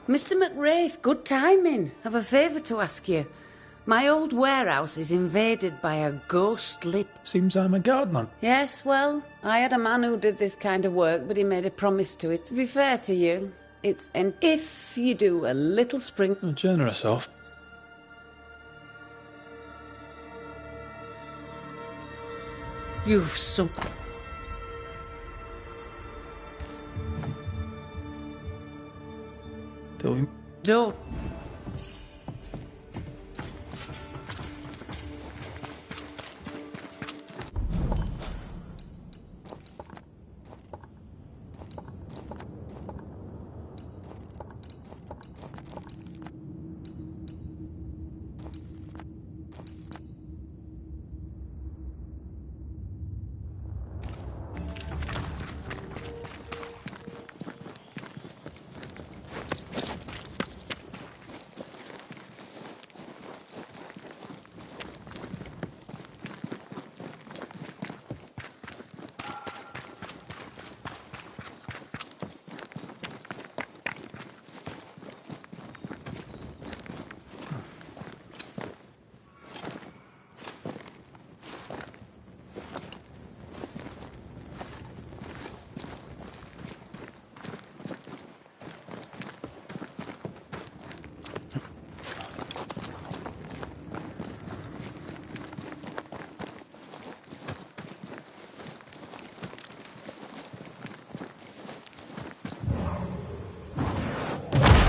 Mr. McWraith, good timing. I've a favour to ask you. My old warehouse is invaded by a ghost lip. Seems I'm a gardener. Yes, well, I had a man who did this kind of work, but he made a promise to it. To be fair to you, it's an if you do a little spring... Oh, generous of. You've sunk... Don't.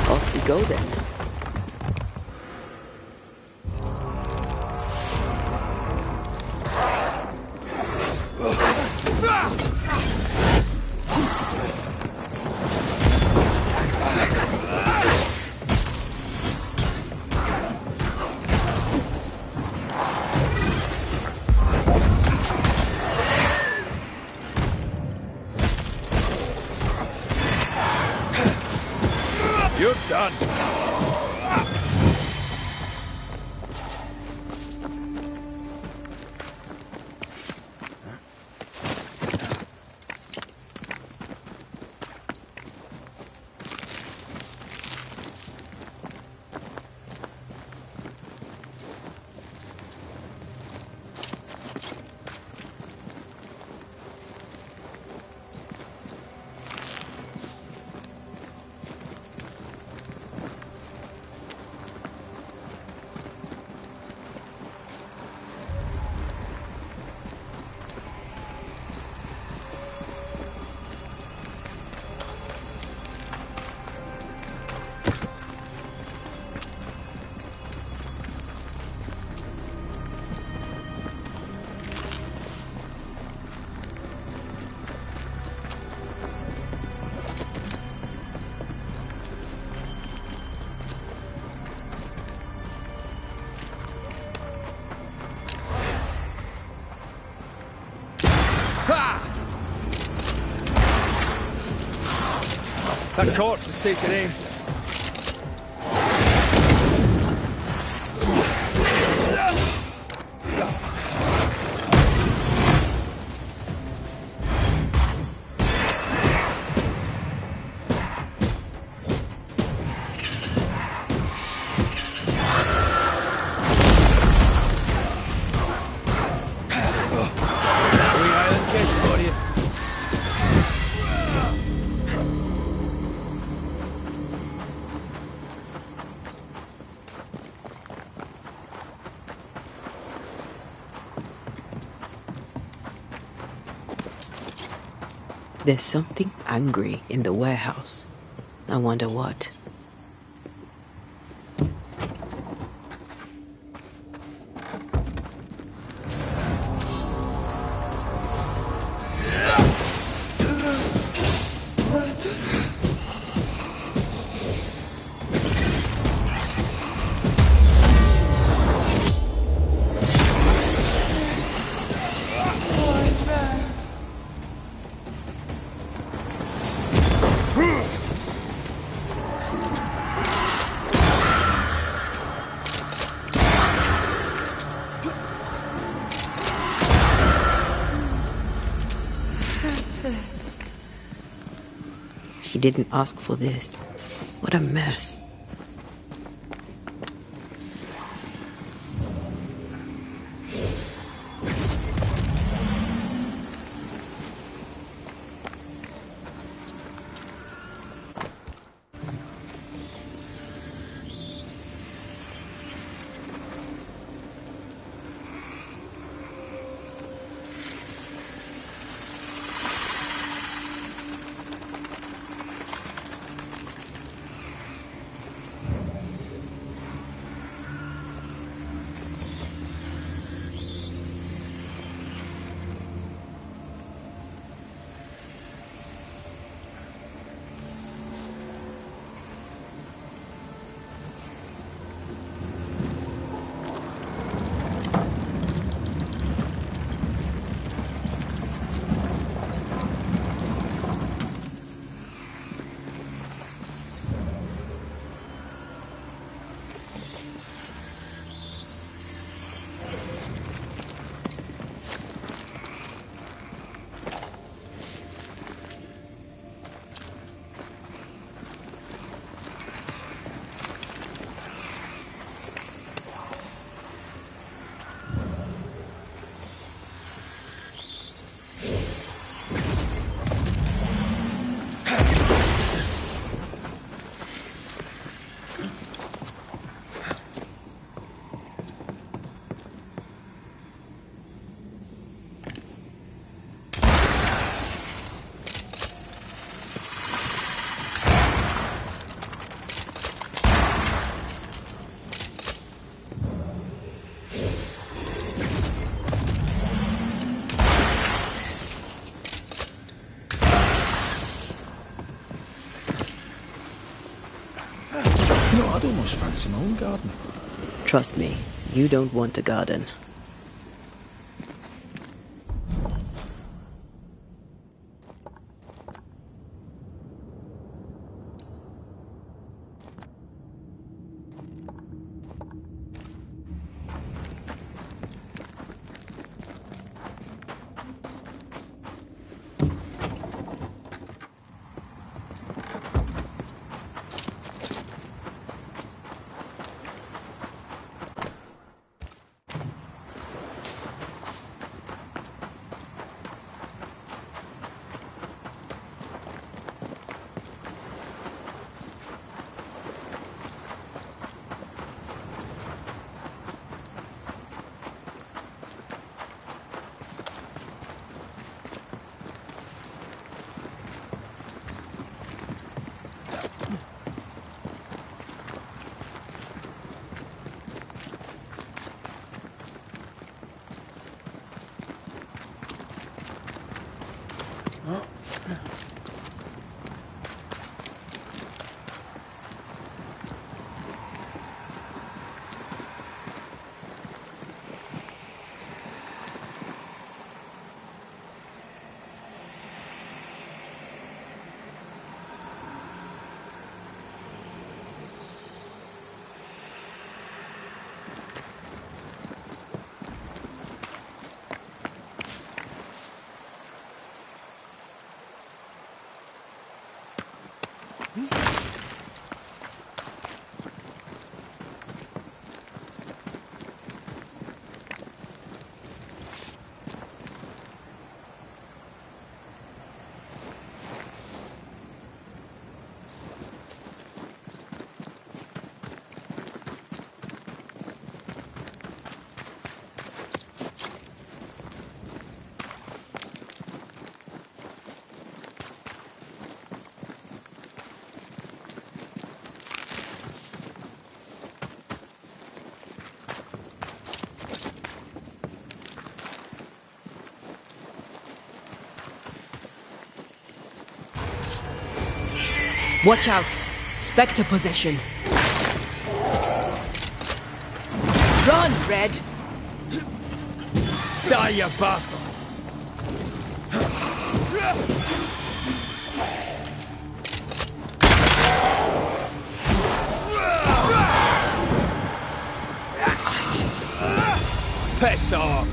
Off we go then. You're done. That corpse is taken aim. There's something angry in the warehouse. I wonder what. She didn't ask for this. What a mess. You know, I'd almost fancy my own garden. Trust me, you don't want a garden. Watch out! Spectre possession! Run, Red! Die, you bastard! Piss off!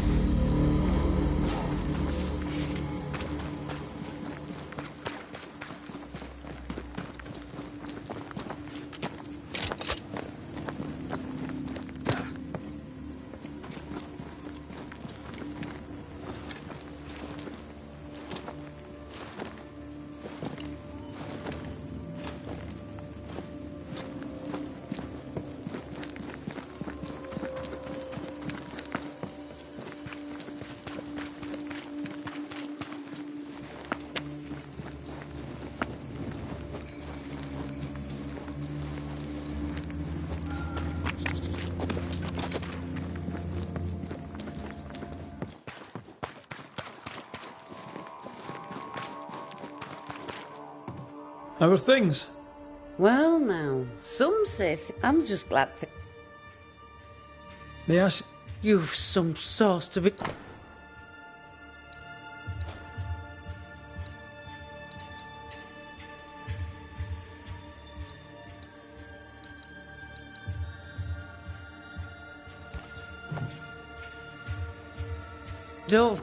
How are things? Well, now, some say I'm just glad May I you've some sauce to be... Dove.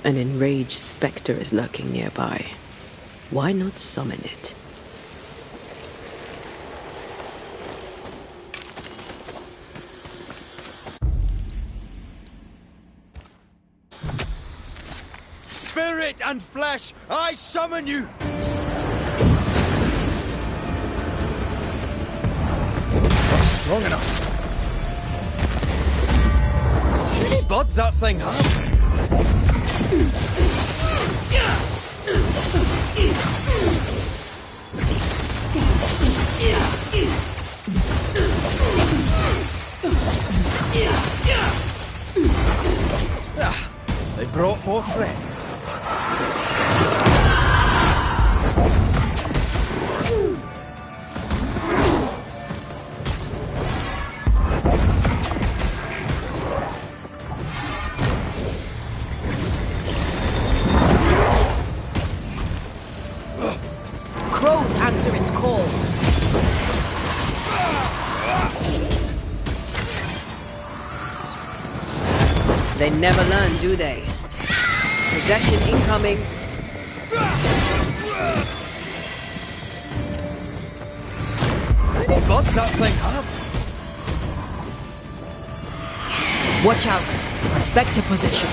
An enraged spectre is lurking nearby. Why not summon it? Spirit and flesh, I summon you! Not strong enough. How many buds that thing have? They brought more friends. Crows answer its call. They never learn, do they? Possession incoming. How many buds that thing have? Watch out. Spectre possession.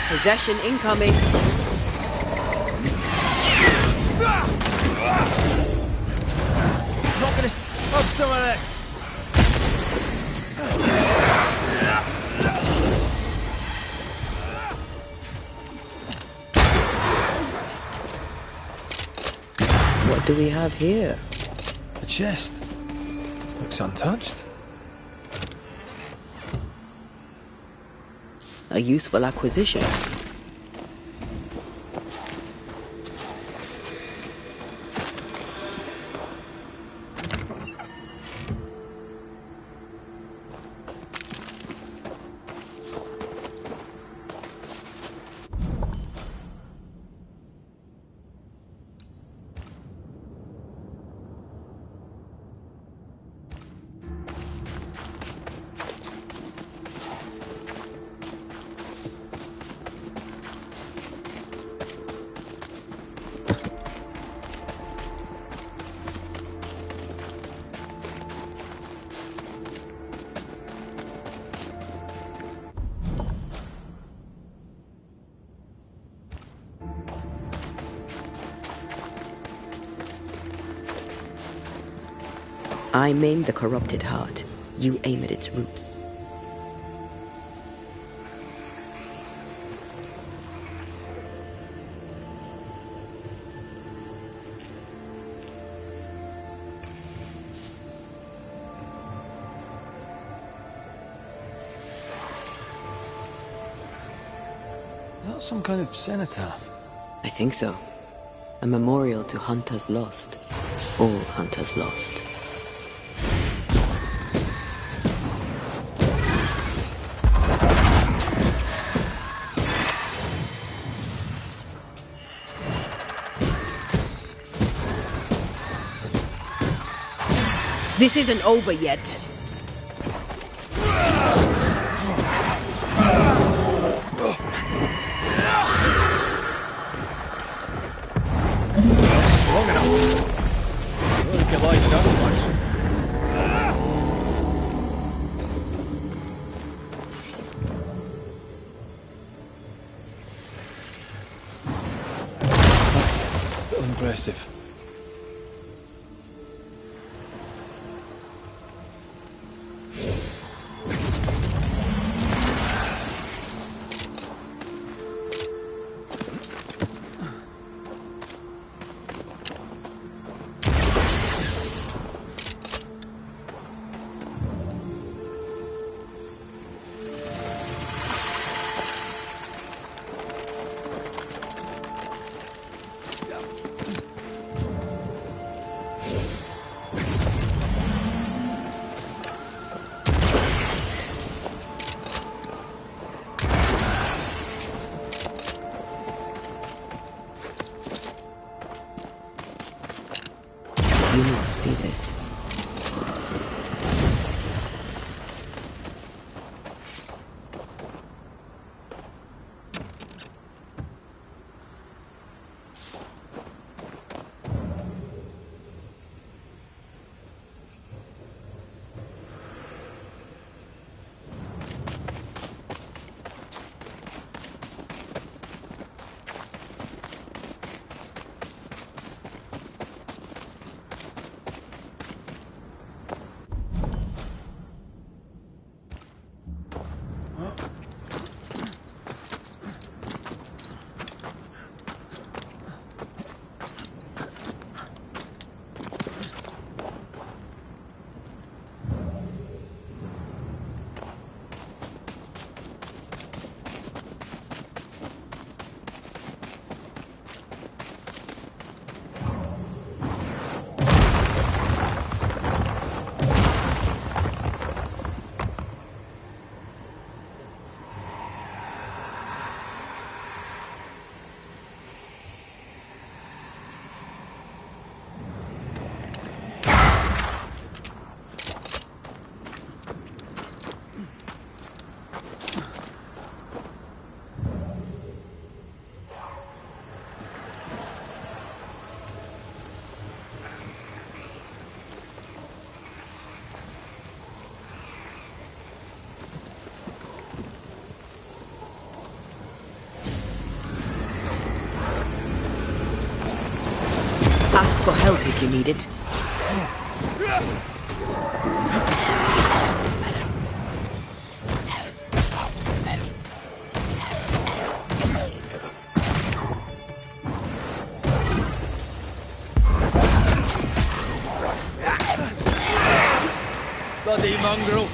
Possession incoming. Not gonna have some of this. do we have here? The chest. Looks untouched. A useful acquisition. I maim the corrupted heart. You aim at its roots. Is that some kind of cenotaph? I think so. A memorial to hunters lost. All hunters lost. This isn't over yet. Long enough. I don't think it likes us much. Still impressive. You need to see this. Ask for help if you need it. Bloody mongrel!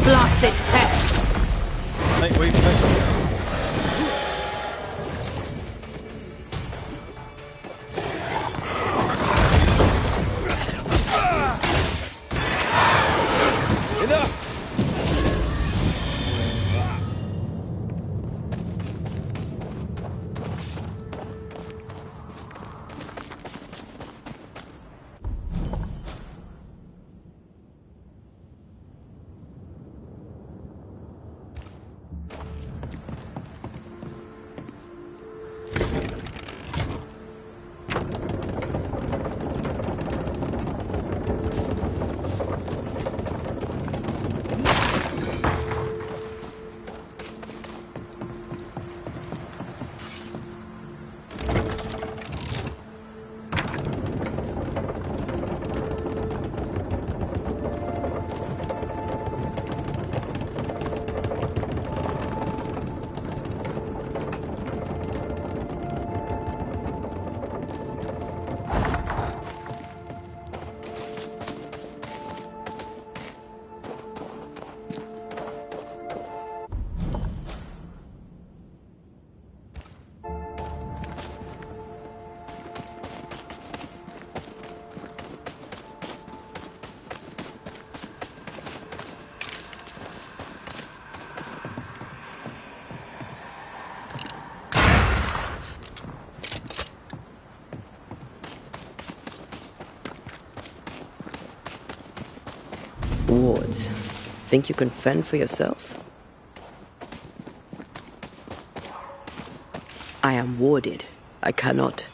Blasted pest! Think we fixed it. Enough! Wards, think you can fend for yourself? I am warded. I cannot.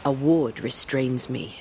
A ward restrains me.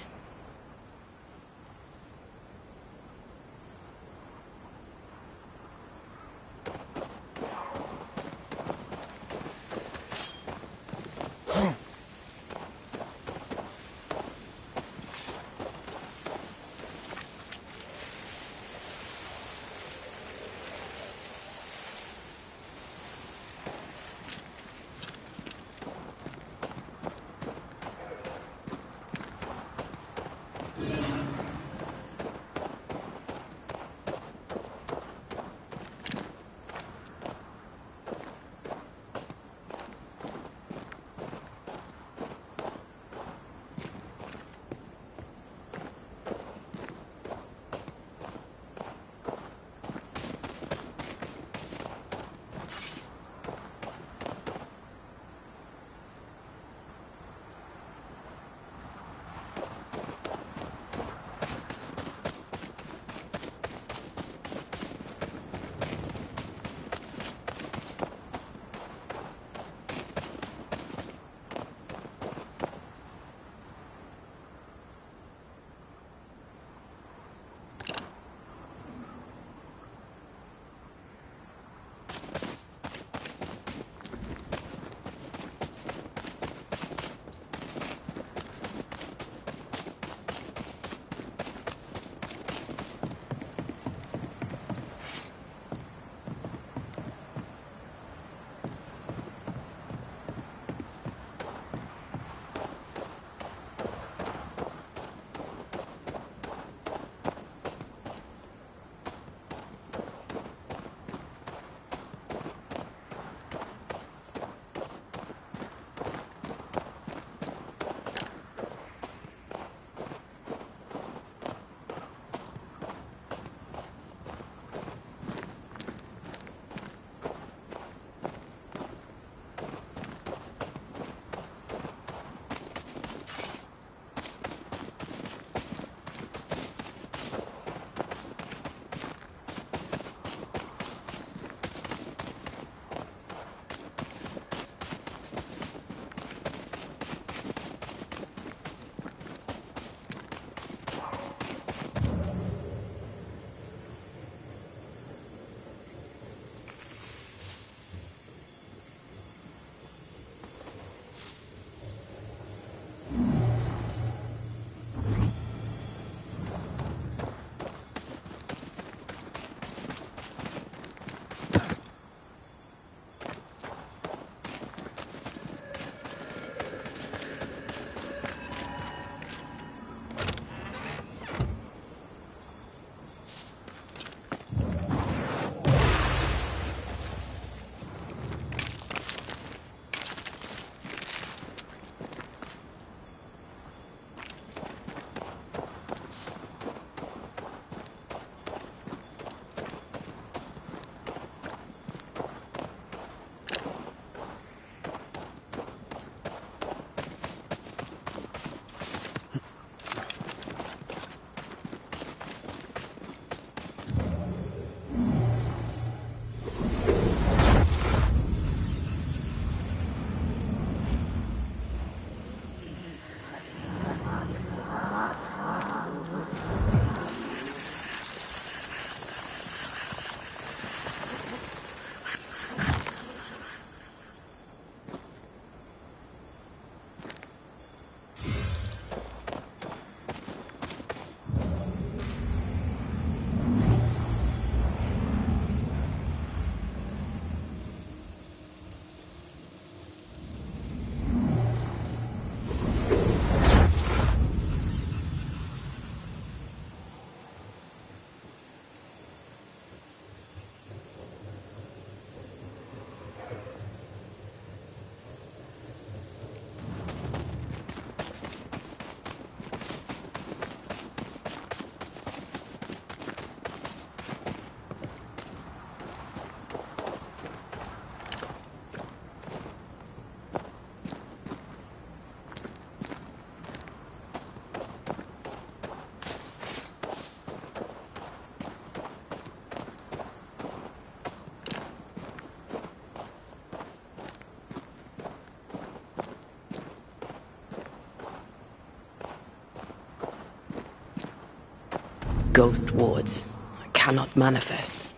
Ghost wards. I cannot manifest.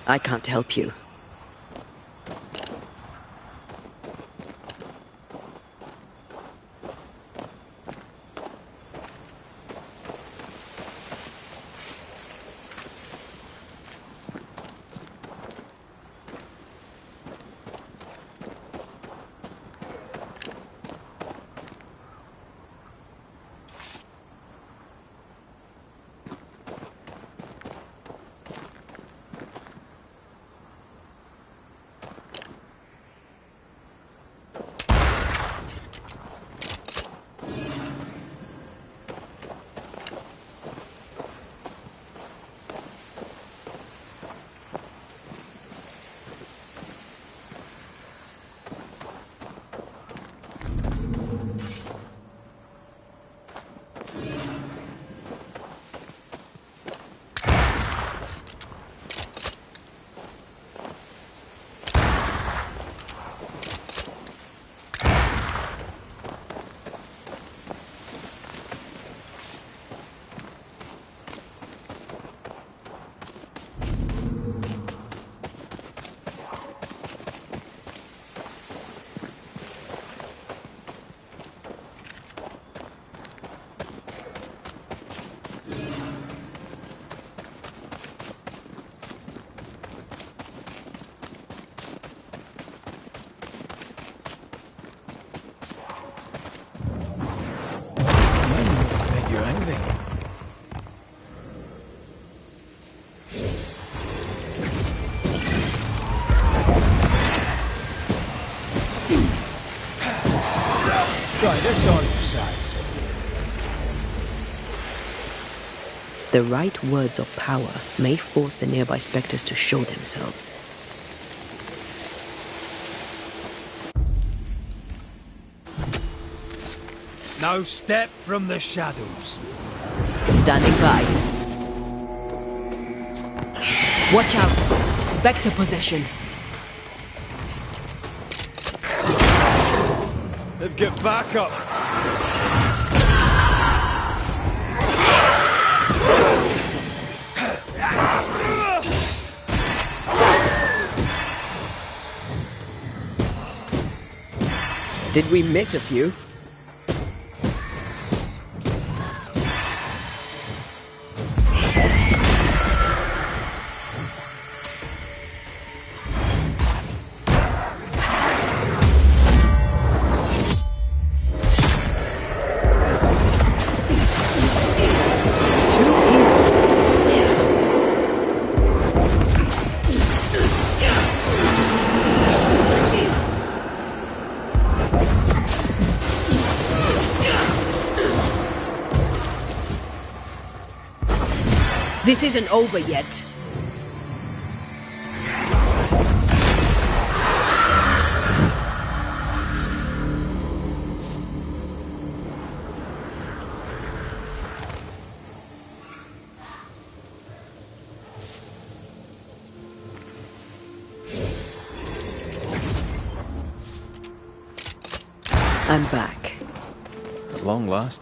I can't help you. Right, that's all your size. The right words of power may force the nearby specters to show themselves. No step from the shadows. Standing by. Watch out! Spectre possession. They've got back up. Did we miss a few? This isn't over yet. I'm back. At long last.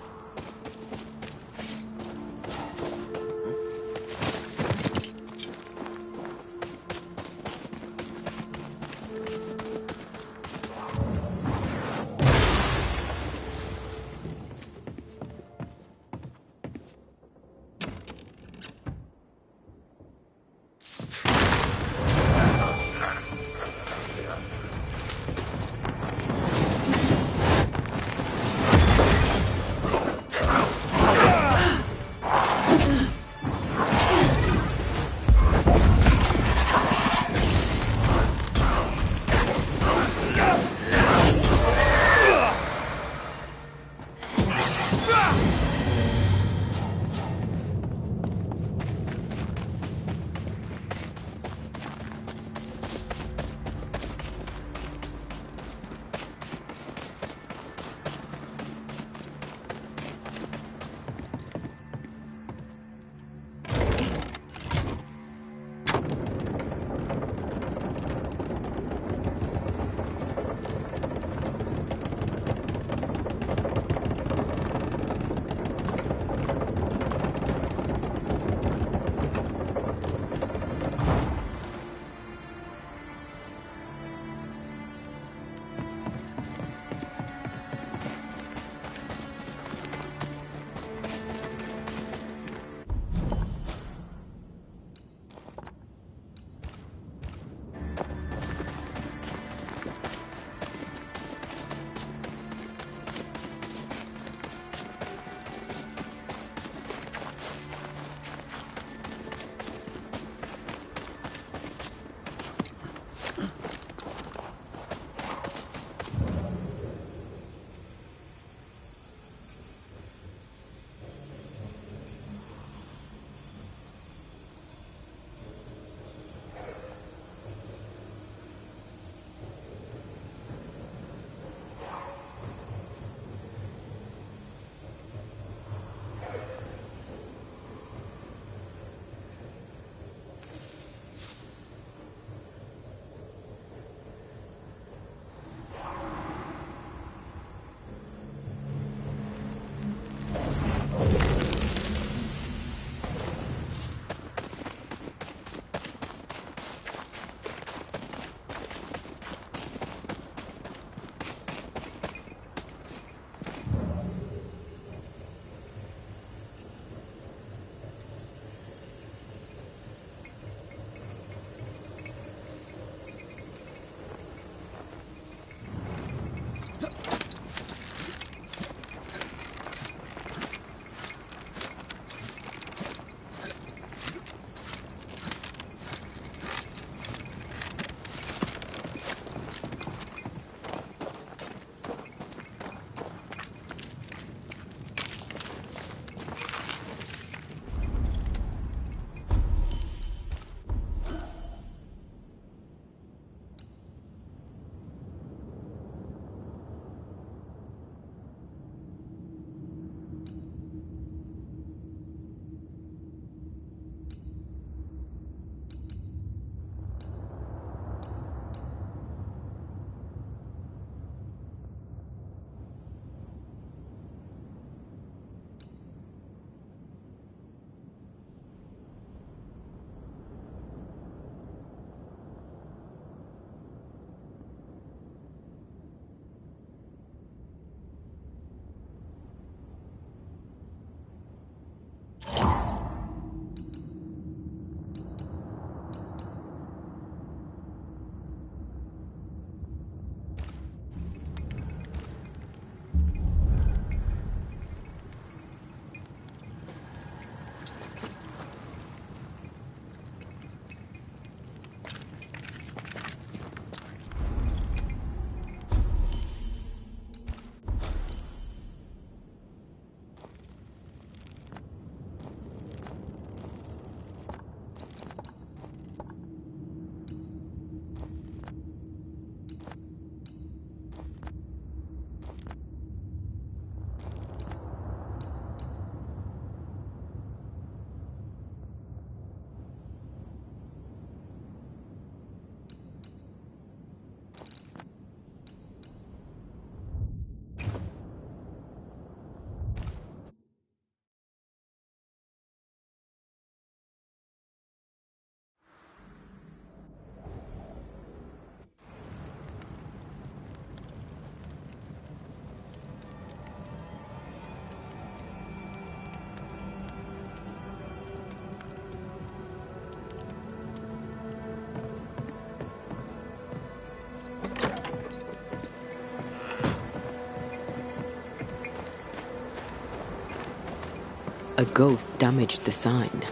A ghost damaged the sign.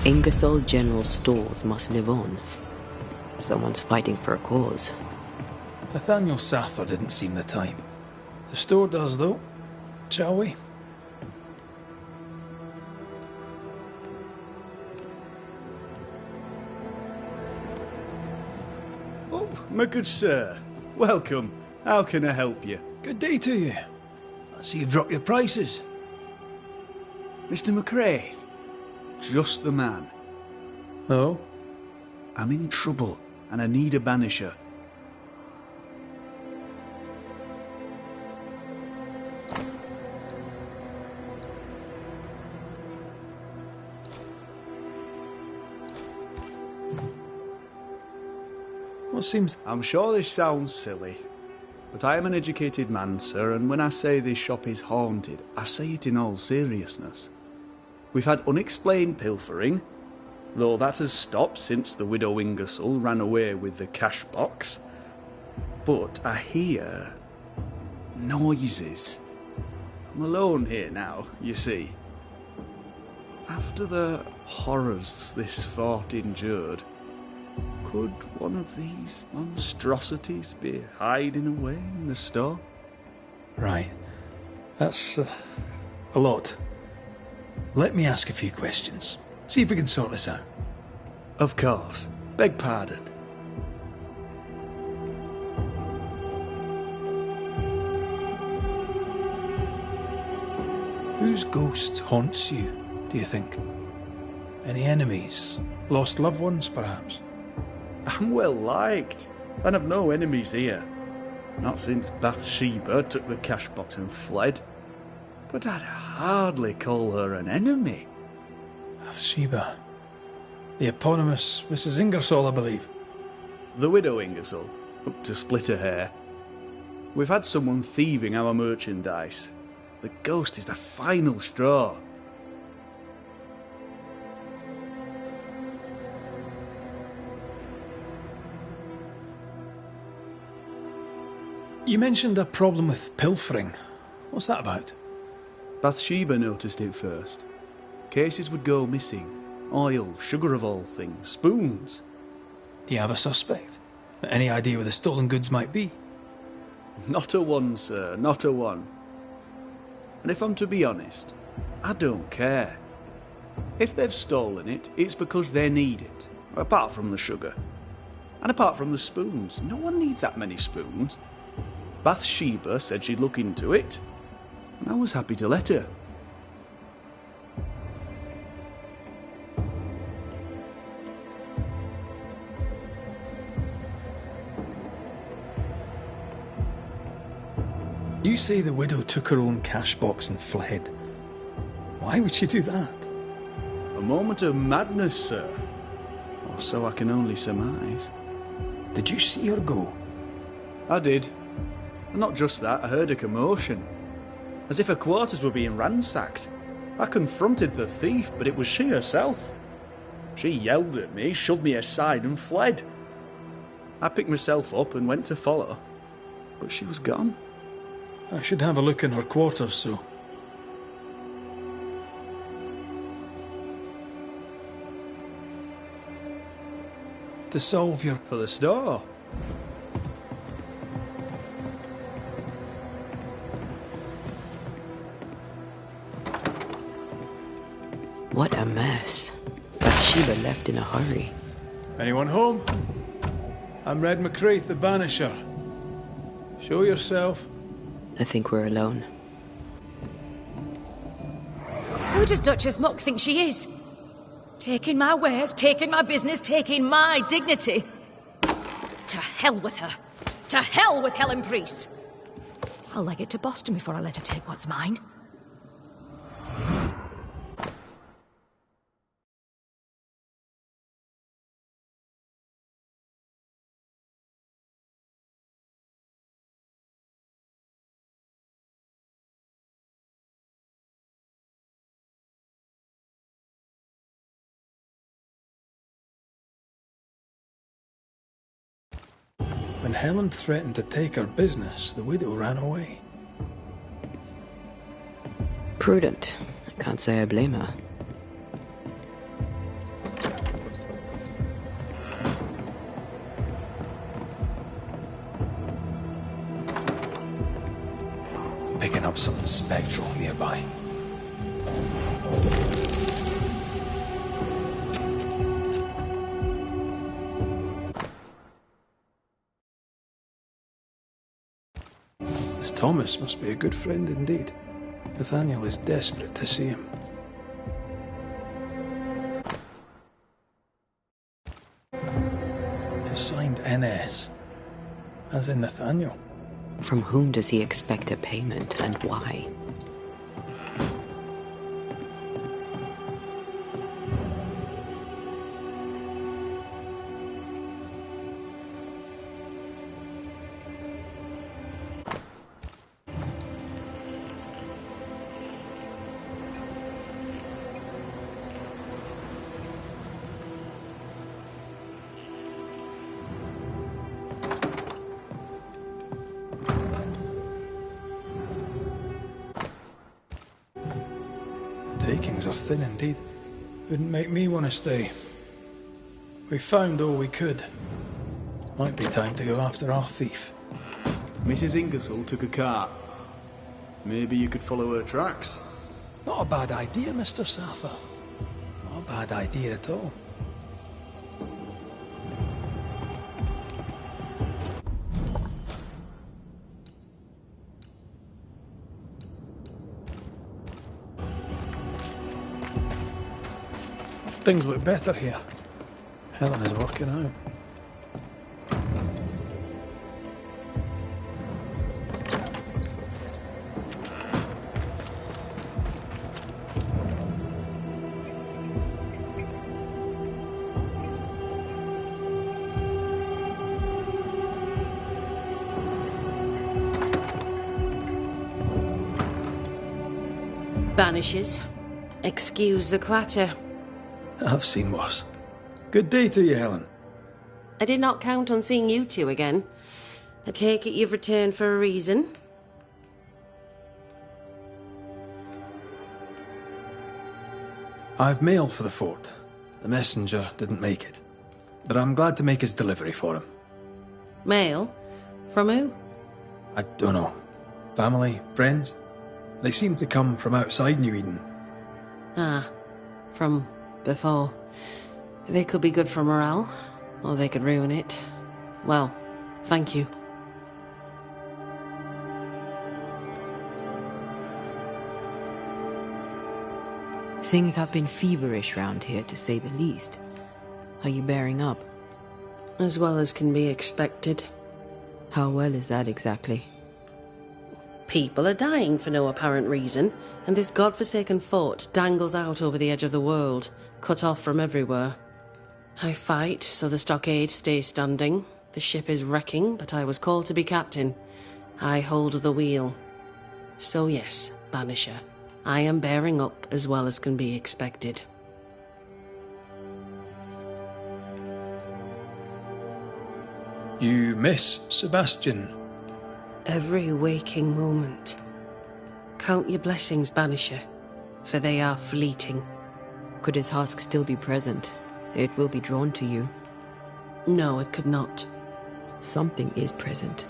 Ingersoll General Stores must live on. Someone's fighting for a cause. Nathaniel Sather didn't seem the type. The store does, though. Shall we? Oh, my good sir. Welcome. How can I help you? Good day to you. I see you've dropped your prices. Mr. McCraith? Just the man. Oh? I'm in trouble, and I need a banisher. What seems... I'm sure this sounds silly, but I am an educated man, sir, and when I say this shop is haunted, I say it in all seriousness. We've had unexplained pilfering, though that has stopped since the widow Ingersoll ran away with the cash box. But I hear noises. I'm alone here now, you see. After the horrors this fort endured, could one of these monstrosities be hiding away in the store? Right. That's a lot. Let me ask a few questions. See if we can sort this out. Of course. Beg pardon. Whose ghost haunts you, do you think? Any enemies? Lost loved ones, perhaps? I'm well liked, and I've no enemies here. Not since Bathsheba took the cash box and fled. But I'd hardly call her an enemy. Bathsheba. The eponymous Mrs. Ingersoll, I believe. The widow Ingersoll, up to split her hair. We've had someone thieving our merchandise. The ghost is the final straw. You mentioned a problem with pilfering. What's that about? Bathsheba noticed it first. Cases would go missing. Oil, sugar of all things, spoons. Do you have a suspect? Any idea where the stolen goods might be? Not a one, sir, not a one. And if I'm to be honest, I don't care. If they've stolen it, it's because they need it, apart from the sugar. And apart from the spoons, no one needs that many spoons. Bathsheba said she'd look into it, and I was happy to let her. You say the widow took her own cash box and fled. Why would she do that? A moment of madness, sir. Or so I can only surmise. Did you see her go? I did. And not just that, I heard a commotion. As if her quarters were being ransacked. I confronted the thief, but it was she herself. She yelled at me, shoved me aside and fled. I picked myself up and went to follow, but she was gone. I should have a look in her quarters, so... To solve your... For the store. What a mess. Bathsheba left in a hurry. Anyone home? I'm Red McCraith, the Banisher. Show yourself. I think we're alone. Who does Duchess Muck think she is? Taking my wares, taking my business, taking my dignity. To hell with her. To hell with Helen Priest. I'll leg it to Boston before I let her take what's mine. When Helen threatened to take her business, the widow ran away. Prudent. I can't say I blame her. I'm picking up something spectral nearby. This Thomas must be a good friend indeed. Nathaniel is desperate to see him. It's signed NS, as in Nathaniel. From whom does he expect a payment, and why? Takings are thin indeed. Wouldn't make me want to stay. We found all we could. Might be time to go after our thief. Mrs. Ingersoll took a cart. Maybe you could follow her tracks. Not a bad idea, Mr. Sather. Not a bad idea at all. Things look better here. Helen is working out. Banishers. Excuse the clatter. I've seen worse. Good day to you, Helen. I did not count on seeing you two again. I take it you've returned for a reason? I've mailed for the fort. The messenger didn't make it. But I'm glad to make his delivery for him. Mail? From who? I don't know. Family? Friends? They seem to come from outside New Eden. Ah, from before. They could be good for morale, or they could ruin it. Well, thank you. Things have been feverish round here, to say the least. Are you bearing up? As well as can be expected. How well is that exactly? People are dying for no apparent reason, and this godforsaken fort dangles out over the edge of the world, cut off from everywhere. I fight so the stockade stays standing. The ship is wrecking, but I was called to be captain. I hold the wheel. So yes, Banisher, I am bearing up as well as can be expected. You miss Sebastian. Every waking moment. Count your blessings, Banisher, for they are fleeting. Could his husk still be present? It will be drawn to you. No, it could not. Something is present.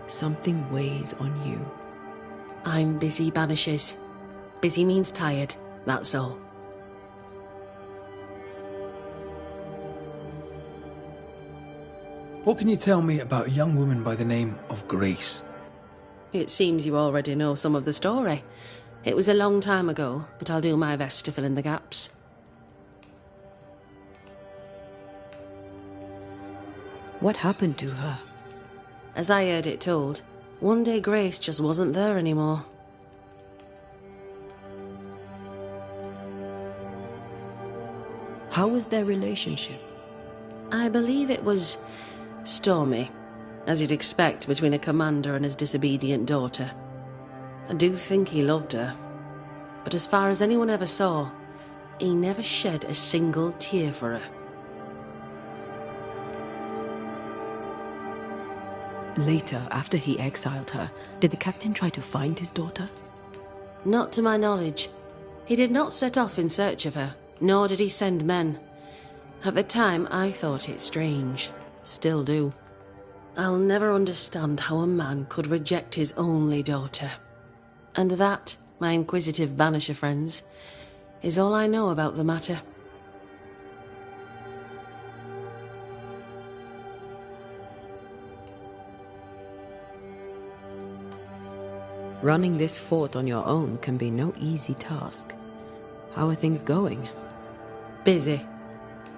Something weighs on you. I'm busy, Banishers. Busy means tired, that's all. What can you tell me about a young woman by the name of Grace? It seems you already know some of the story. It was a long time ago, but I'll do my best to fill in the gaps. What happened to her? As I heard it told, one day Grace just wasn't there anymore. How was their relationship? I believe it was stormy, as you'd expect between a commander and his disobedient daughter. I do think he loved her, but as far as anyone ever saw, he never shed a single tear for her. Later, after he exiled her, did the captain try to find his daughter? Not to my knowledge. He did not set off in search of her, nor did he send men. At the time, I thought it strange. Still do. I'll never understand how a man could reject his only daughter. And that, my inquisitive Banisher friends, is all I know about the matter. Running this fort on your own can be no easy task. How are things going? Busy.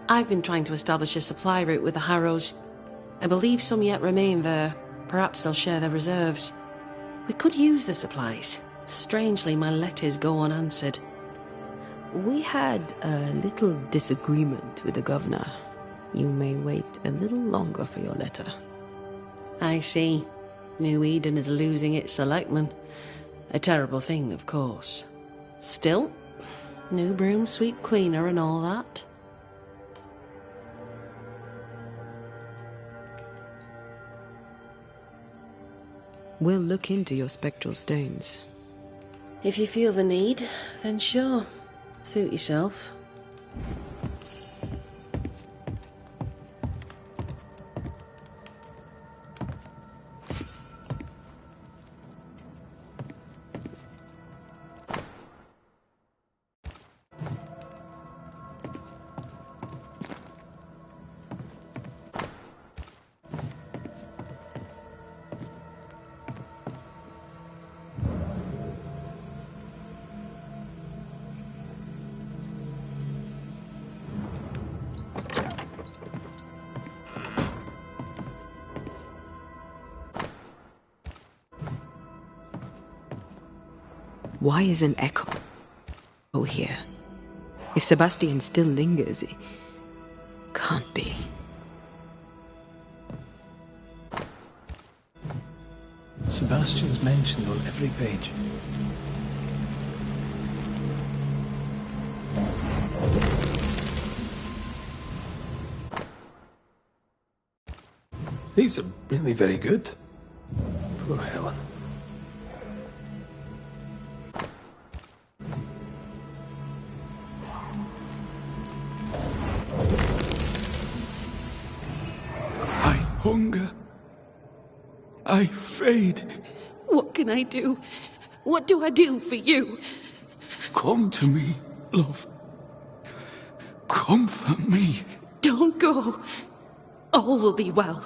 I've been trying to establish a supply route with the Harrows. I believe some yet remain there. Perhaps they'll share their reserves. We could use the supplies. Strangely, my letters go unanswered. We had a little disagreement with the governor. You may wait a little longer for your letter. I see. New Eden is losing its selectmen. A terrible thing, of course. Still, new broom sweep cleaner and all that. We'll look into your spectral stains. If you feel the need, then sure. Suit yourself. Why is an echo here? If Sebastian still lingers, it can't be. Sebastian's mentioned on every page. These are really very good. Poor Helen. Hunger. I fade. What can I do? What do I do for you? Come to me, love. Comfort me. Don't go. All will be well.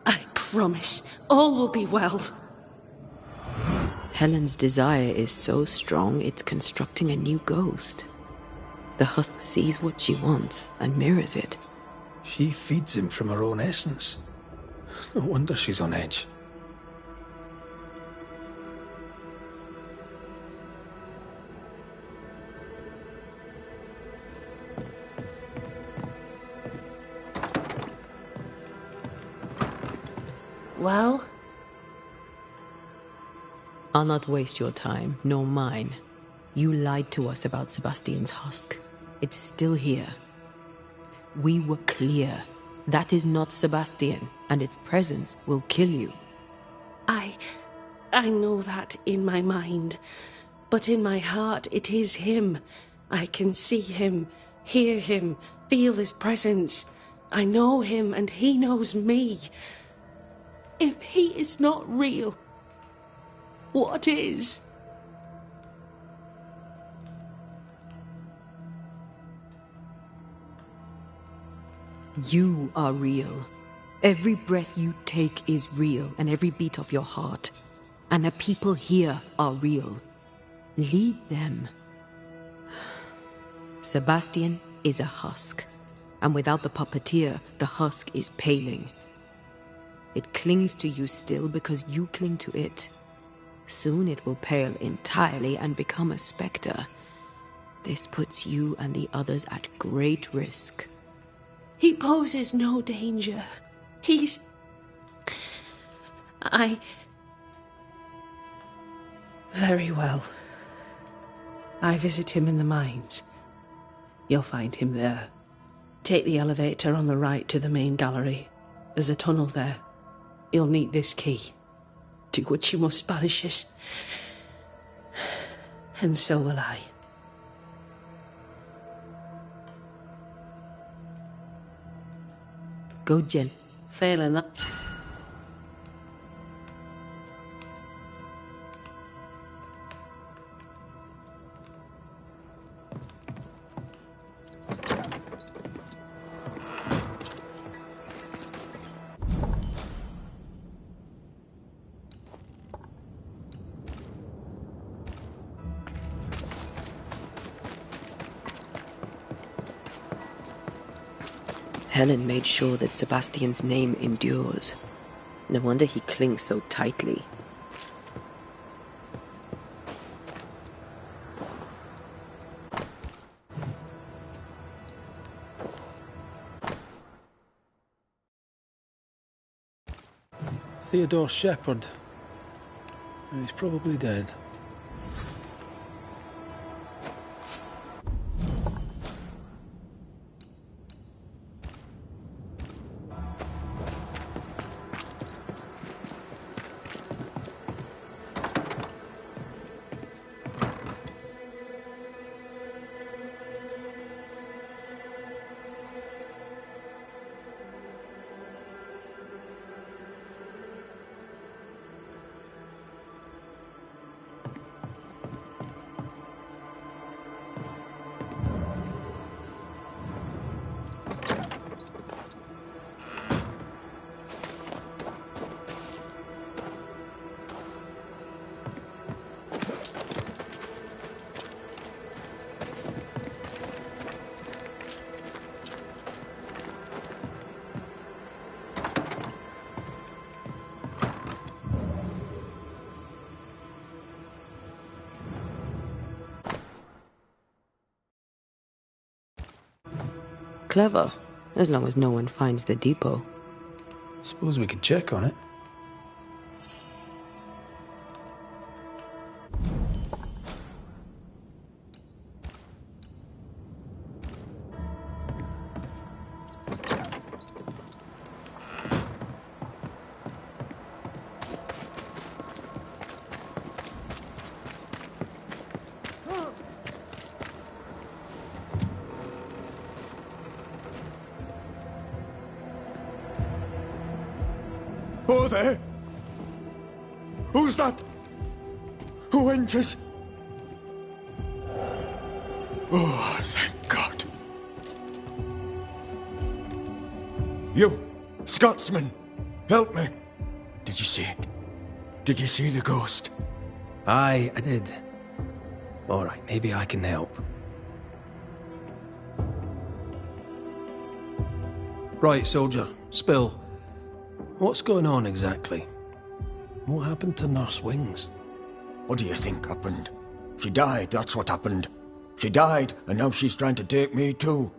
I promise. All will be well. Helen's desire is so strong, it's constructing a new ghost. The husk sees what she wants and mirrors it. She feeds him from her own essence. No wonder she's on edge. Well? I'll not waste your time, nor mine. You lied to us about Sebastian's husk. It's still here. We were clear. That is not Sebastian, and its presence will kill you. I know that in my mind, but in my heart it is him. I can see him, hear him, feel his presence. I know him and he knows me. If he is not real, what is? You are real. Every breath you take is real, and every beat of your heart. And the people here are real. Lead them. Sebastian is a husk, and without the puppeteer, the husk is paling. It clings to you still because you cling to it. Soon it will pale entirely and become a specter. This puts you and the others at great risk. He poses no danger. He's... Very well. I visit him in the mines. You'll find him there. Take the elevator on the right to the main gallery. There's a tunnel there. You'll need this key. Do what you must, Banishers. And so will I. Go, Jen. Failing that... Helen made sure that Sebastian's name endures. No wonder he clings so tightly. Theodore Shepherd. He's probably dead. Clever, as long as no one finds the depot. Suppose we could check on it. Oh, there! Who's that? Who enters? Oh, thank God. You, Scotsman, help me. Did you see it? Did you see the ghost? Aye, I did. All right, maybe I can help. Right, soldier, spill. What's going on exactly? What happened to Nurse Wings? What do you think happened? She died, that's what happened. She died, and now she's trying to take me too.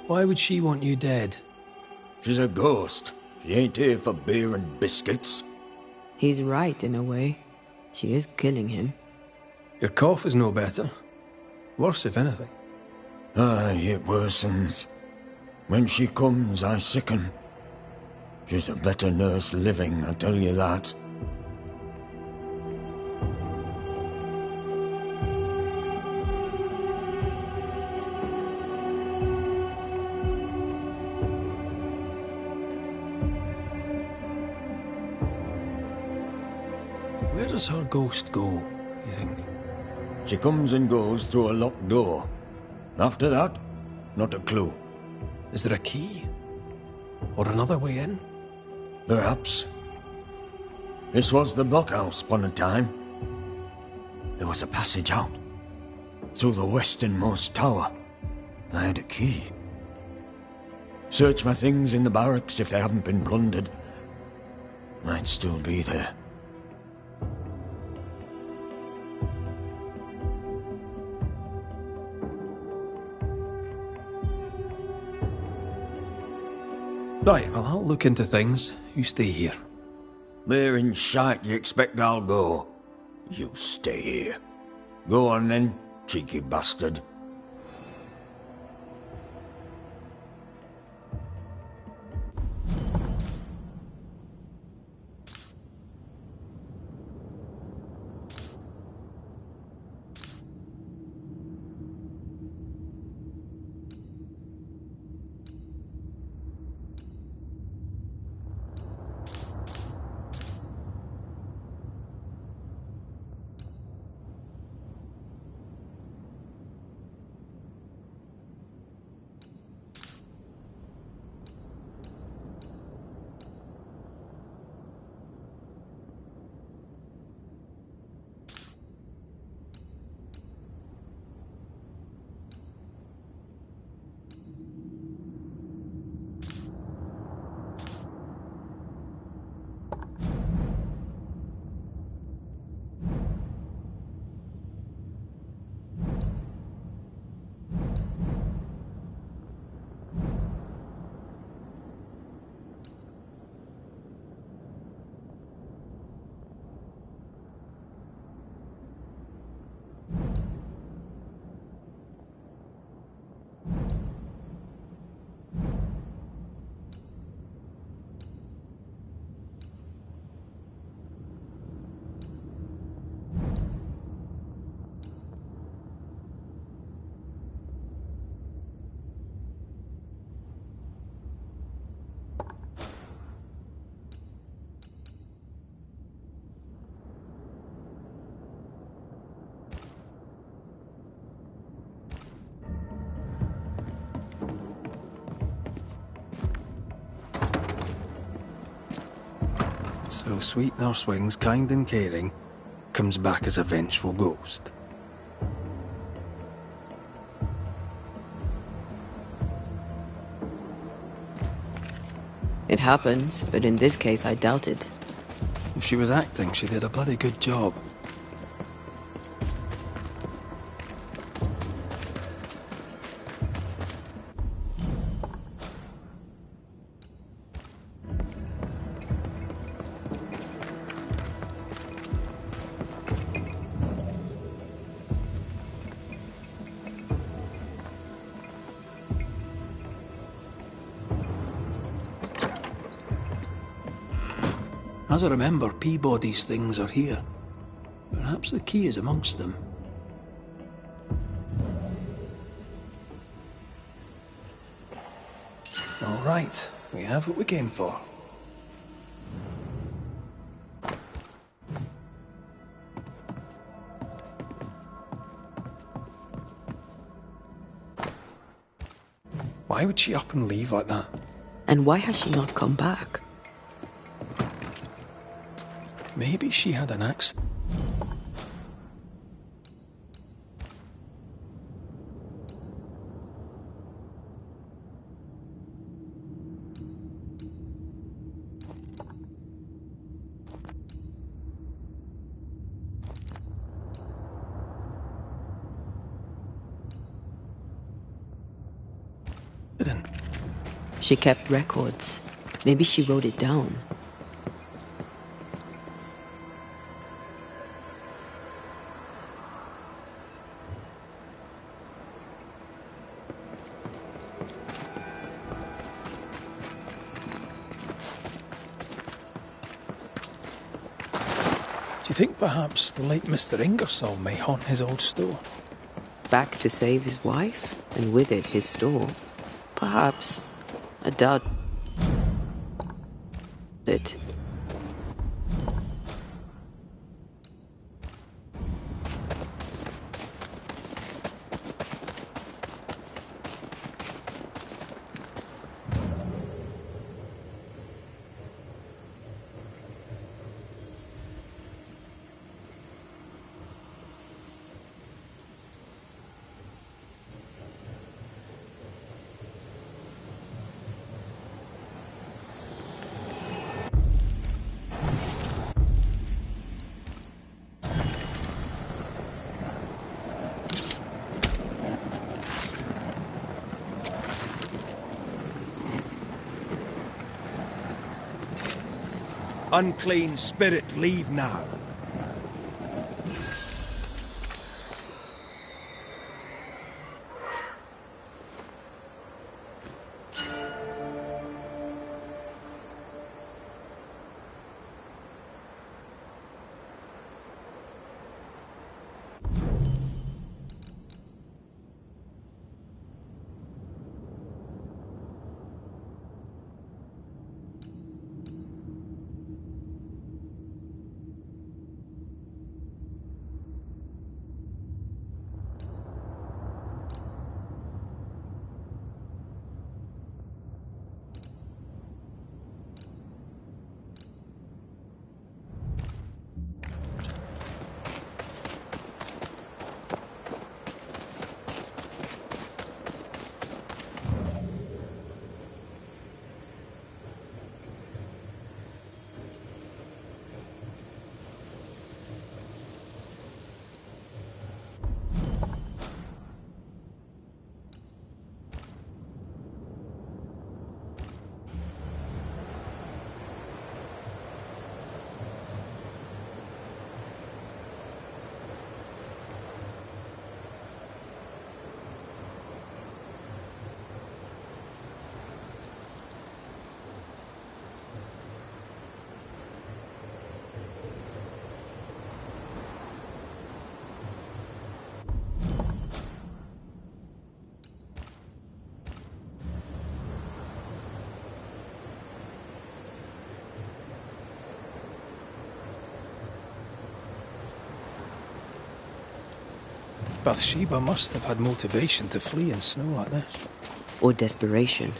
Why would she want you dead? She's a ghost. She ain't here for beer and biscuits. He's right, in a way. She is killing him. Your cough is no better. Worse, if anything. Aye, it worsens. When she comes, I sicken. She's a better nurse living, I tell you that. Where does her ghost go, you think? She comes and goes through a locked door. After that, not a clue. Is there a key? Or another way in? Perhaps. This was the blockhouse upon a time. There was a passage out. Through the westernmost tower. I had a key. Search my things in the barracks if they haven't been plundered. Might still be there. Right, well, I'll look into things. You stay here. Where in shite you expect I'll go? You stay here. Go on then, cheeky bastard. So sweet Nurse Wings, kind and caring, comes back as a vengeful ghost. It happens, but in this case I doubt it. If she was acting, she did a bloody good job. As I remember, Peabody's things are here. Perhaps the key is amongst them. All right, we have what we came for. Why would she up and leave like that? And why has she not come back? Maybe she had an accident. She kept records. Maybe she wrote it down. Do you think perhaps the late Mr. Ingersoll may haunt his old store? Back to save his wife, and with it his store. Perhaps. I doubt it. Unclean spirit, leave now. Bathsheba must have had motivation to flee in snow like this. Or desperation.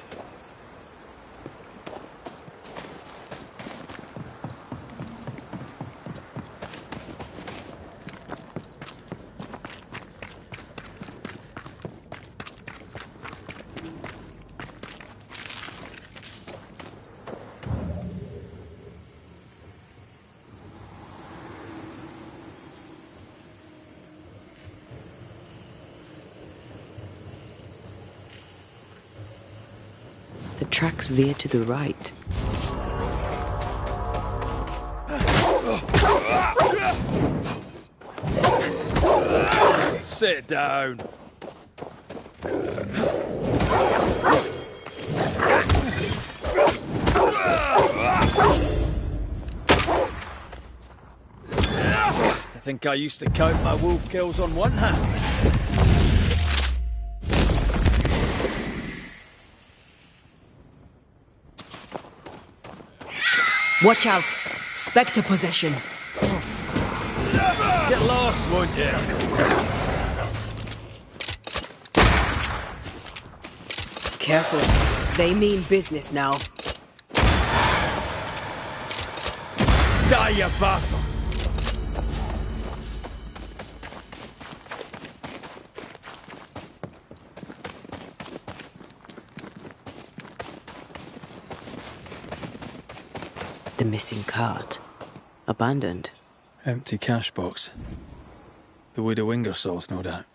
The tracks veer to the right. Sit down. I think I used to count my wolf kills on one hand. Watch out! Spectre possession! Get lost, won't you? Careful. They mean business now. Die, you bastard! The missing cart. Abandoned. Empty cash box. The widow Ingersoll's, no doubt.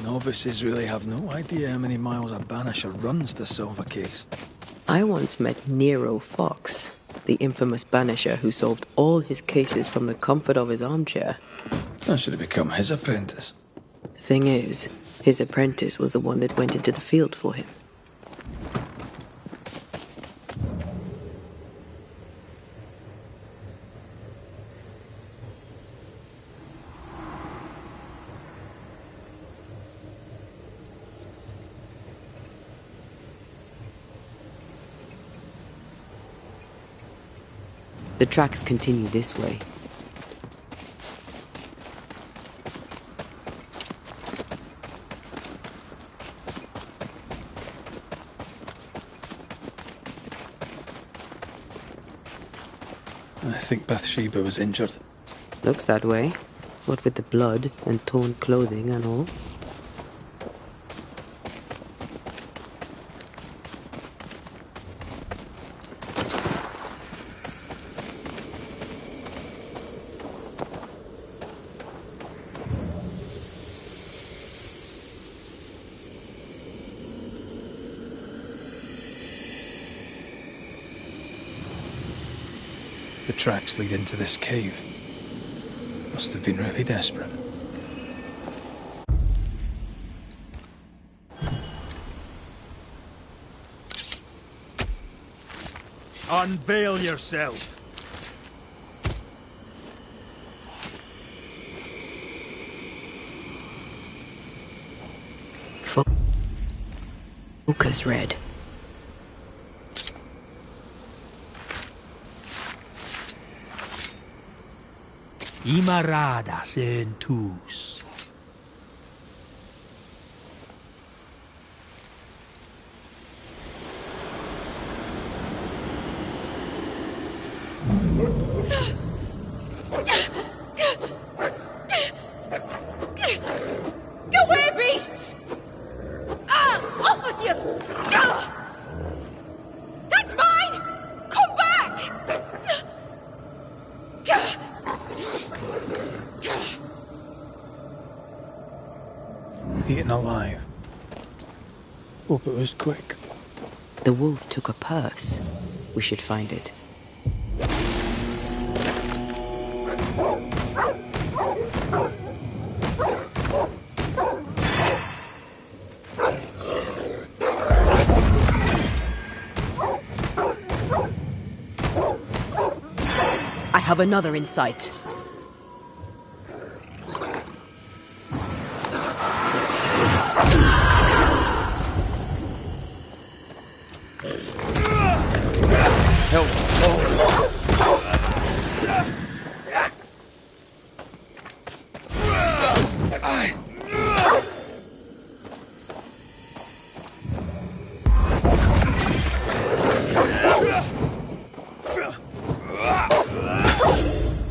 Novices really have no idea how many miles a Banisher runs to solve a case. I once met Nero Fox, the infamous Banisher who solved all his cases from the comfort of his armchair. I should have become his apprentice. Thing is, his apprentice was the one that went into the field for him. The tracks continue this way. I think Bathsheba was injured. Looks that way. What with the blood and torn clothing and all. The tracks lead into this cave. Must have been really desperate. Unveil yourself. Focus red. Imarada sentus. Go away, beasts! Off with you! That's mine! Come back! Eaten alive. Hope it was quick. The wolf took a purse. We should find it. I have another in sight.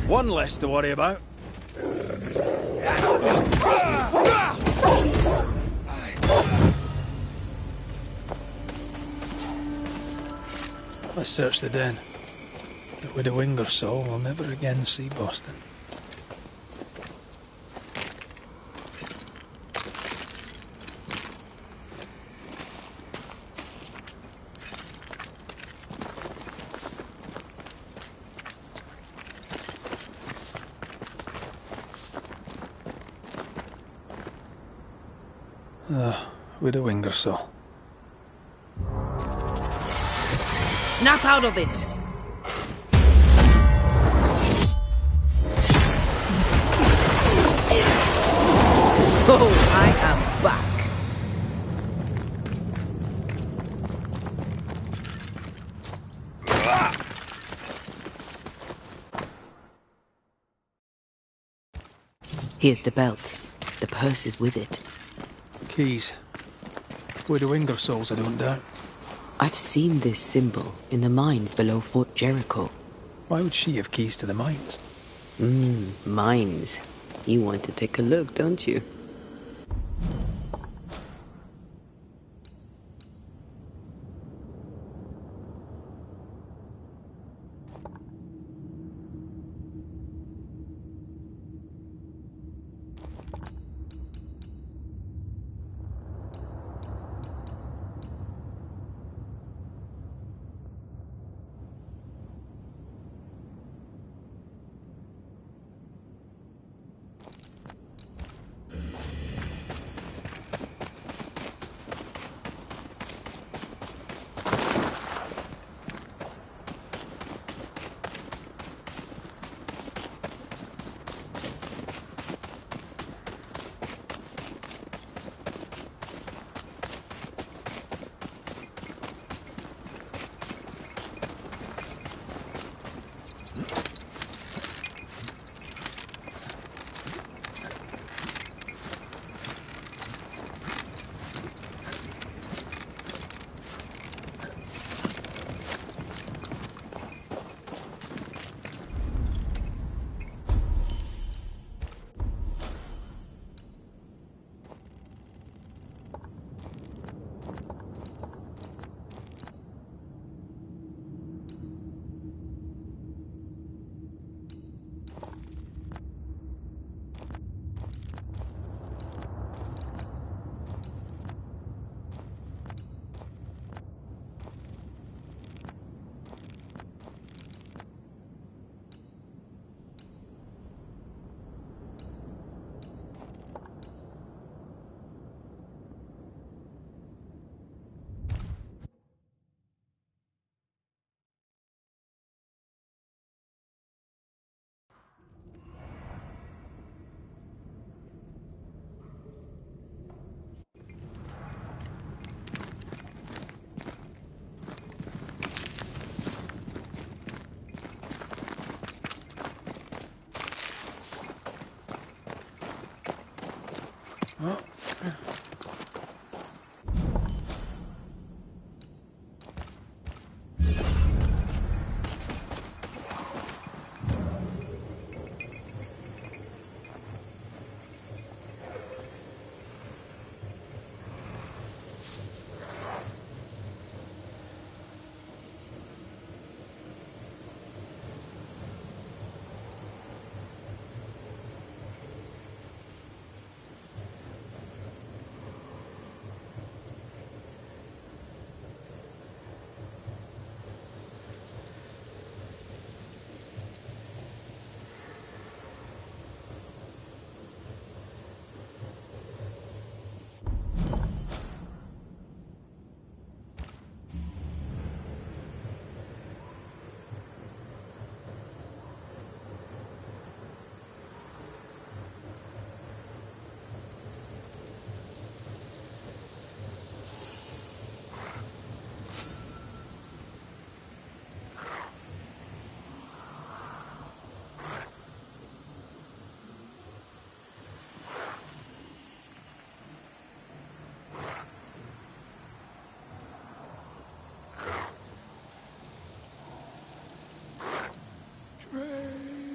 One less to worry about. Let's search the den. But with a wing or so, we'll never again see Boston. With a wing or so. Snap out of it! Oh, I am back. Here's the belt. The purse is with it. Keys. With a wing or souls, I don't doubt. I've seen this symbol in the mines below Fort Jericho. Why would she have keys to the mines? Mines. You want to take a look, don't you?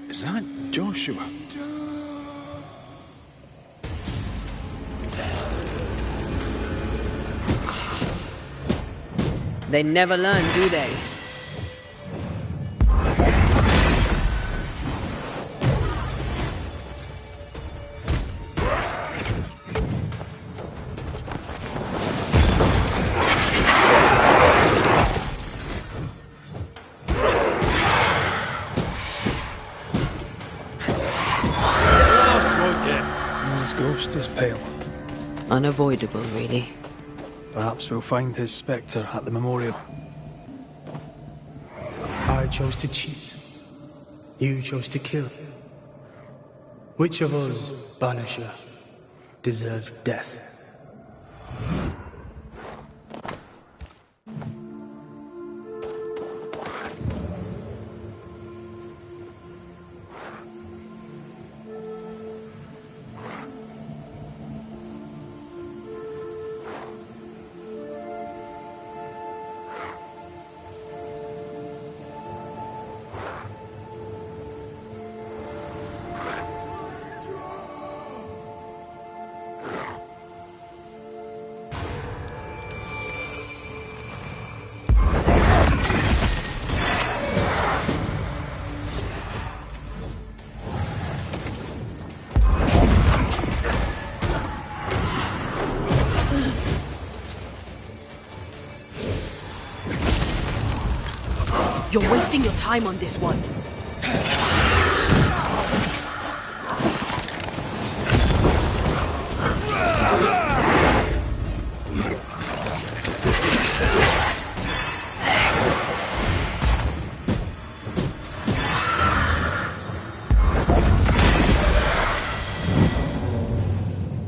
Is that Joshua? They never learn, do they? His ghost is pale. Unavoidable, really. Perhaps we'll find his spectre at the memorial. I chose to cheat. You chose to kill. Which of us, Banisher, deserves death? You're wasting your time on this one.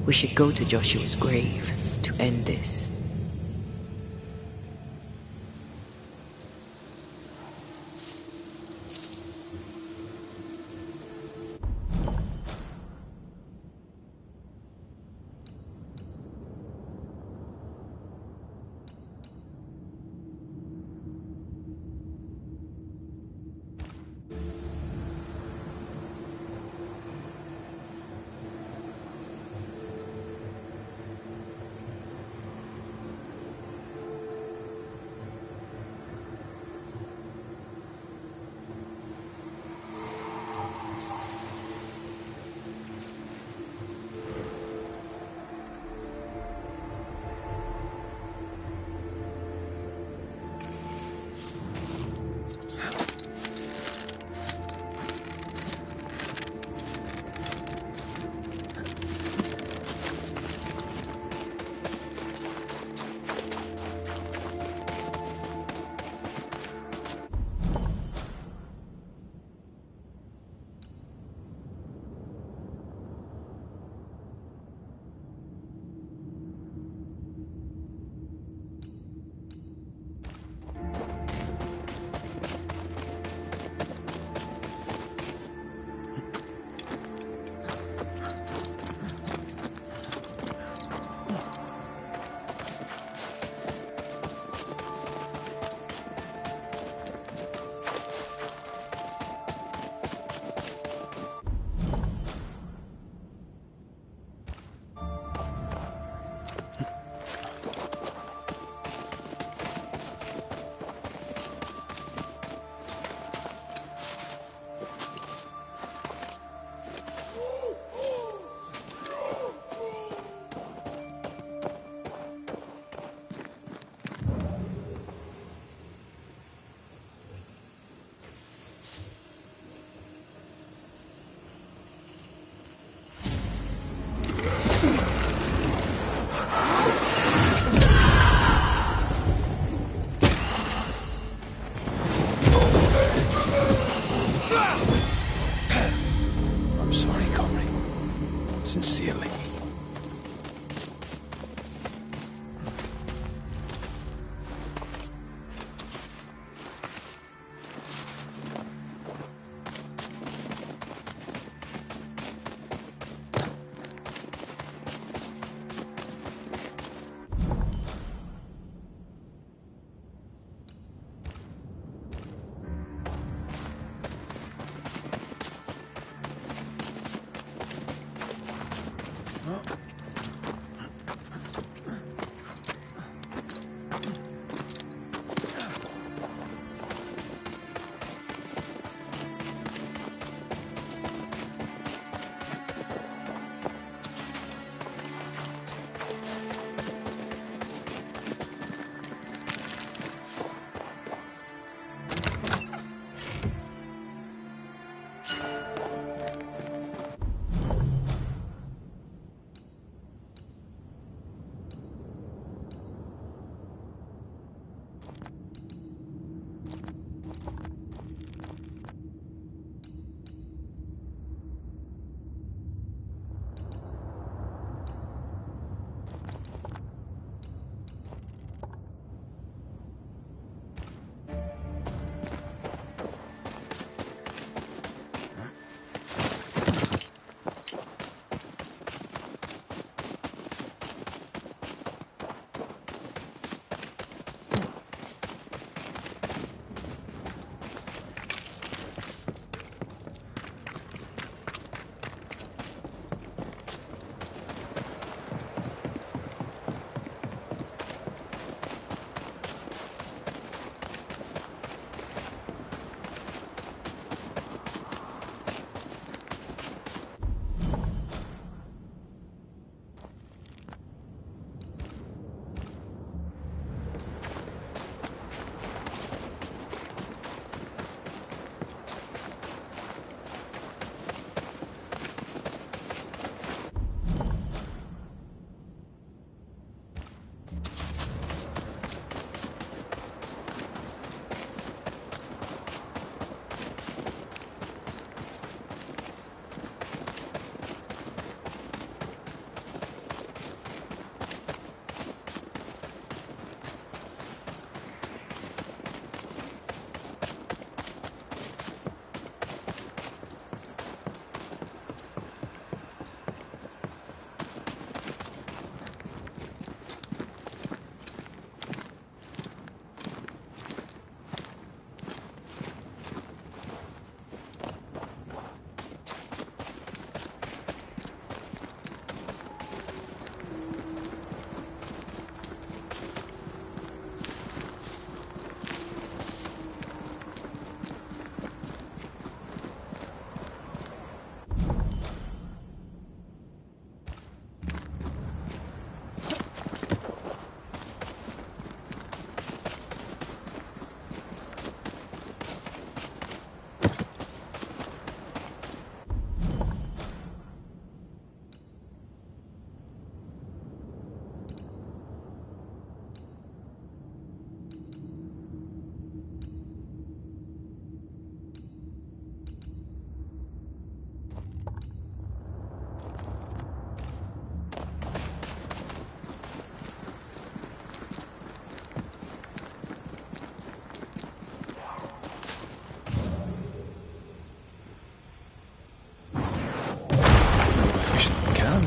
We should go to Joshua's grave to end this. Sincerely.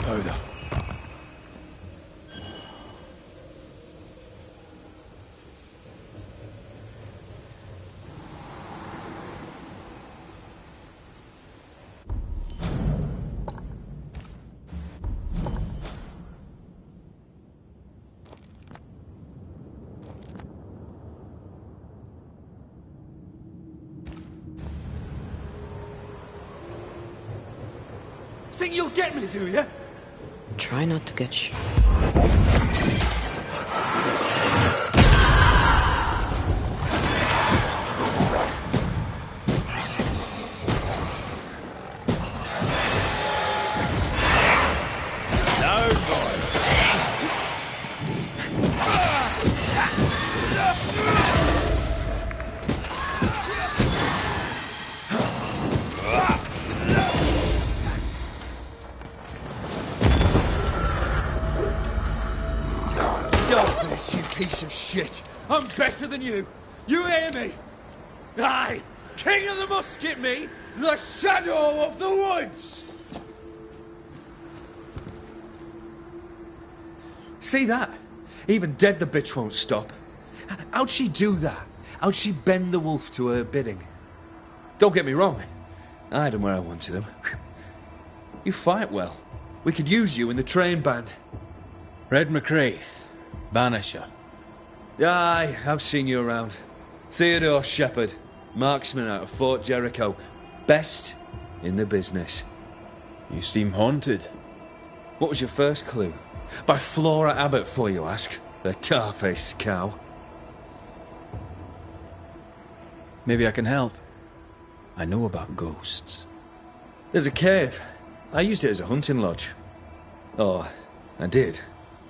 Powder. Think you'll get me, do you? Try not to get shot. piece of shit! I'm better than you! You hear me? Aye! King of the musket, me! The shadow of the woods! See that? Even dead the bitch won't stop. How'd she do that? How'd she bend the wolf to her bidding? Don't get me wrong. I had him where I wanted him. You fight well. We could use you in the train band. Red McCraith, Banisher. Aye, I've seen you around. Theodore Shepherd, marksman out of Fort Jericho. Best in the business. You seem haunted. What was your first clue? By Flora Abbott, for you ask. The tar-faced cow. Maybe I can help. I know about ghosts. There's a cave. I used it as a hunting lodge. Oh, I did.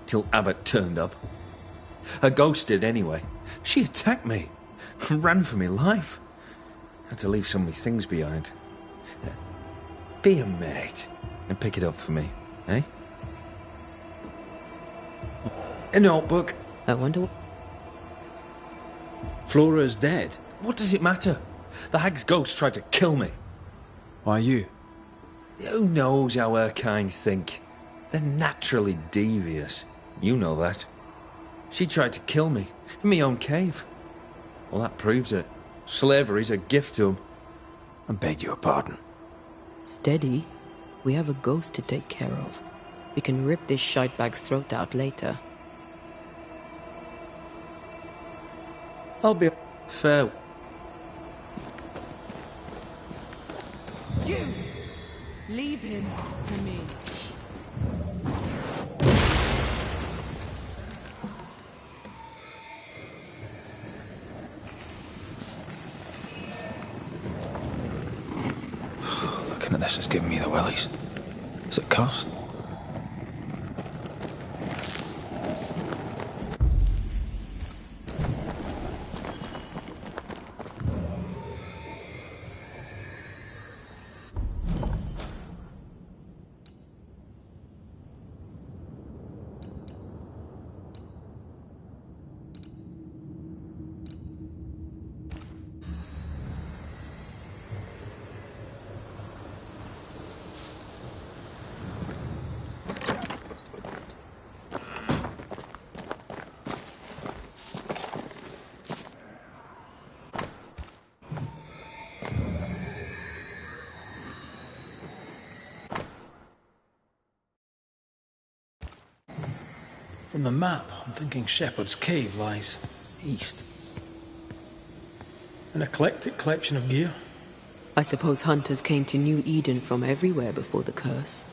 Till Abbott turned up. A ghost did anyway. She attacked me. Ran for me life. Had to leave so many things behind. Be a mate and pick it up for me, eh? A notebook. I wonder. Flora's dead. What does it matter? The hag's ghost tried to kill me. Why you? Who knows how her kind think? They're naturally devious. You know that. She tried to kill me in my own cave. Well, that proves it. Slavery's a gift to 'em. I beg your pardon. Steady. We have a ghost to take care of. We can rip this shitebag's throat out later. I'll be fair. You! Leave him to me. Looking at this is giving me the willies. What's it cost? From the map, I'm thinking Shepherd's Cave lies east. An eclectic collection of gear. I suppose hunters came to New Eden from everywhere before the curse.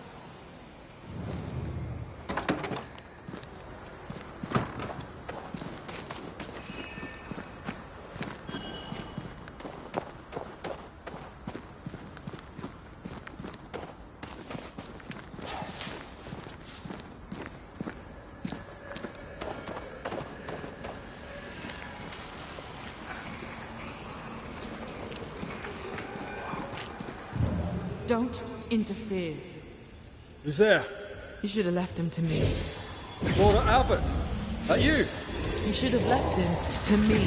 Don't interfere. Who's there? You should have left him to me. Flora Abbott. That you? You should have left him to me.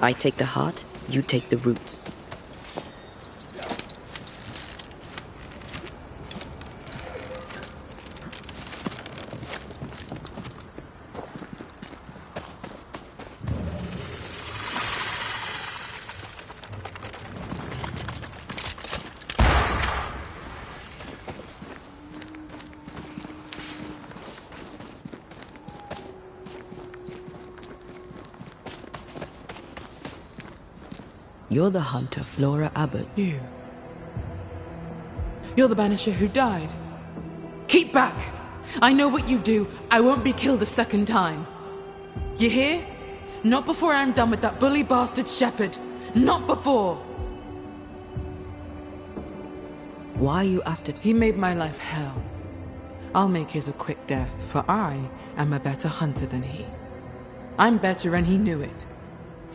I take the heart, you take the roots. You're the hunter, Flora Abbott. You. You're the Banisher who died. Keep back! I know what you do. I won't be killed a second time. You hear? Not before I'm done with that bully bastard shepherd. Not before! Why are you after... He made my life hell. I'll make his a quick death, for I am a better hunter than he. I'm better and he knew it.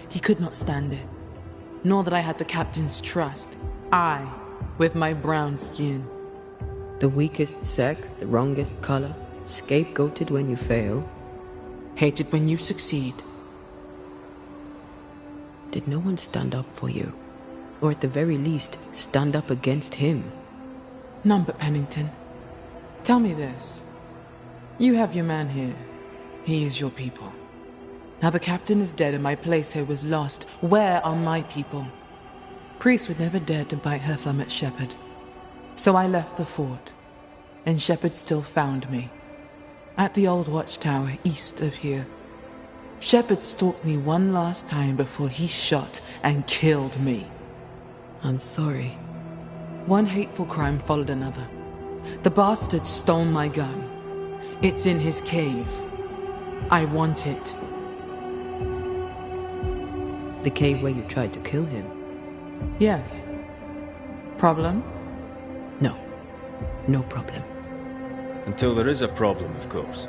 He could not stand it. Nor that I had the captain's trust. I, with my brown skin. The weakest sex, the wrongest color, scapegoated when you fail. Hated when you succeed. Did no one stand up for you? Or at the very least, stand up against him? None but Pennington. Tell me this. You have your man here. He is your people. Now the captain is dead and my place here was lost. Where are my people? Priest would never dare to bite her thumb at Shepherd. So I left the fort, and Shepherd still found me. At the old watchtower east of here. Shepherd stalked me one last time before he shot and killed me. I'm sorry. One hateful crime followed another. The bastard stole my gun. It's in his cave. I want it. The cave where you tried to kill him? Yes. Problem? No. No problem. Until there is a problem, of course.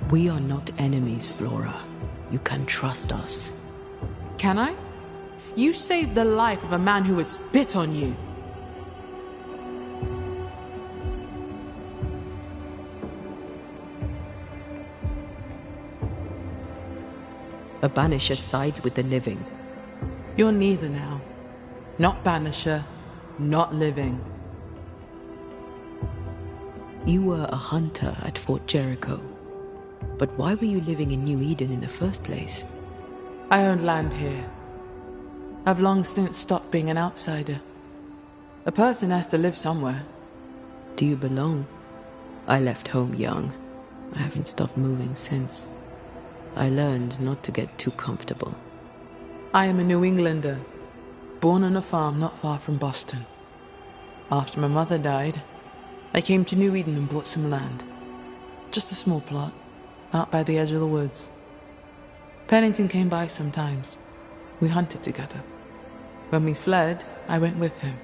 We are not enemies, Flora. You can trust us. Can I? You saved the life of a man who would spit on you. A Banisher sides with the living. You're neither now. Not Banisher, not living. You were a hunter at Fort Jericho. But why were you living in New Eden in the first place? I owned land here. I've long since stopped being an outsider. A person has to live somewhere. Do you belong? I left home young. I haven't stopped moving since. I learned not to get too comfortable. I am a New Englander, born on a farm not far from Boston. After my mother died, I came to New Eden and bought some land. Just a small plot, out by the edge of the woods. Pennington came by sometimes. We hunted together. When we fled, I went with him.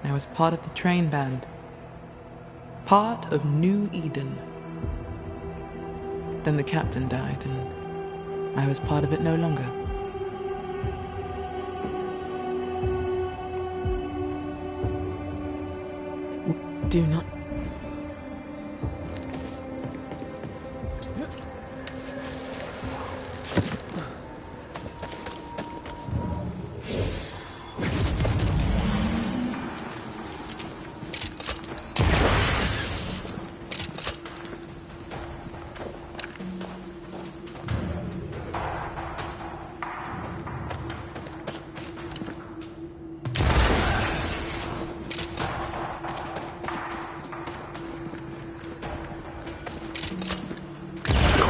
I was part of the train band. Part of New Eden. Then the captain died, and I was part of it no longer. Do not...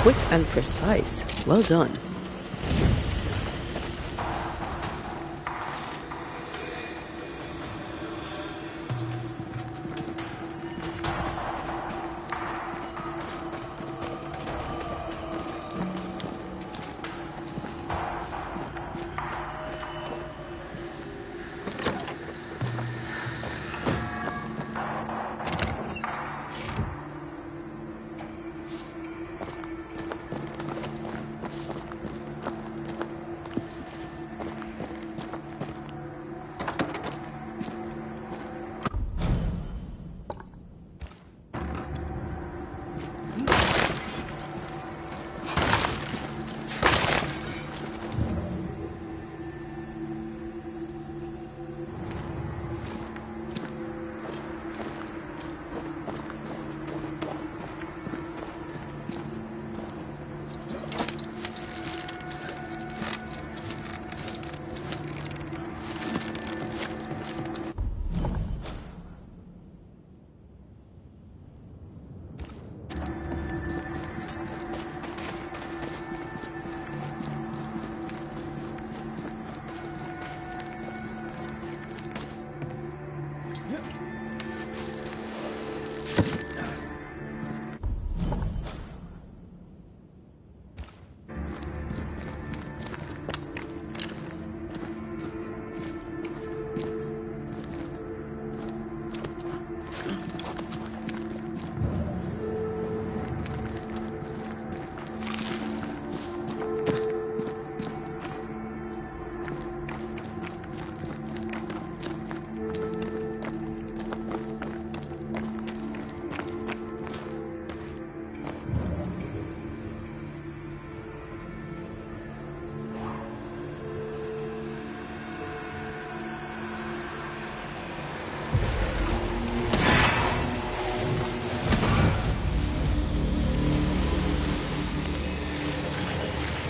Quick and precise. Well done.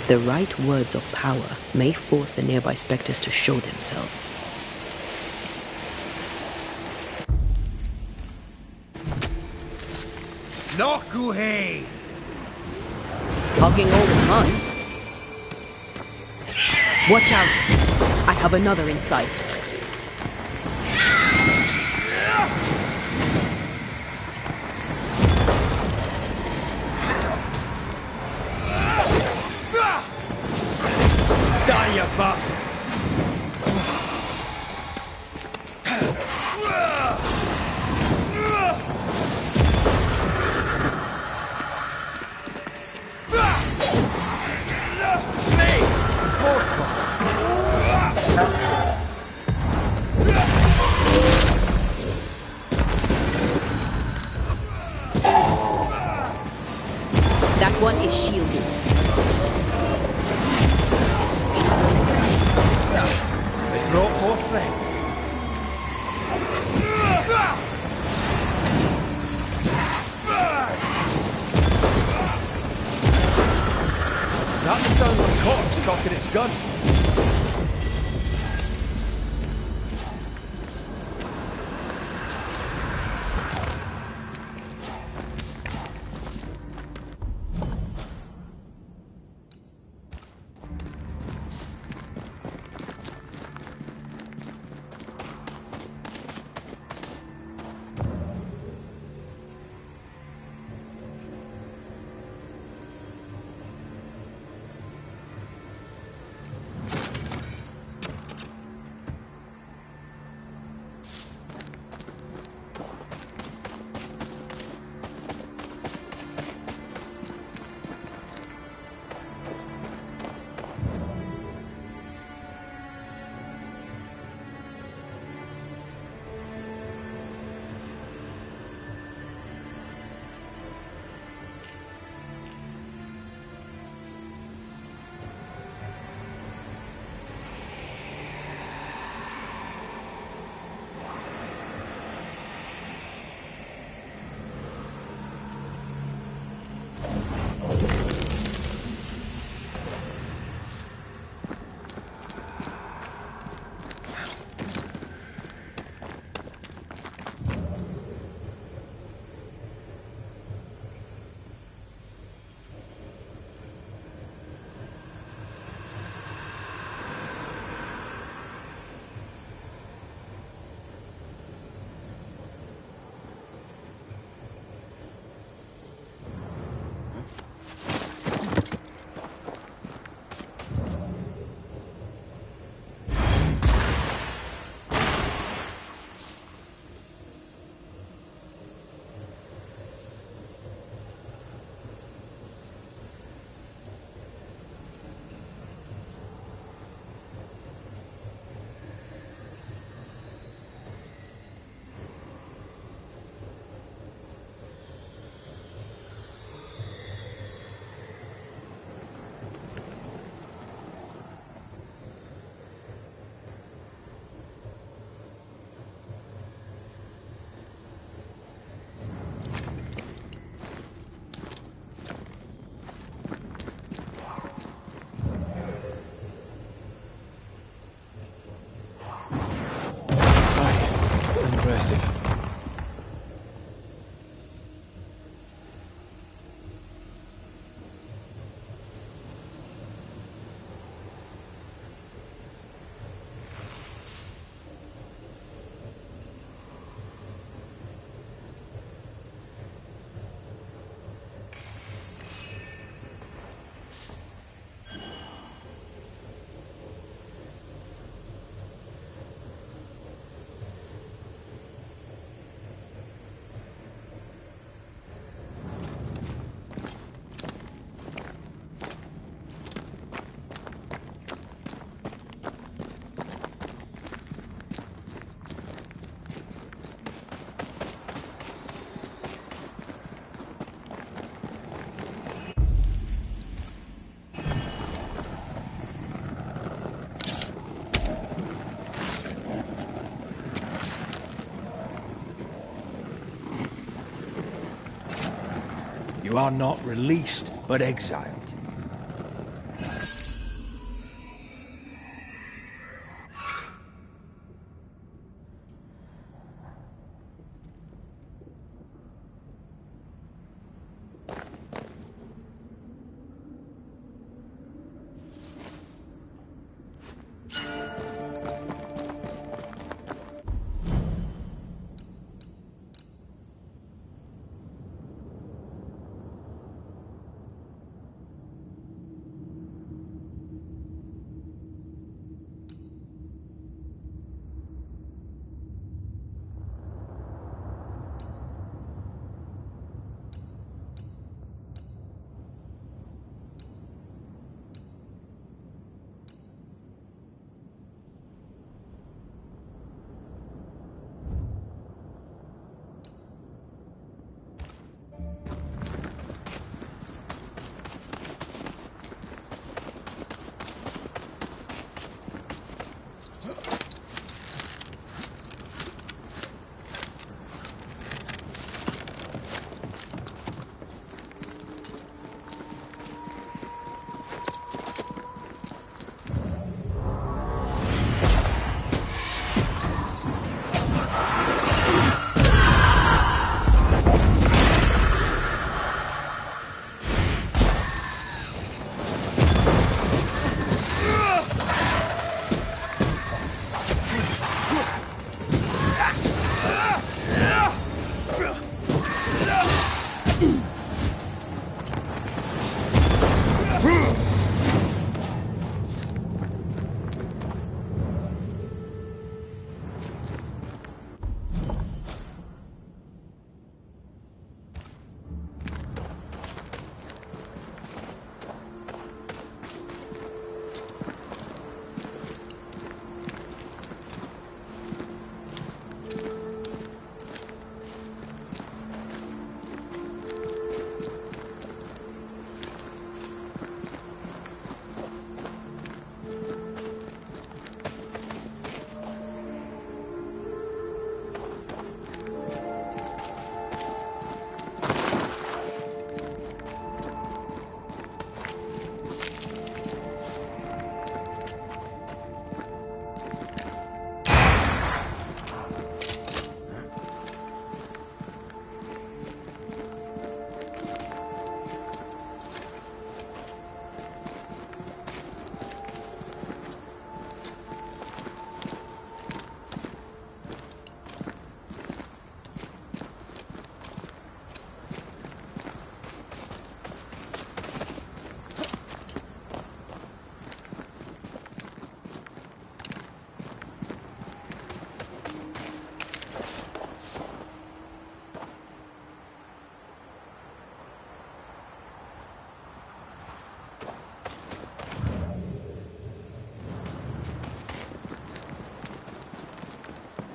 The right words of power may force the nearby specters to show themselves. Nokuhei! Talking all the time. Watch out! I have another in sight. Die, you bastard! That one is shielded. They brought more friends. Is that the sound of a corpse cocking its gun? Impressive. You are not released, but exiled.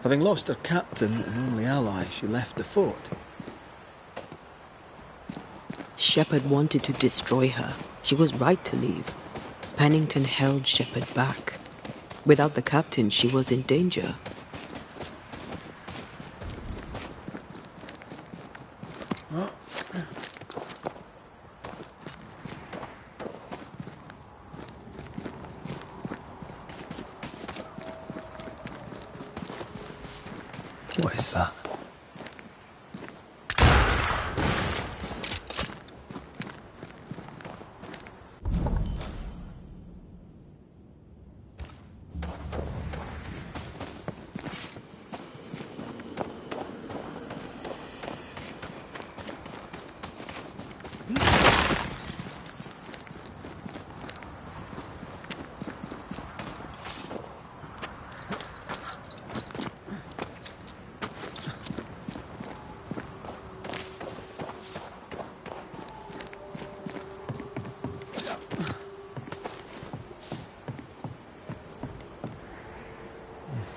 Having lost her captain and only ally, she left the fort. Shepard wanted to destroy her. She was right to leave. Pennington held Shepard back. Without the captain, she was in danger. What is that?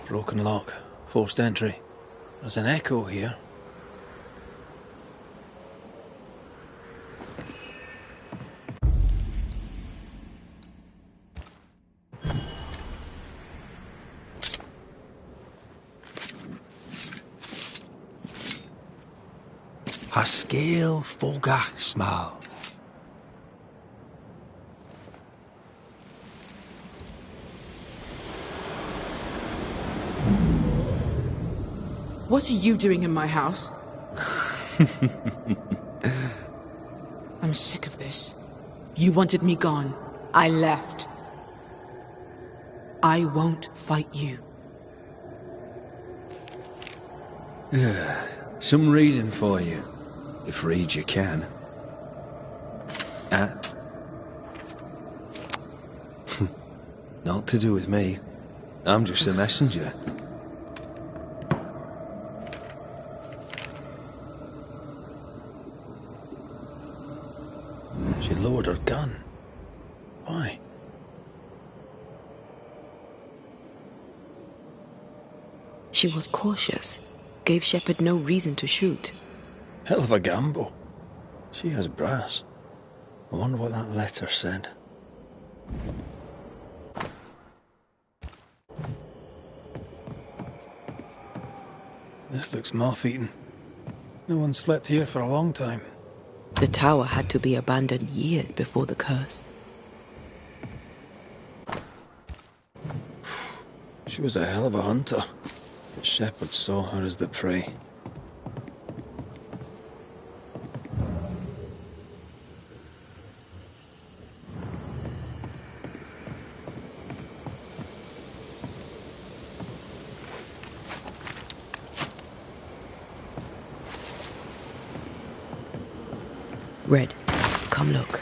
Broken lock. Forced entry. There's an echo here. Pascal Fogaxmal. What are you doing in my house? I'm sick of this. You wanted me gone. I left. I won't fight you. Some reading for you, if read you can. Not to do with me. I'm just a messenger. She lowered her gun. Why? She was cautious. Gave Shepard no reason to shoot. Hell of a gamble. She has brass. I wonder what that letter said. This looks moth-eaten. No one slept here for a long time. The tower had to be abandoned years before the curse. She was a hell of a hunter. But Shepard saw her as the prey. Red, come look.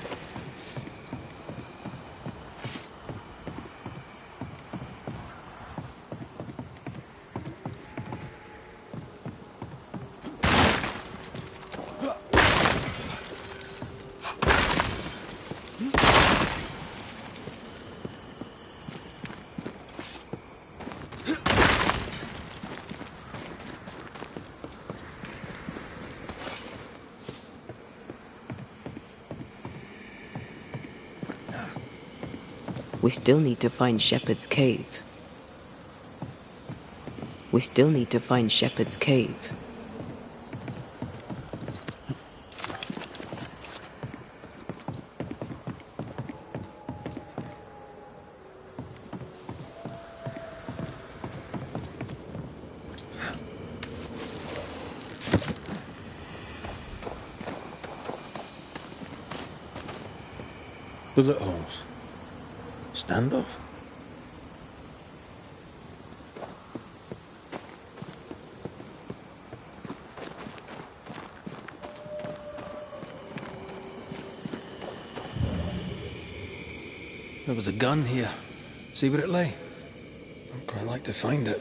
We still need to find Shepard's cave. We still need to find Shepard's cave. Bullet holes. Standoff? There was a gun here. See where it lay? I'd quite like to find it.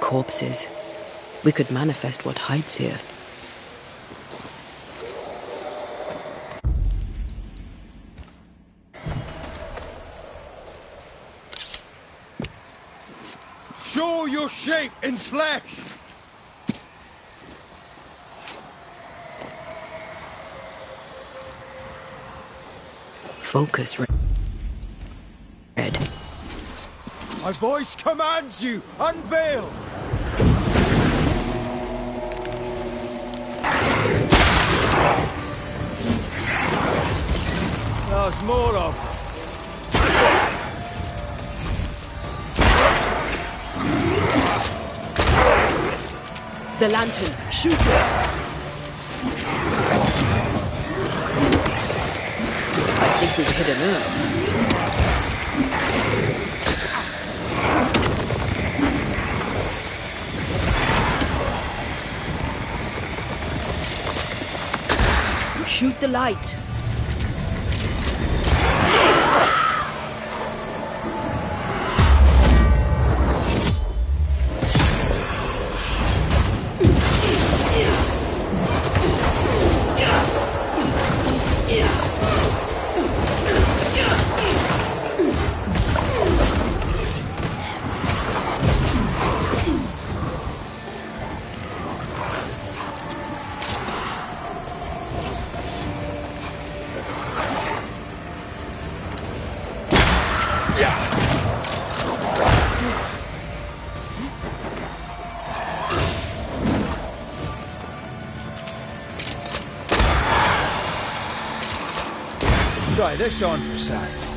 corpses. We could manifest what hides here. Show your shape in flesh! Focus, Red. My voice commands you! Unveil! There's more of them. The lantern! Shoot it! I think we've hit a nerve. Shoot the light! Try this on for size.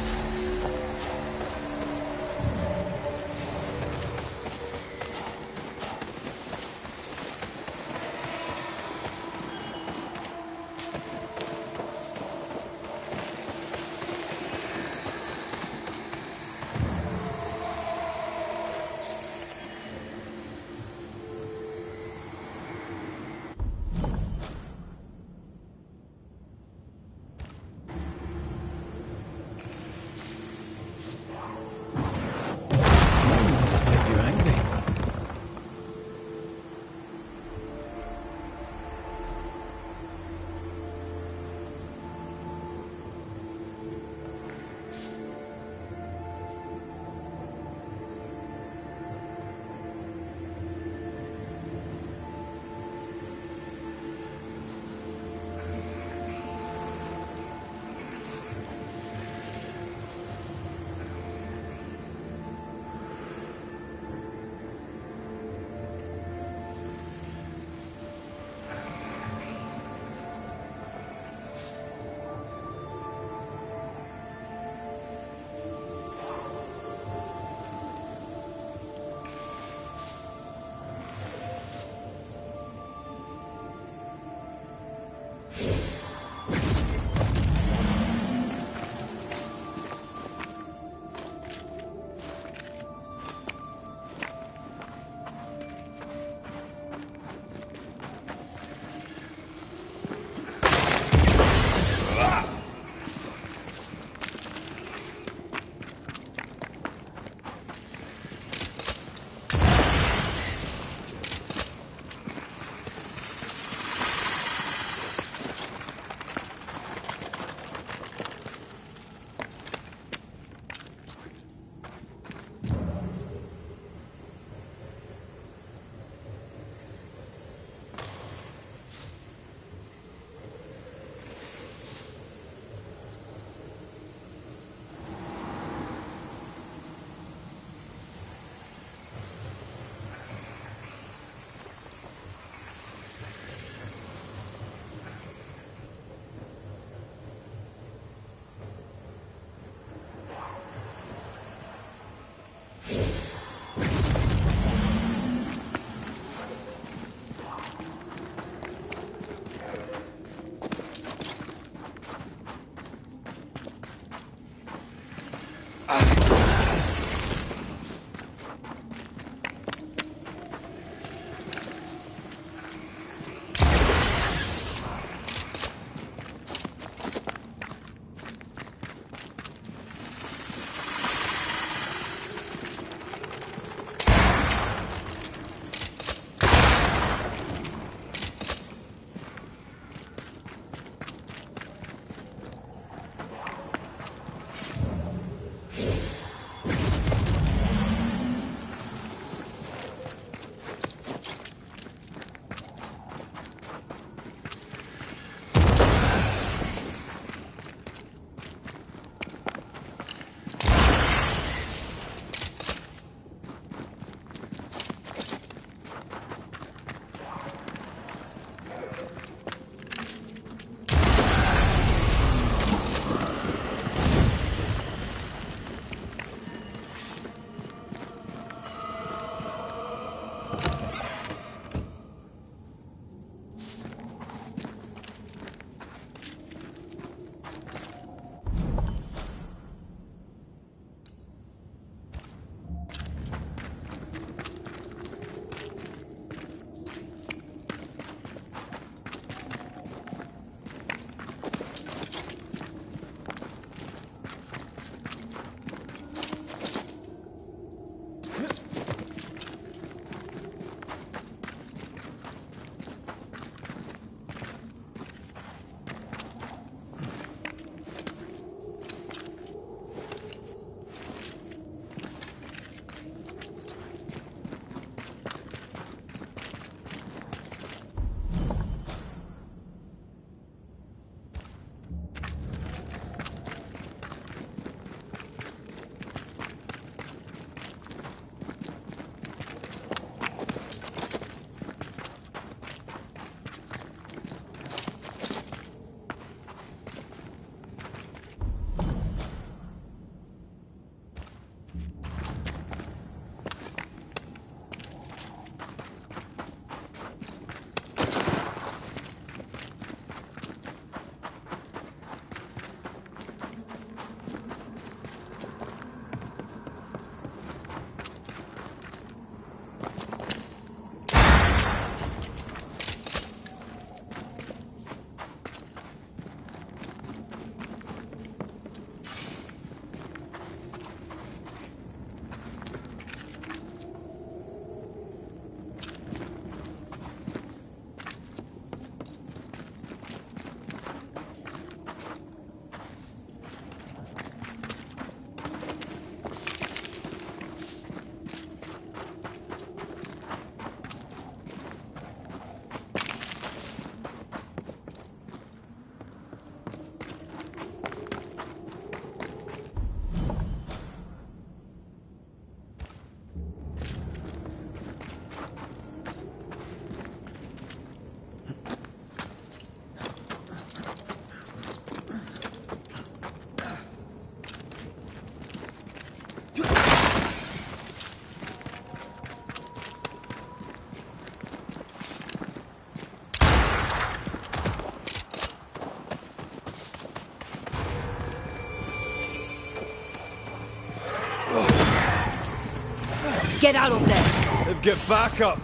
Get out of there! Get back up!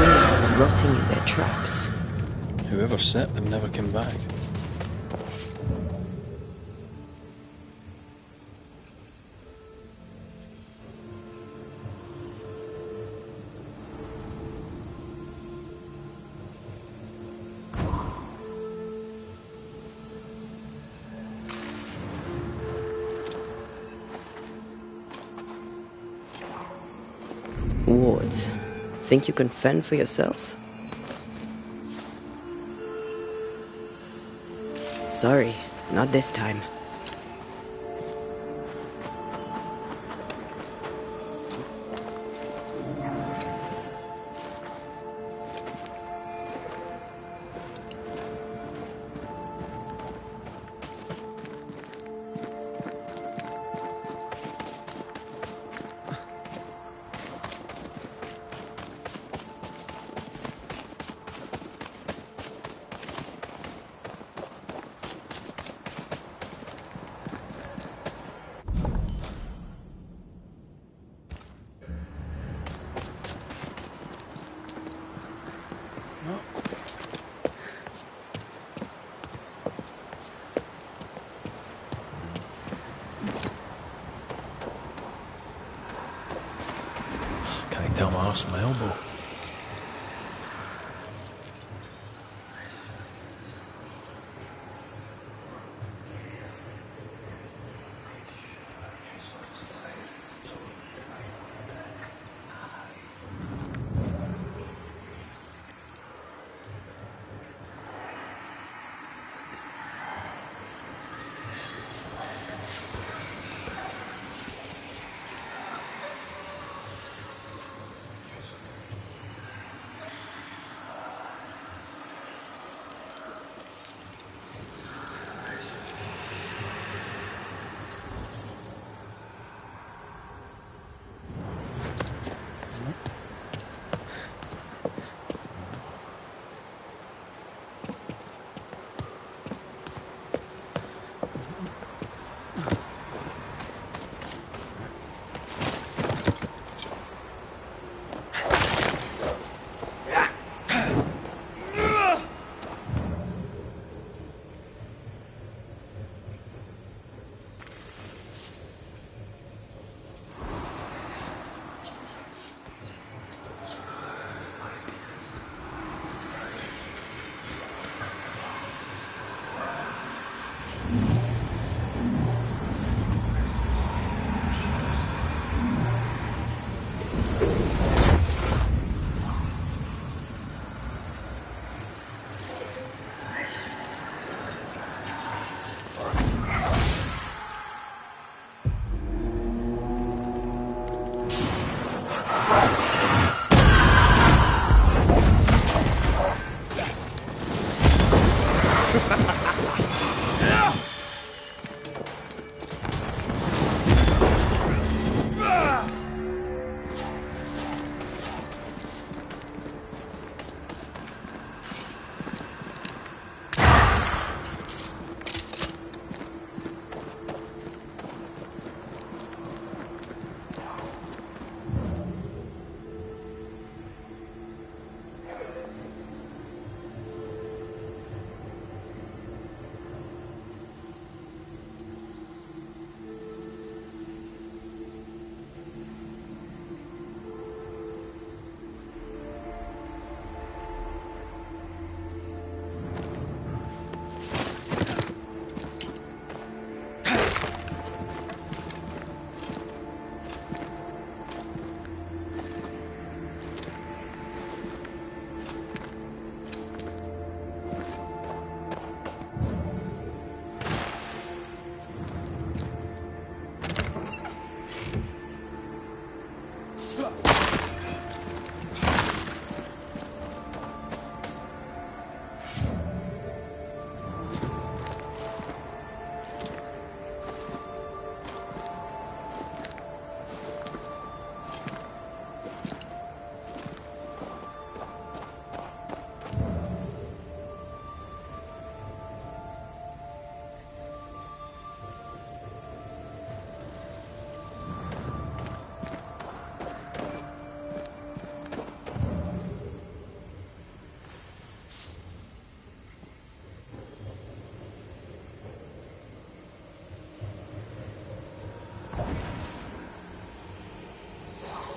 Wolves rotting in their traps. Whoever set them never came back. Wards, think you can fend for yourself? Sorry, not this time. Can't tell my arse from my elbow.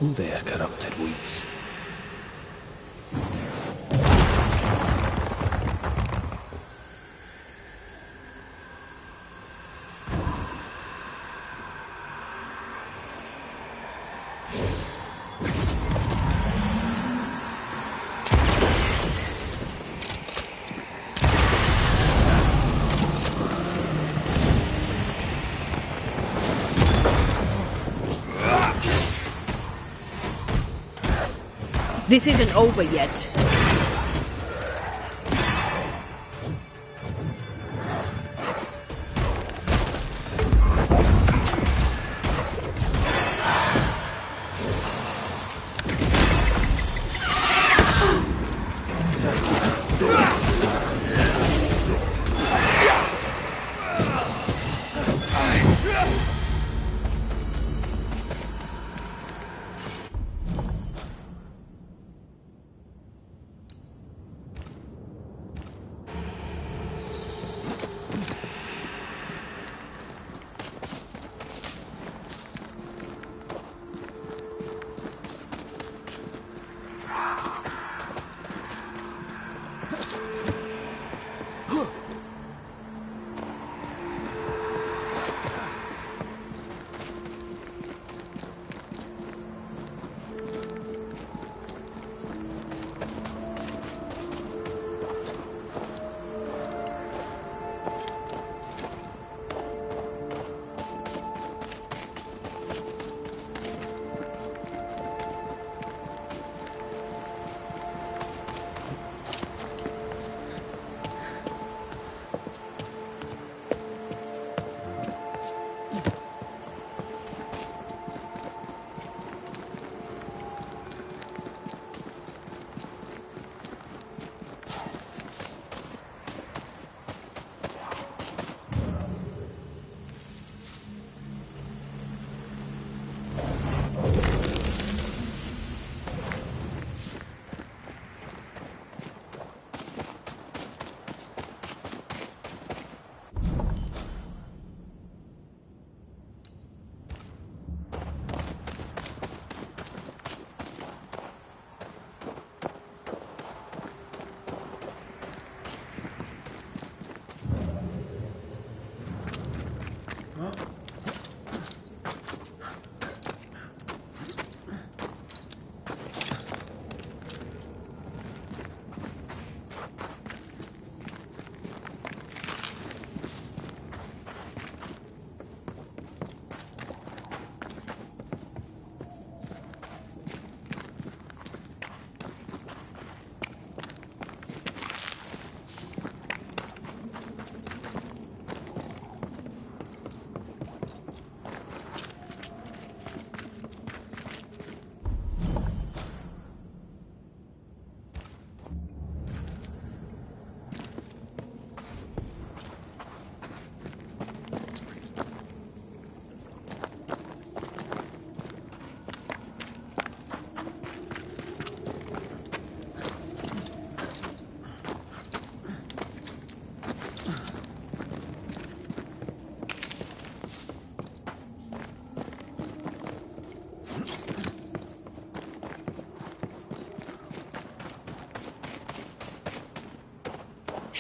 Who there, corrupted weeds? This isn't over yet.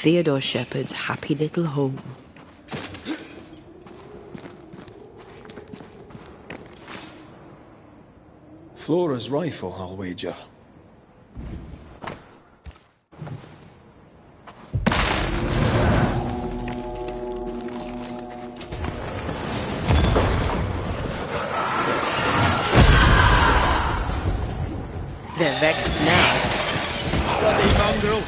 Theodore Shepherd's happy little home. Flora's rifle, I'll wager. They're vexed now. Bloody mongrel!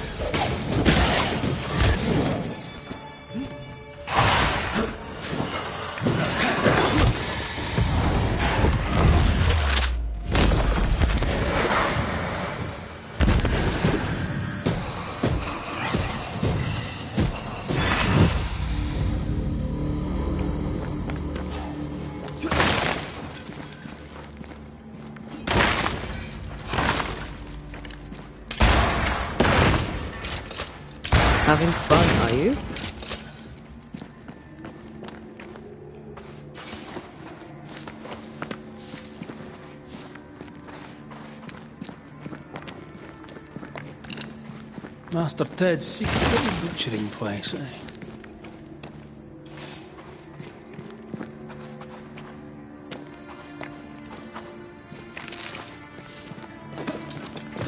Having fun, are you? Master Ted's secret little butchering place, eh?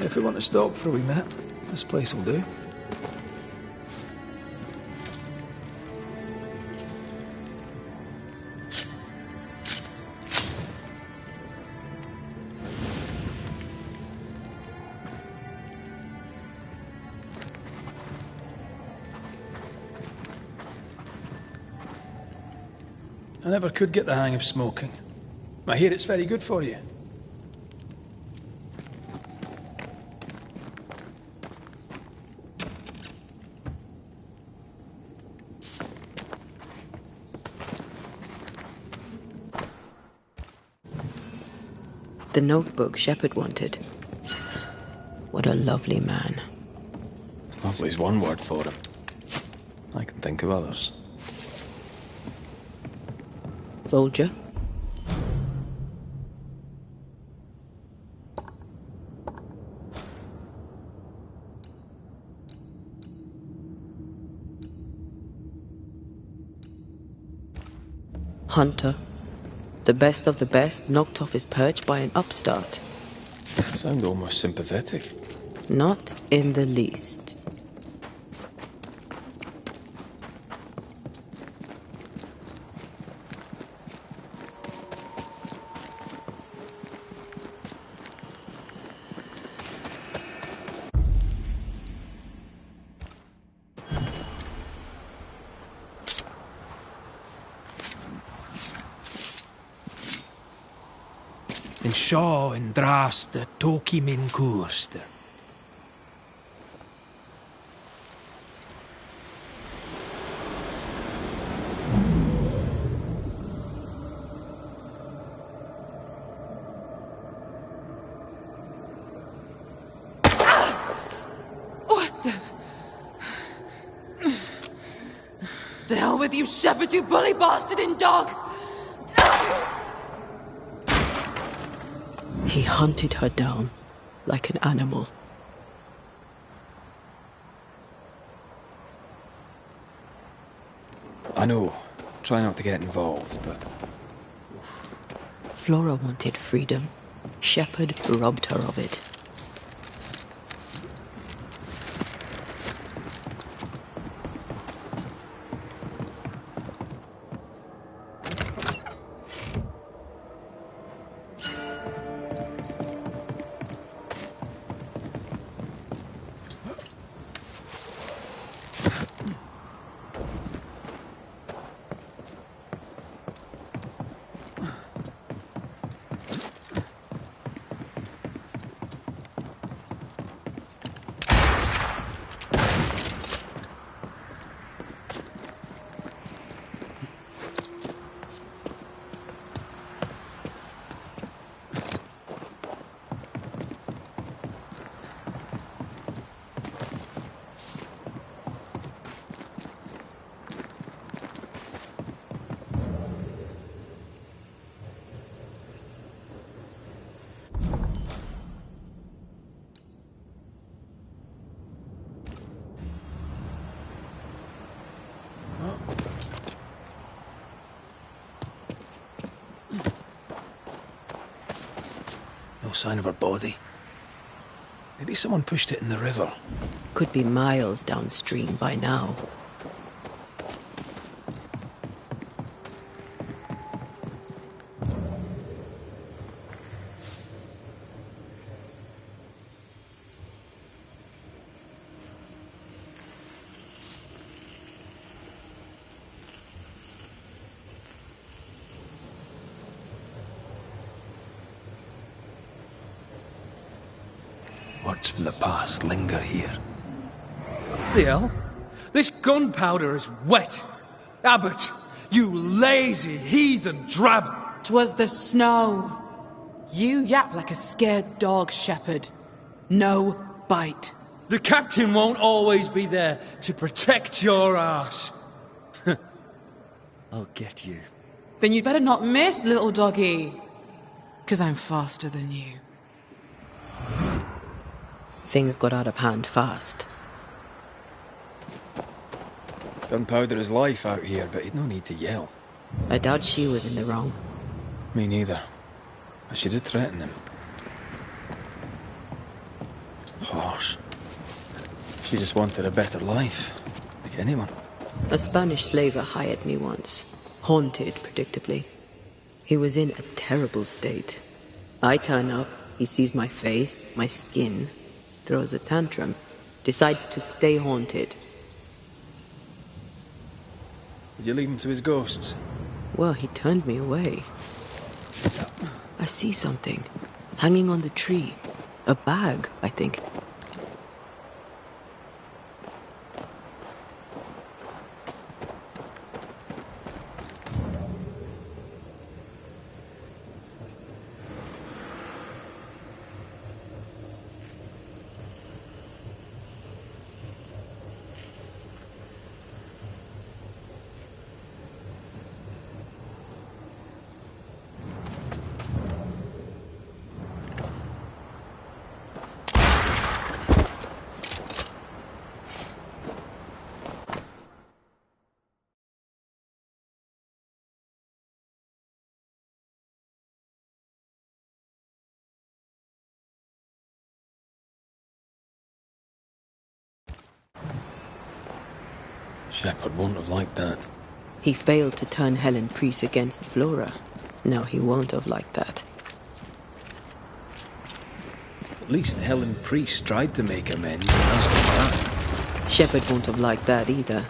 If we want to stop for a wee minute, this place will do. I never could get the hang of smoking. I hear it's very good for you. The notebook Shepard wanted. What a lovely man. Lovely's one word for him. I can think of others. Soldier. Hunter. The best of the best, knocked off his perch by an upstart. Sound almost sympathetic. Not in the least. En seo en dráasta tóki min cúrsta. What the... To hell with you, Shepard, you bully bastard and dog! He hunted her down like an animal. I know. Try not to get involved, but... Flora wanted freedom. Shepard robbed her of it. No sign of her body. Maybe someone pushed it in the river. Could be miles downstream by now. Words from the past linger here. The hell? This gunpowder is wet! Abbott, you lazy heathen drab! 'Twas the snow. You yap like a scared dog, Shepard. No bite. The captain won't always be there to protect your ass. I'll get you. Then you'd better not miss, little doggy. 'Cause I'm faster than you. Things got out of hand fast. Gunpowder is life out here, but he'd no need to yell. I doubt she was in the wrong. Me neither. I should have threatened him. Harsh. She just wanted a better life, like anyone. A Spanish slaver hired me once. Haunted, predictably. He was in a terrible state. I turn up, he sees my face, my skin, throws a tantrum, decides to stay haunted. Did you leave him to his ghosts? Well, he turned me away. I see something, hanging on the tree. A bag, I think. Shepard won't have liked that. He failed to turn Helen Priest against Flora. No, he won't have liked that. At least Helen Priest tried to make amends and ask him back. Shepard won't have liked that either.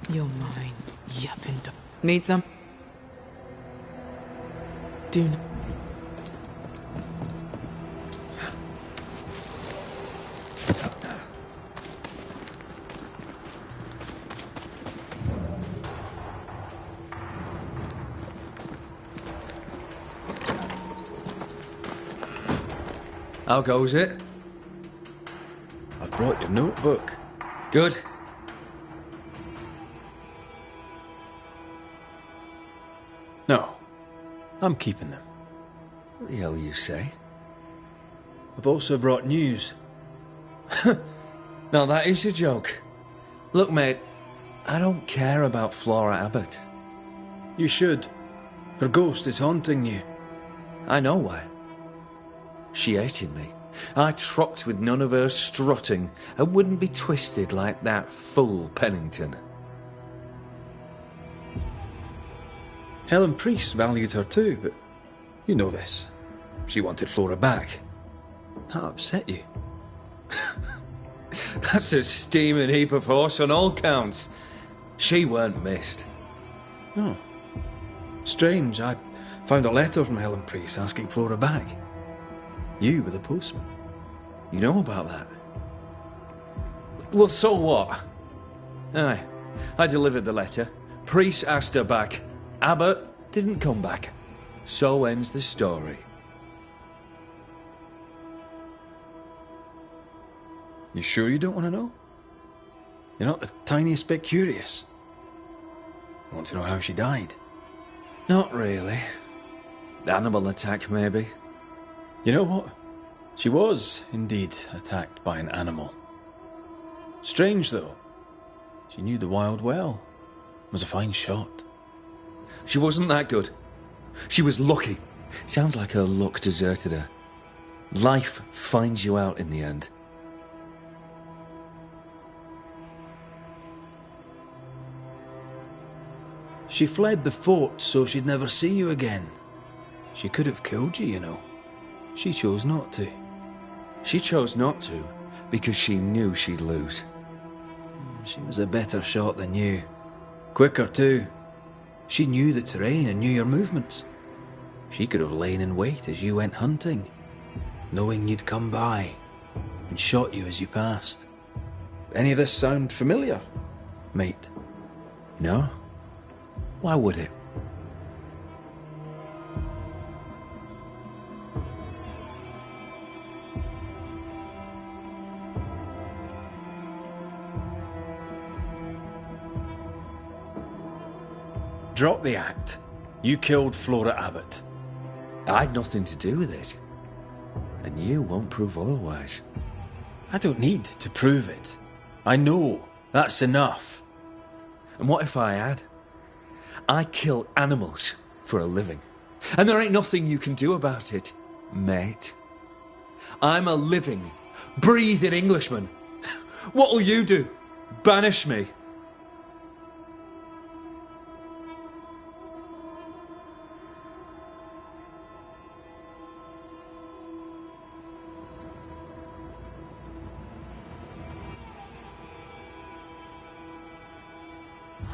You're mine, yapping. Need some? Do not. How goes it? I've brought your notebook. Good. No, I'm keeping them. What the hell you say? I've also brought news. Now that is a joke. Look, mate, I don't care about Flora Abbott. You should. Her ghost is haunting you. I know why. She hated me. I trocked with none of her strutting and wouldn't be twisted like that fool Pennington. Helen Priest valued her too, but you know this. She wanted Flora back. That upset you. That's a steaming heap of horse on all counts. She weren't missed. Oh. Strange, I found a letter from Helen Priest asking Flora back. You were the postman. You know about that? Well, so what? Aye, I delivered the letter. Priest asked her back. Abbott didn't come back. So ends the story. You sure you don't want to know? You're not the tiniest bit curious. You want to know how she died? Not really. Animal attack, maybe. You know what? She was, indeed, attacked by an animal. Strange, though. She knew the wild well. Was a fine shot. She wasn't that good. She was lucky. Sounds like her luck deserted her. Life finds you out in the end. She fled the fort so she'd never see you again. She could have killed you, you know. She chose not to. She chose not to because she knew she'd lose. She was a better shot than you. Quicker, too. She knew the terrain and knew your movements. She could have lain in wait as you went hunting. knowing you'd come by, and shot you as you passed. Any of this sound familiar, mate? No? Why would it? Drop the act. You killed Flora Abbott. I had nothing to do with it. And you won't prove otherwise. I don't need to prove it. I know. That's enough. And what if I had? I kill animals for a living. And there ain't nothing you can do about it, mate. I'm a living, breathing Englishman. What'll you do? Banish me?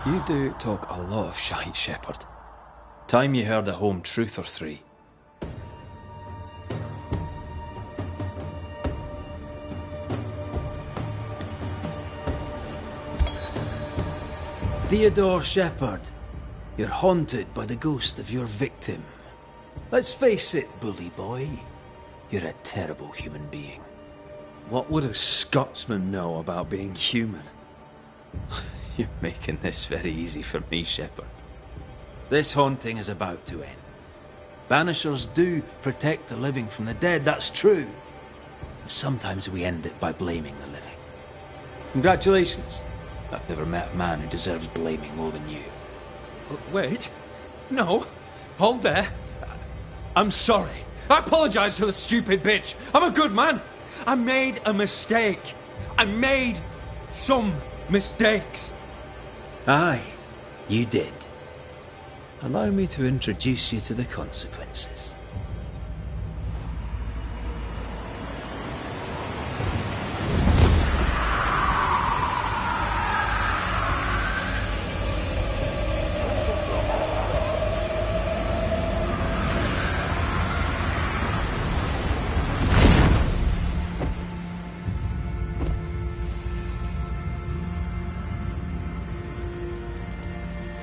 You do talk a lot of shite, Shepherd. Time you heard a home truth or three. Theodore Shepherd, you're haunted by the ghost of your victim. Let's face it, bully boy, you're a terrible human being. What would a Scotsman know about being human? You're making this very easy for me, Shepherd. This haunting is about to end. Banishers do protect the living from the dead, that's true. But sometimes we end it by blaming the living. Congratulations. I've never met a man who deserves blaming more than you. Wait. No. Hold there. I'm sorry. I apologize to the stupid bitch. I'm a good man. I made a mistake. I made some mistakes. Aye, you did. Allow me to introduce you to the consequences.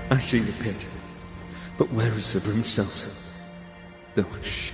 I see the pit. But where is the brimstone? No shit.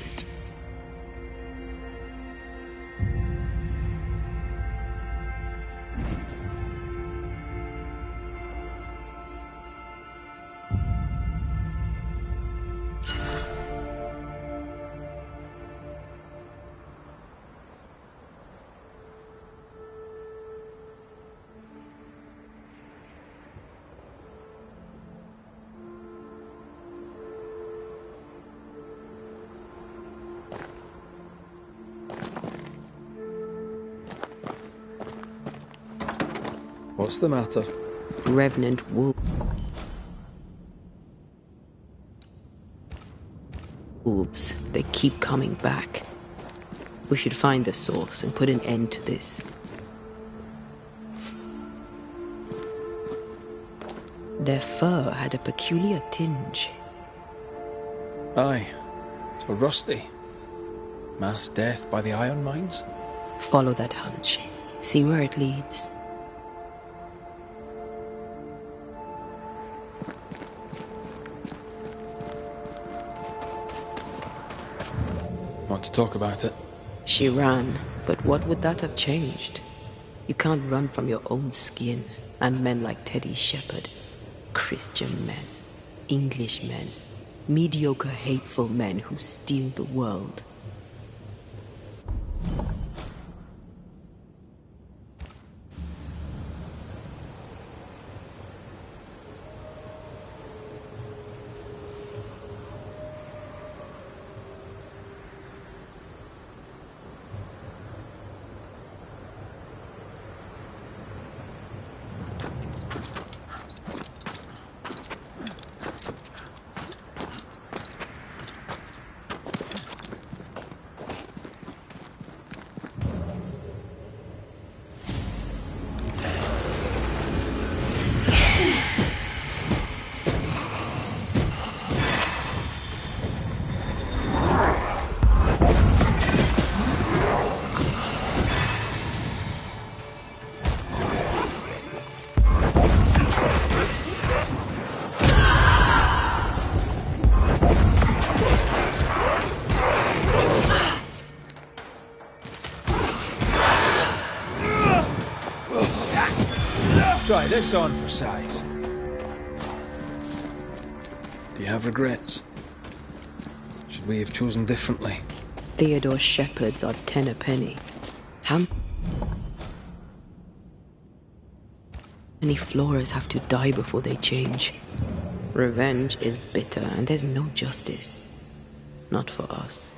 What's the matter? Revenant wolves. They keep coming back. We should find the source and put an end to this. Their fur had a peculiar tinge. Aye, so rusty. Mass death by the iron mines? Follow that hunch. See where it leads. Want to talk about it? She ran, but what would that have changed? You can't run from your own skin, and men like Teddy Shepherd. Christian men, English men, mediocre, hateful men who steal the world. Try this on for size. Do you have regrets? Should we have chosen differently? Theodore shepherds are 10 a penny. How many floras have to die before they change? Revenge is bitter, and there's no justice. Not for us.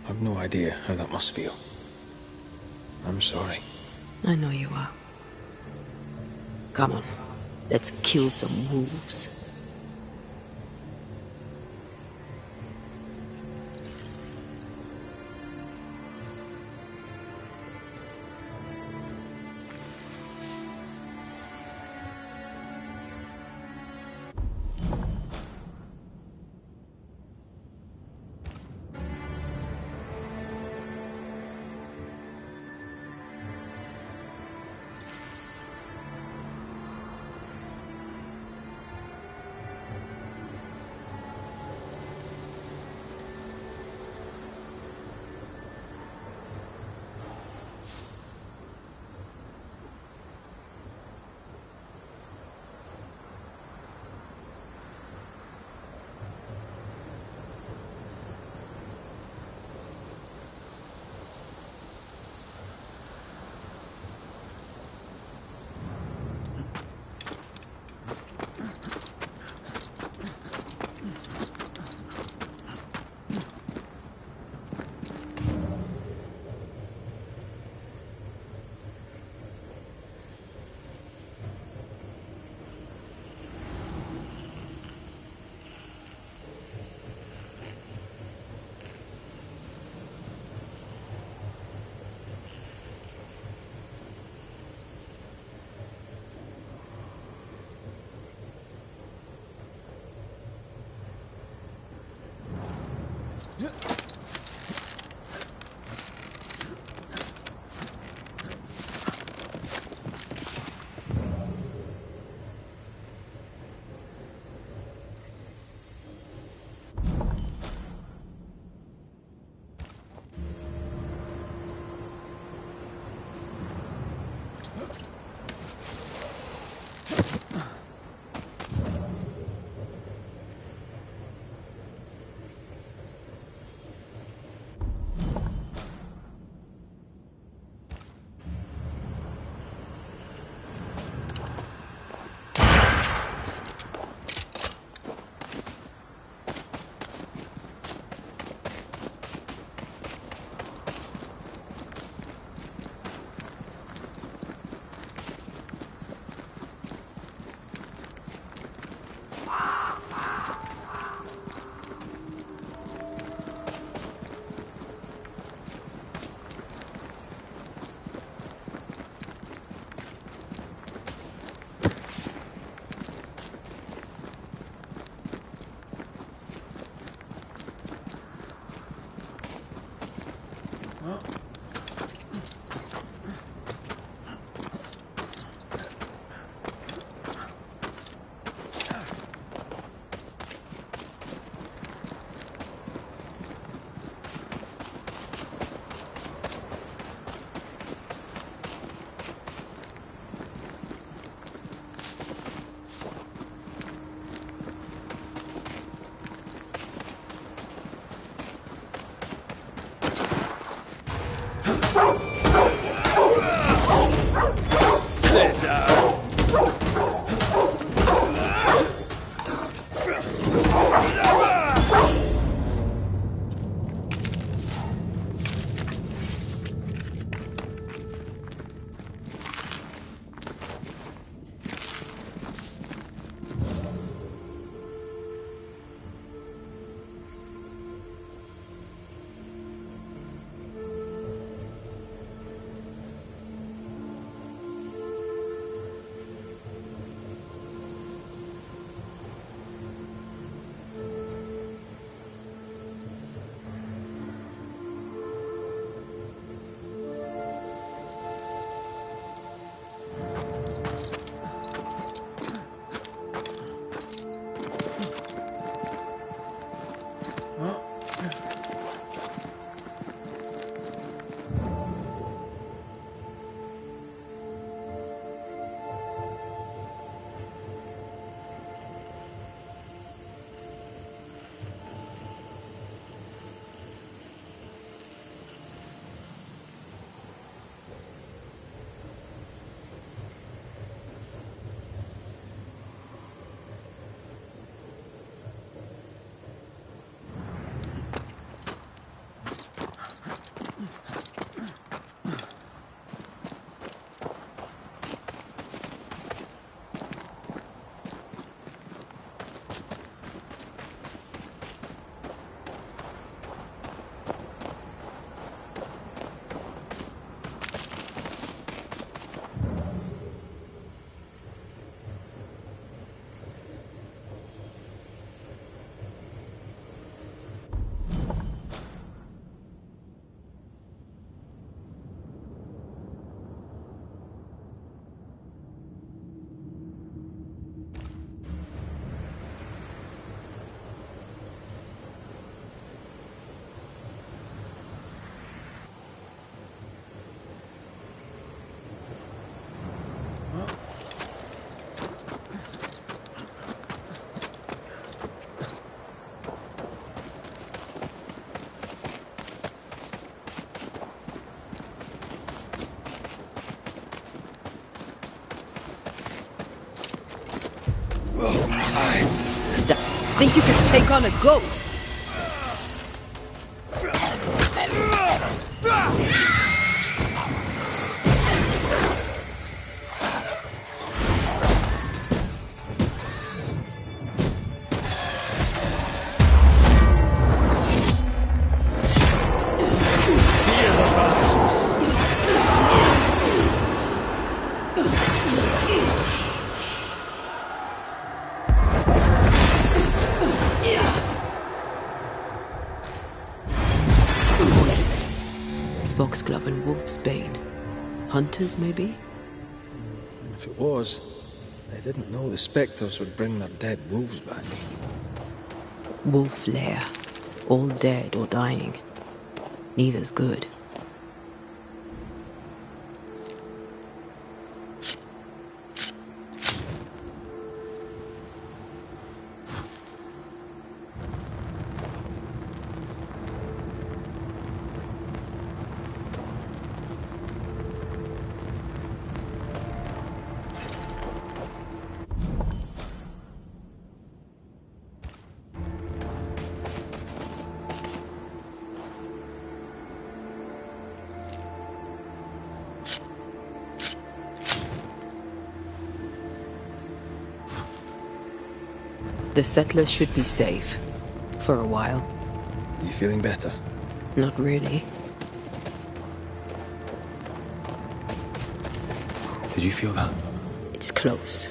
I've no idea how that must feel. I'm sorry. I know you are. Come on, let's kill some wolves. think you could take on a ghost? Foxglove and Wolfsbane. Hunters, maybe? If it was, they didn't know the spectres would bring their dead wolves back. Wolf lair. All dead or dying. Neither's good. The settlers should be safe. For a while. You feeling better? Not really. Did you feel that? It's close.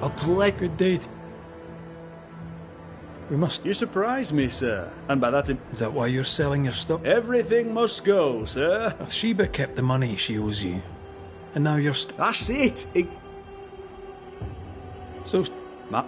A plague. Good date. We must... You surprise me, sir. And by that... Is that why you're selling your stuff? Everything must go, sir. Bathsheba kept the money she owes you. And now you're That's it. So... Ma...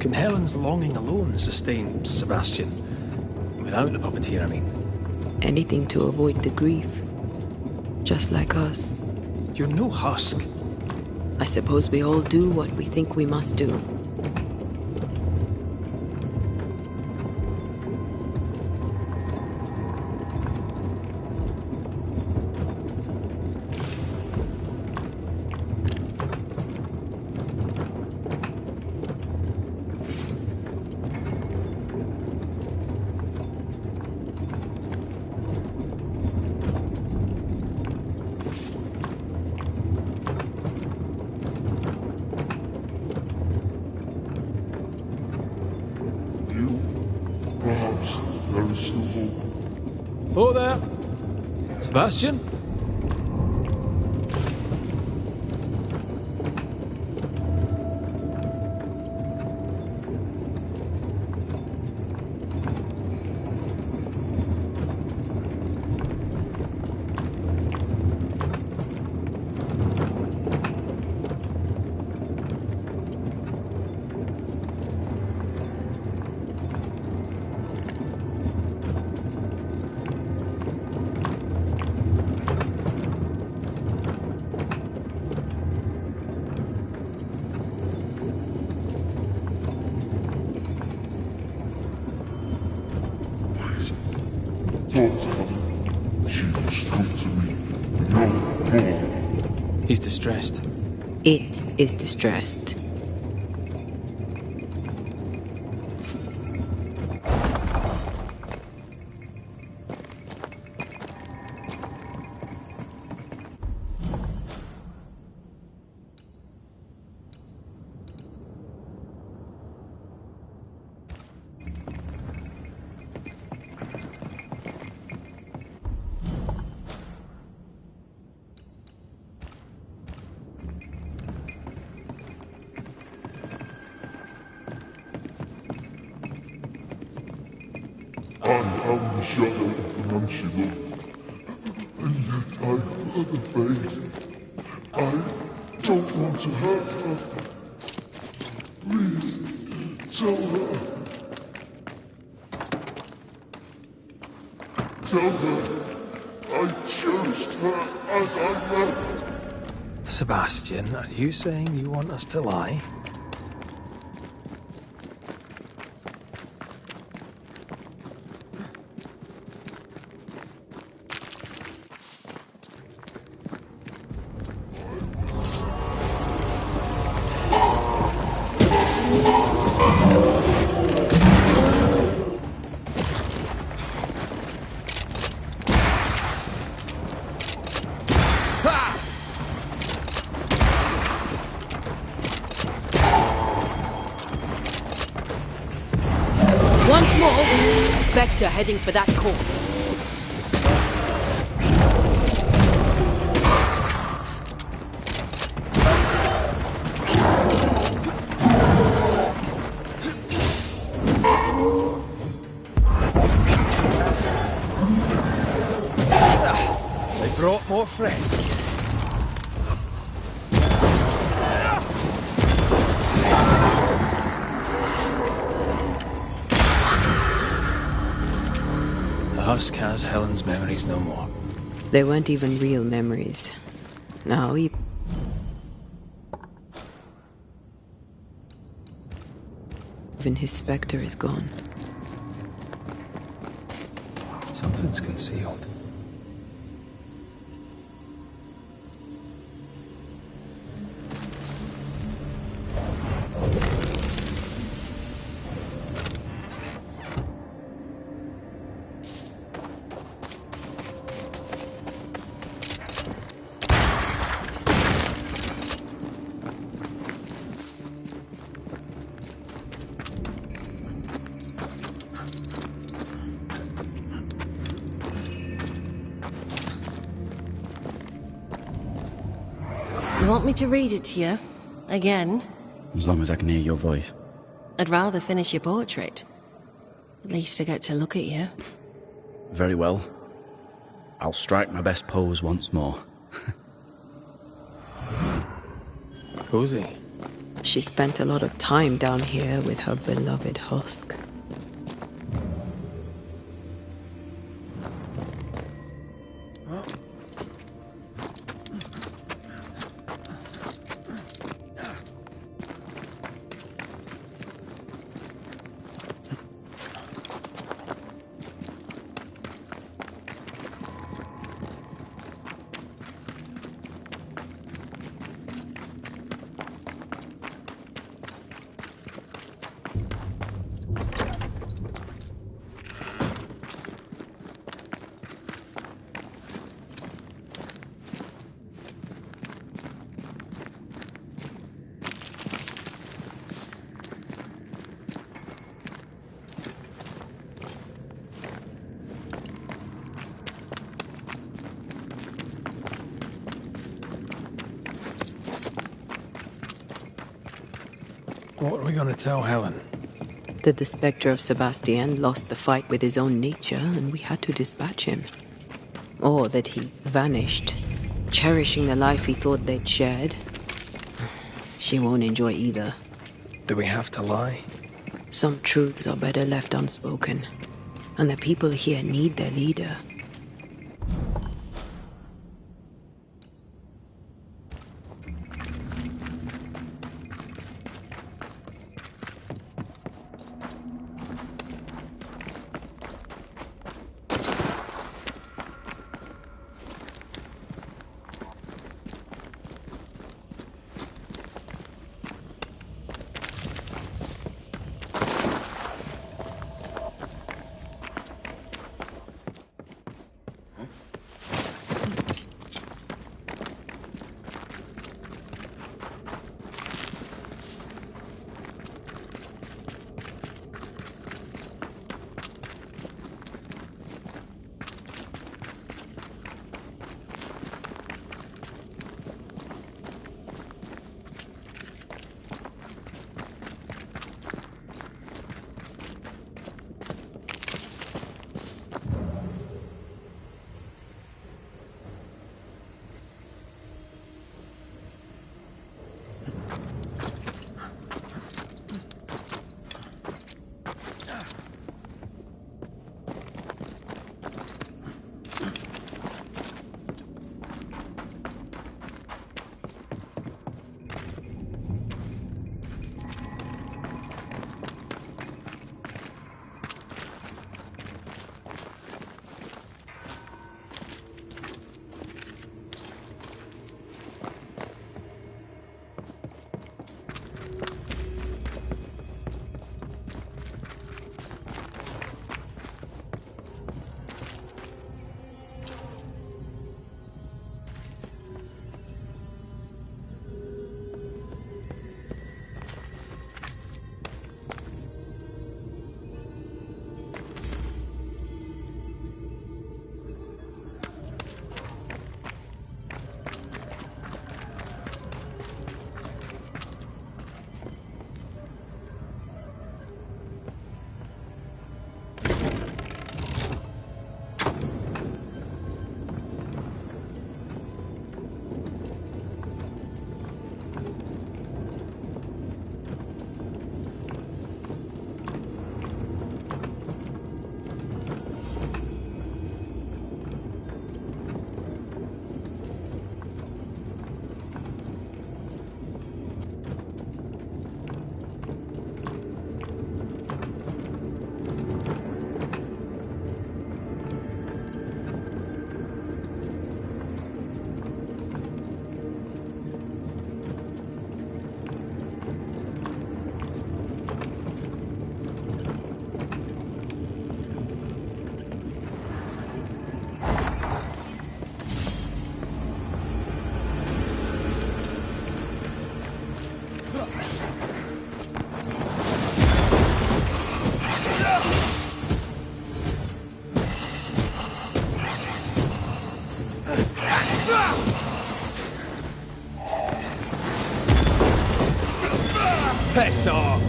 Can Helen's longing alone sustain Sebastian? Without the puppeteer, I mean. Anything to avoid the grief. Just like us. You're no husk. I suppose we all do what we think we must do. Perhaps there is still hope. Oh there! Sebastian? Talk to her. She must come to me. No more. He's distressed. It is distressed. I am the shadow of the man she loved, and yet I further fade. I don't want to hurt her. Please, tell her. Tell her I cherished her as I left. Sebastian, are you saying you want us to lie? Once more, Spectre heading for that corpse. They brought more friends. The husk has Helen's memories no more. They weren't even real memories. Now even his spectre is gone. Something's concealed. You want me to read it to you? Again? As long as I can hear your voice. I'd rather finish your portrait. At least I get to look at you. Very well. I'll strike my best pose once more. Who's he? She spent a lot of time down here with her beloved husk. What are we going to tell Helen? That the Spectre of Sebastian lost the fight with his own nature and we had to dispatch him. Or that he vanished, cherishing the life he thought they'd shared. She won't enjoy either. Do we have to lie? Some truths are better left unspoken, and the people here need their leader. Piss off!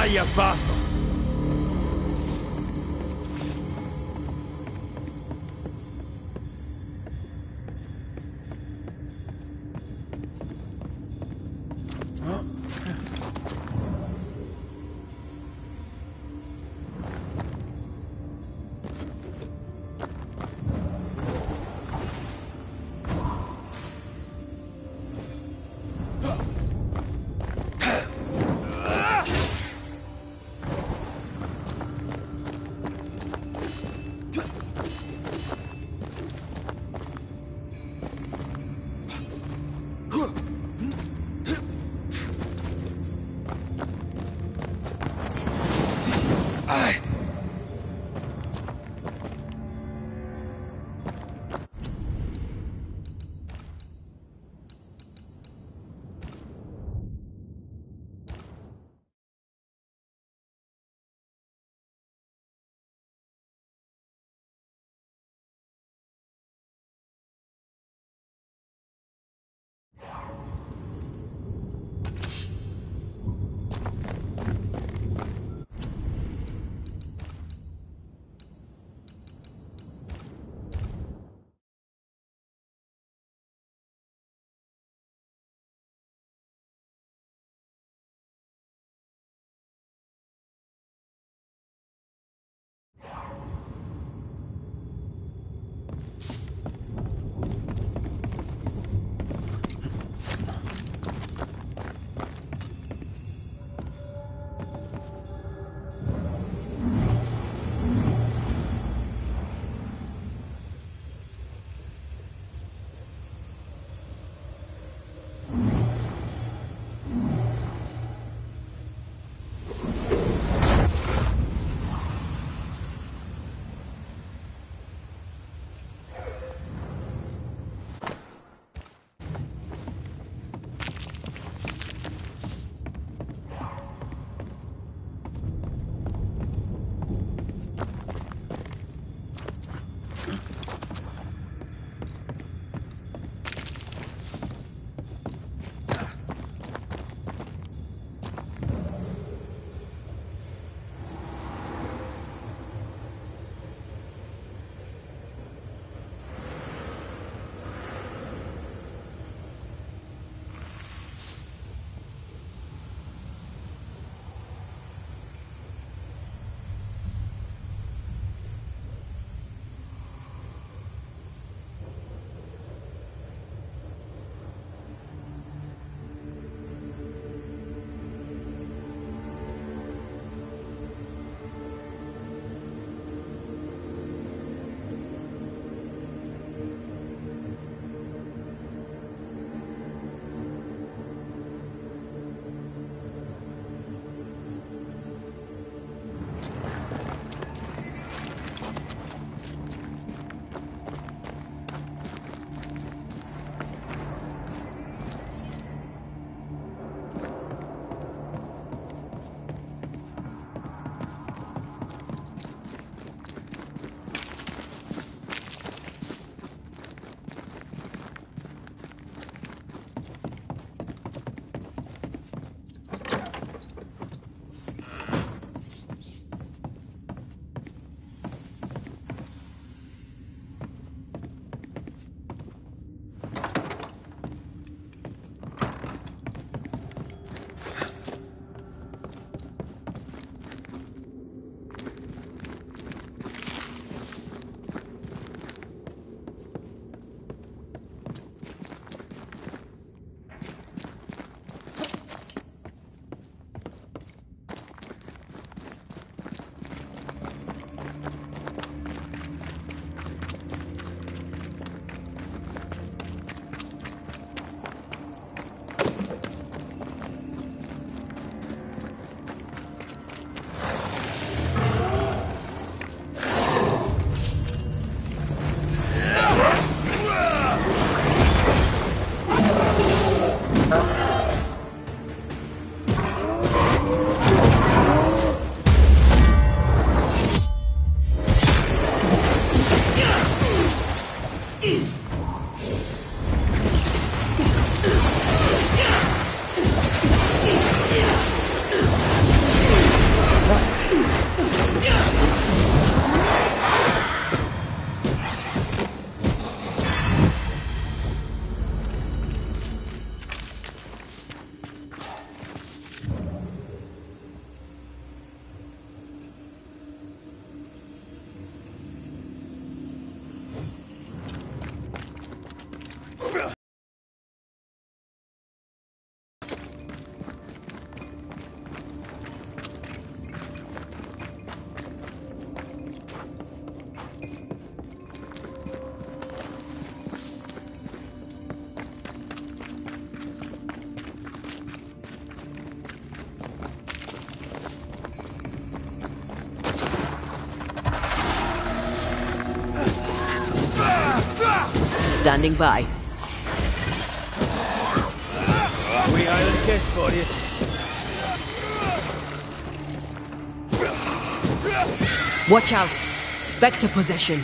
Die, you bastard! Standing by. We Island kiss for you. Watch out! Spectre possession.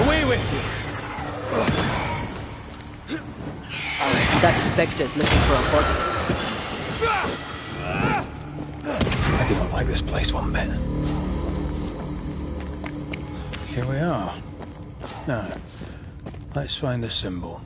Away with you! That Spectre's looking for a body. I do not like this place one bit. Here we are. Now, let's find the symbol.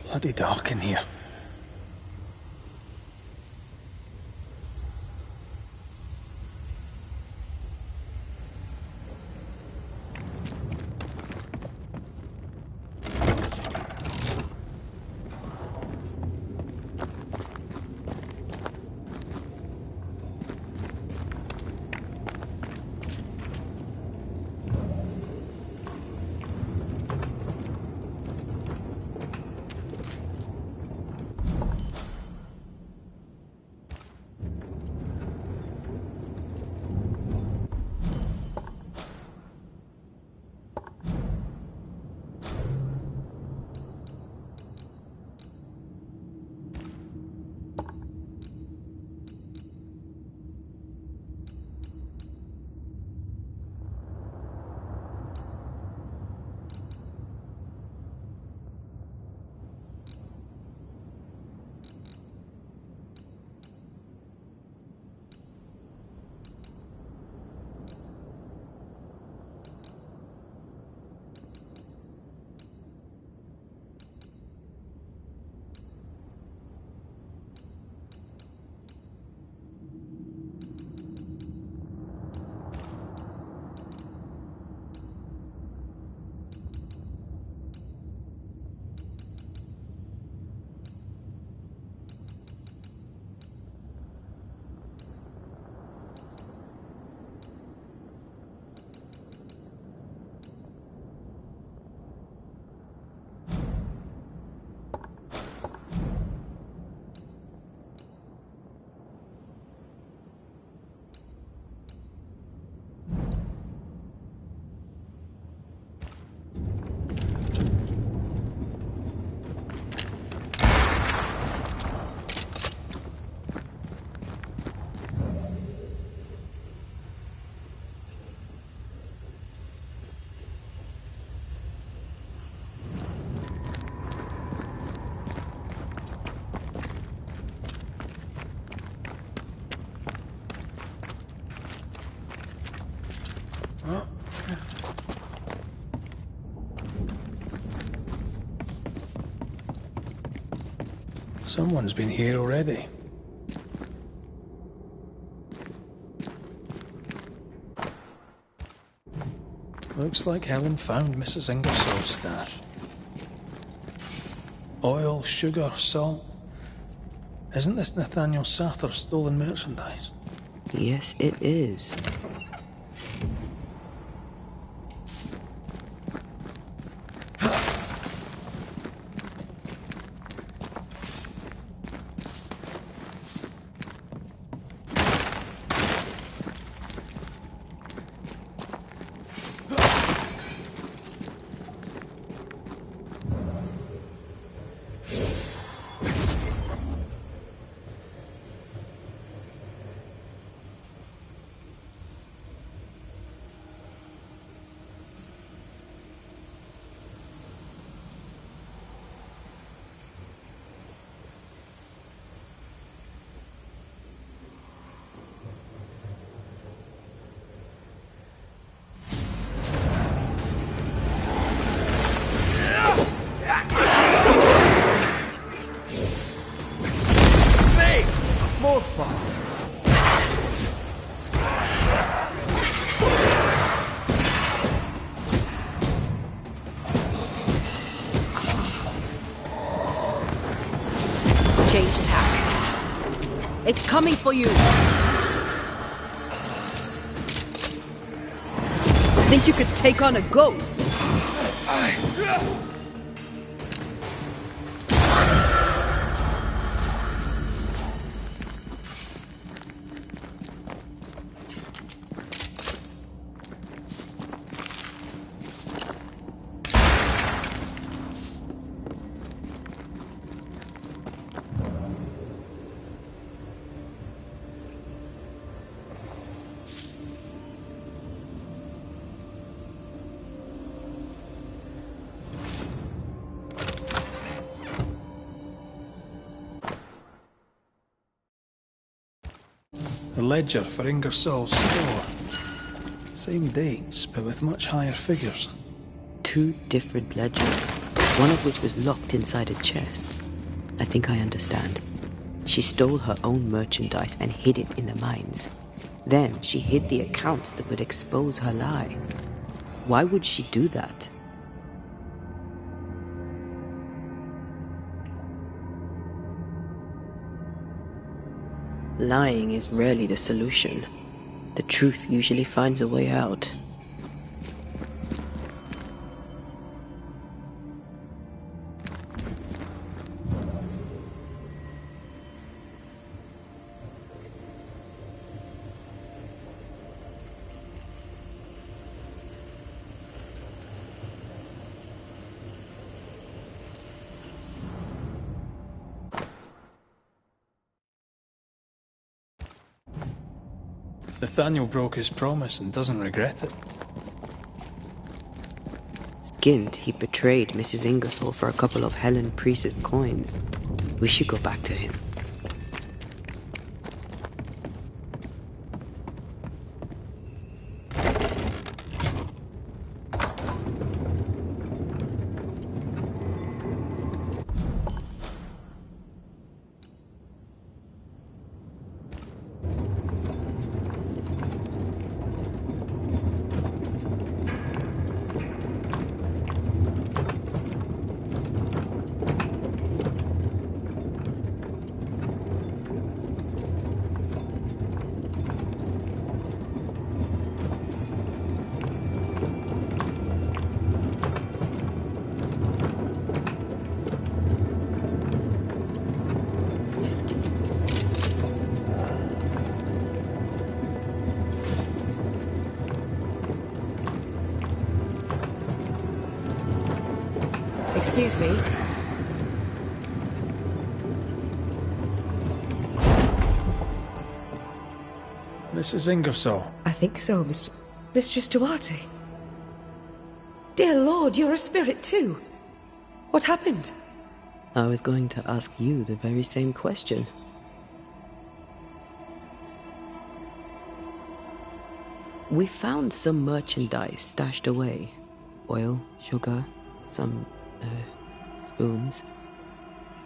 Bloody dark in here. Someone's been here already. Looks like Helen found Mrs. Ingersoll's stash. Oil, sugar, salt. Isn't this Nathaniel Sather's stolen merchandise? Yes, it is. Change tack. It's coming for you. Think you could take on a ghost? The ledger for Ingersoll's store. Same dates, but with much higher figures. 2 different ledgers, one of which was locked inside a chest. I think I understand. She stole her own merchandise and hid it in the mines. Then she hid the accounts that would expose her lie. Why would she do that? Lying is rarely the solution. The truth usually finds a way out. Nathaniel broke his promise and doesn't regret it. Skinned, he betrayed Mrs. Ingersoll for a couple of Helen Priest's coins. We should go back to him. Excuse me. Mrs. Ingersoll. I think so, Mistress Duarte. Dear Lord, you're a spirit too. What happened? I was going to ask you the very same question. We found some merchandise stashed away. Oil, sugar, some, spoons.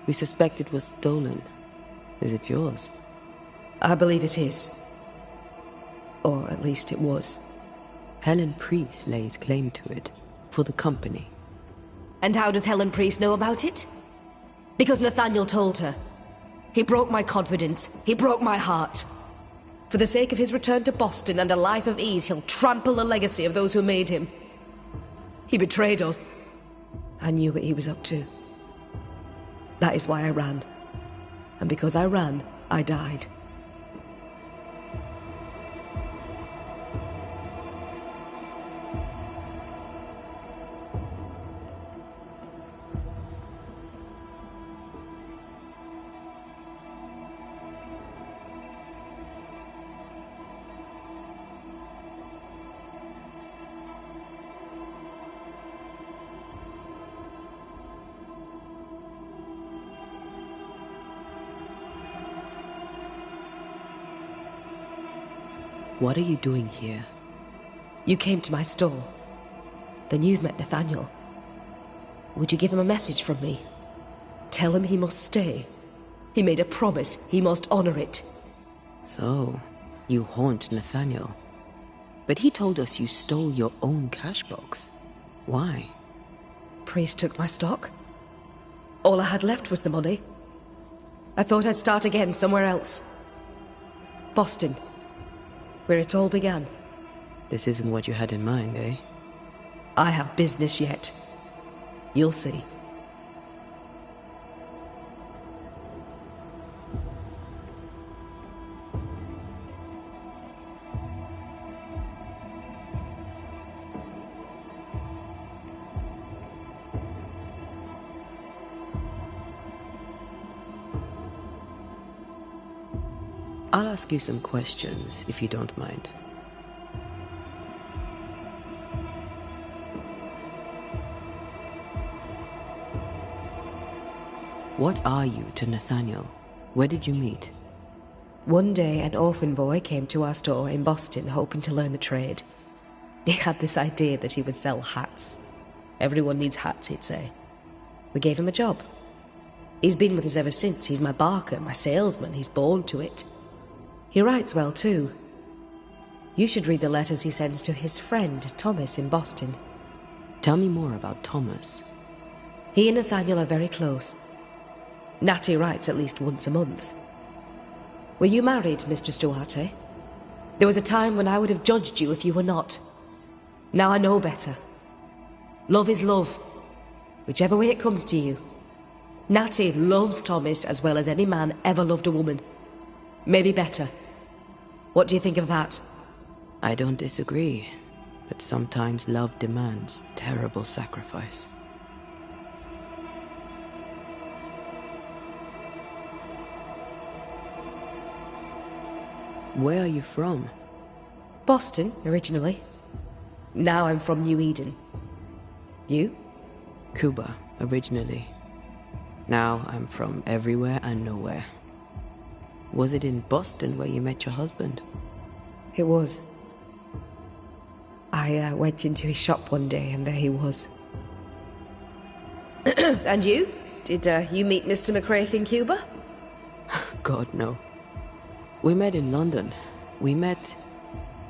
We suspect it was stolen. Is it yours? I believe it is. Or at least it was. Helen Priest lays claim to it, for the company. And how does Helen Priest know about it? Because Nathaniel told her. He broke my confidence. He broke my heart. For the sake of his return to Boston and a life of ease, he'll trample the legacy of those who made him. He betrayed us. I knew what he was up to. That is why I ran. And because I ran, I died. What are you doing here? You came to my store. Then you've met Nathaniel. Would you give him a message from me? Tell him he must stay. He made a promise. He must honor it. So, you haunt Nathaniel. But he told us you stole your own cash box. Why? Priest took my stock. All I had left was the money. I thought I'd start again somewhere else. Boston. Where it all began. This isn't what you had in mind, eh? I have business yet. You'll see. I'll ask you some questions, if you don't mind. What are you to Nathaniel? Where did you meet? One day, an orphan boy came to our store in Boston hoping to learn the trade. He had this idea that he would sell hats. Everyone needs hats, he'd say. We gave him a job. He's been with us ever since. He's my barker, my salesman. He's born to it. He writes well, too. You should read the letters he sends to his friend, Thomas, in Boston. Tell me more about Thomas. He and Nathaniel are very close. Natty writes at least once a month. Were you married, Mr. Stuarte? There was a time when I would have judged you if you were not. Now I know better. Love is love, whichever way it comes to you. Natty loves Thomas as well as any man ever loved a woman. Maybe better. What do you think of that? I don't disagree, but sometimes love demands terrible sacrifice. Where are you from? Boston, originally. Now I'm from New Eden. You? Cuba, originally. Now I'm from everywhere and nowhere. Was it in Boston where you met your husband? It was. I went into his shop one day and there he was. And you? Did you meet Mr. McCraith in Cuba? God, no. We met in London. We met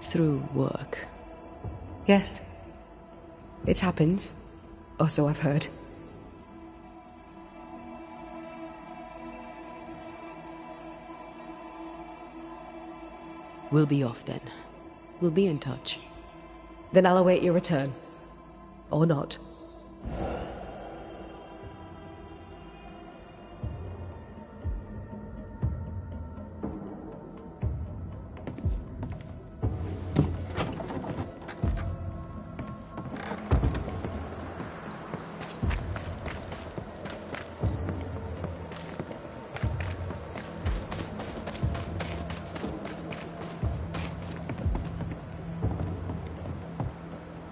through work. Yes. It happens. Or so I've heard. We'll be off then. We'll be in touch. Then I'll await your return. Or not.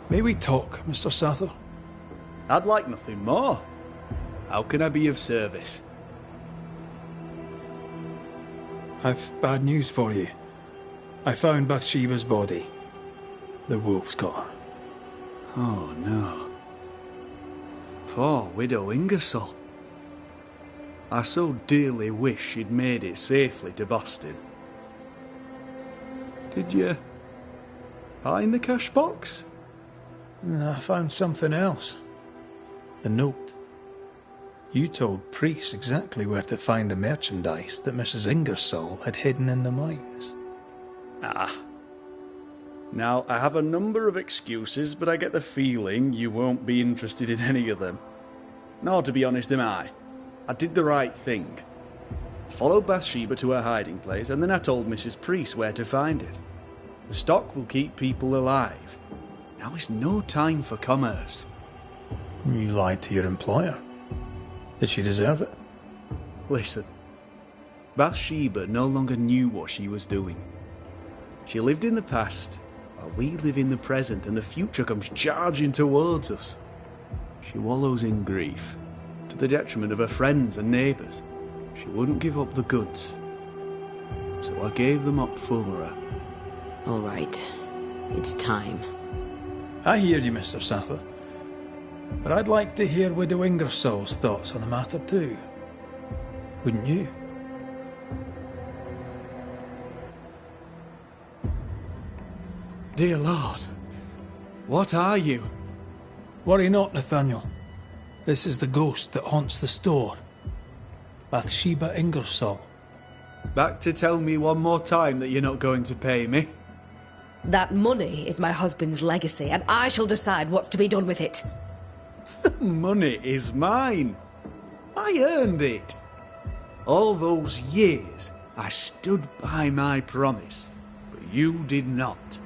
May we talk, Mr. Sather? I'd like nothing more. How can I be of service? I've bad news for you. I found Bathsheba's body. The wolves got her. Oh no. Poor widow Ingersoll. I so dearly wish she'd made it safely to Boston. Did you find the cash box? I found something else. The note. You told Priest exactly where to find the merchandise that Mrs. Ingersoll had hidden in the mines. Ah. Now, I have a number of excuses, but I get the feeling you won't be interested in any of them. Nor, to be honest, am I. I did the right thing. Followed Bathsheba to her hiding place, and then I told Mrs. Priest where to find it. The stock will keep people alive. Now is no time for commerce. You lied to your employer. Did she deserve it? Listen, Bathsheba no longer knew what she was doing. She lived in the past, while we live in the present, and the future comes charging towards us. She wallows in grief, to the detriment of her friends and neighbours. She wouldn't give up the goods, so I gave them up for her. All right. It's time. I hear you, Mr. Sather. But I'd like to hear Widow Ingersoll's thoughts on the matter too. Wouldn't you? Dear Lord, what are you? Worry not, Nathaniel. This is the ghost that haunts the store. Bathsheba Ingersoll. Back to tell me one more time that you're not going to pay me? That money is my husband's legacy, and I shall decide what's to be done with it. The money is mine. I earned it. All those years, I stood by my promise, but you did not.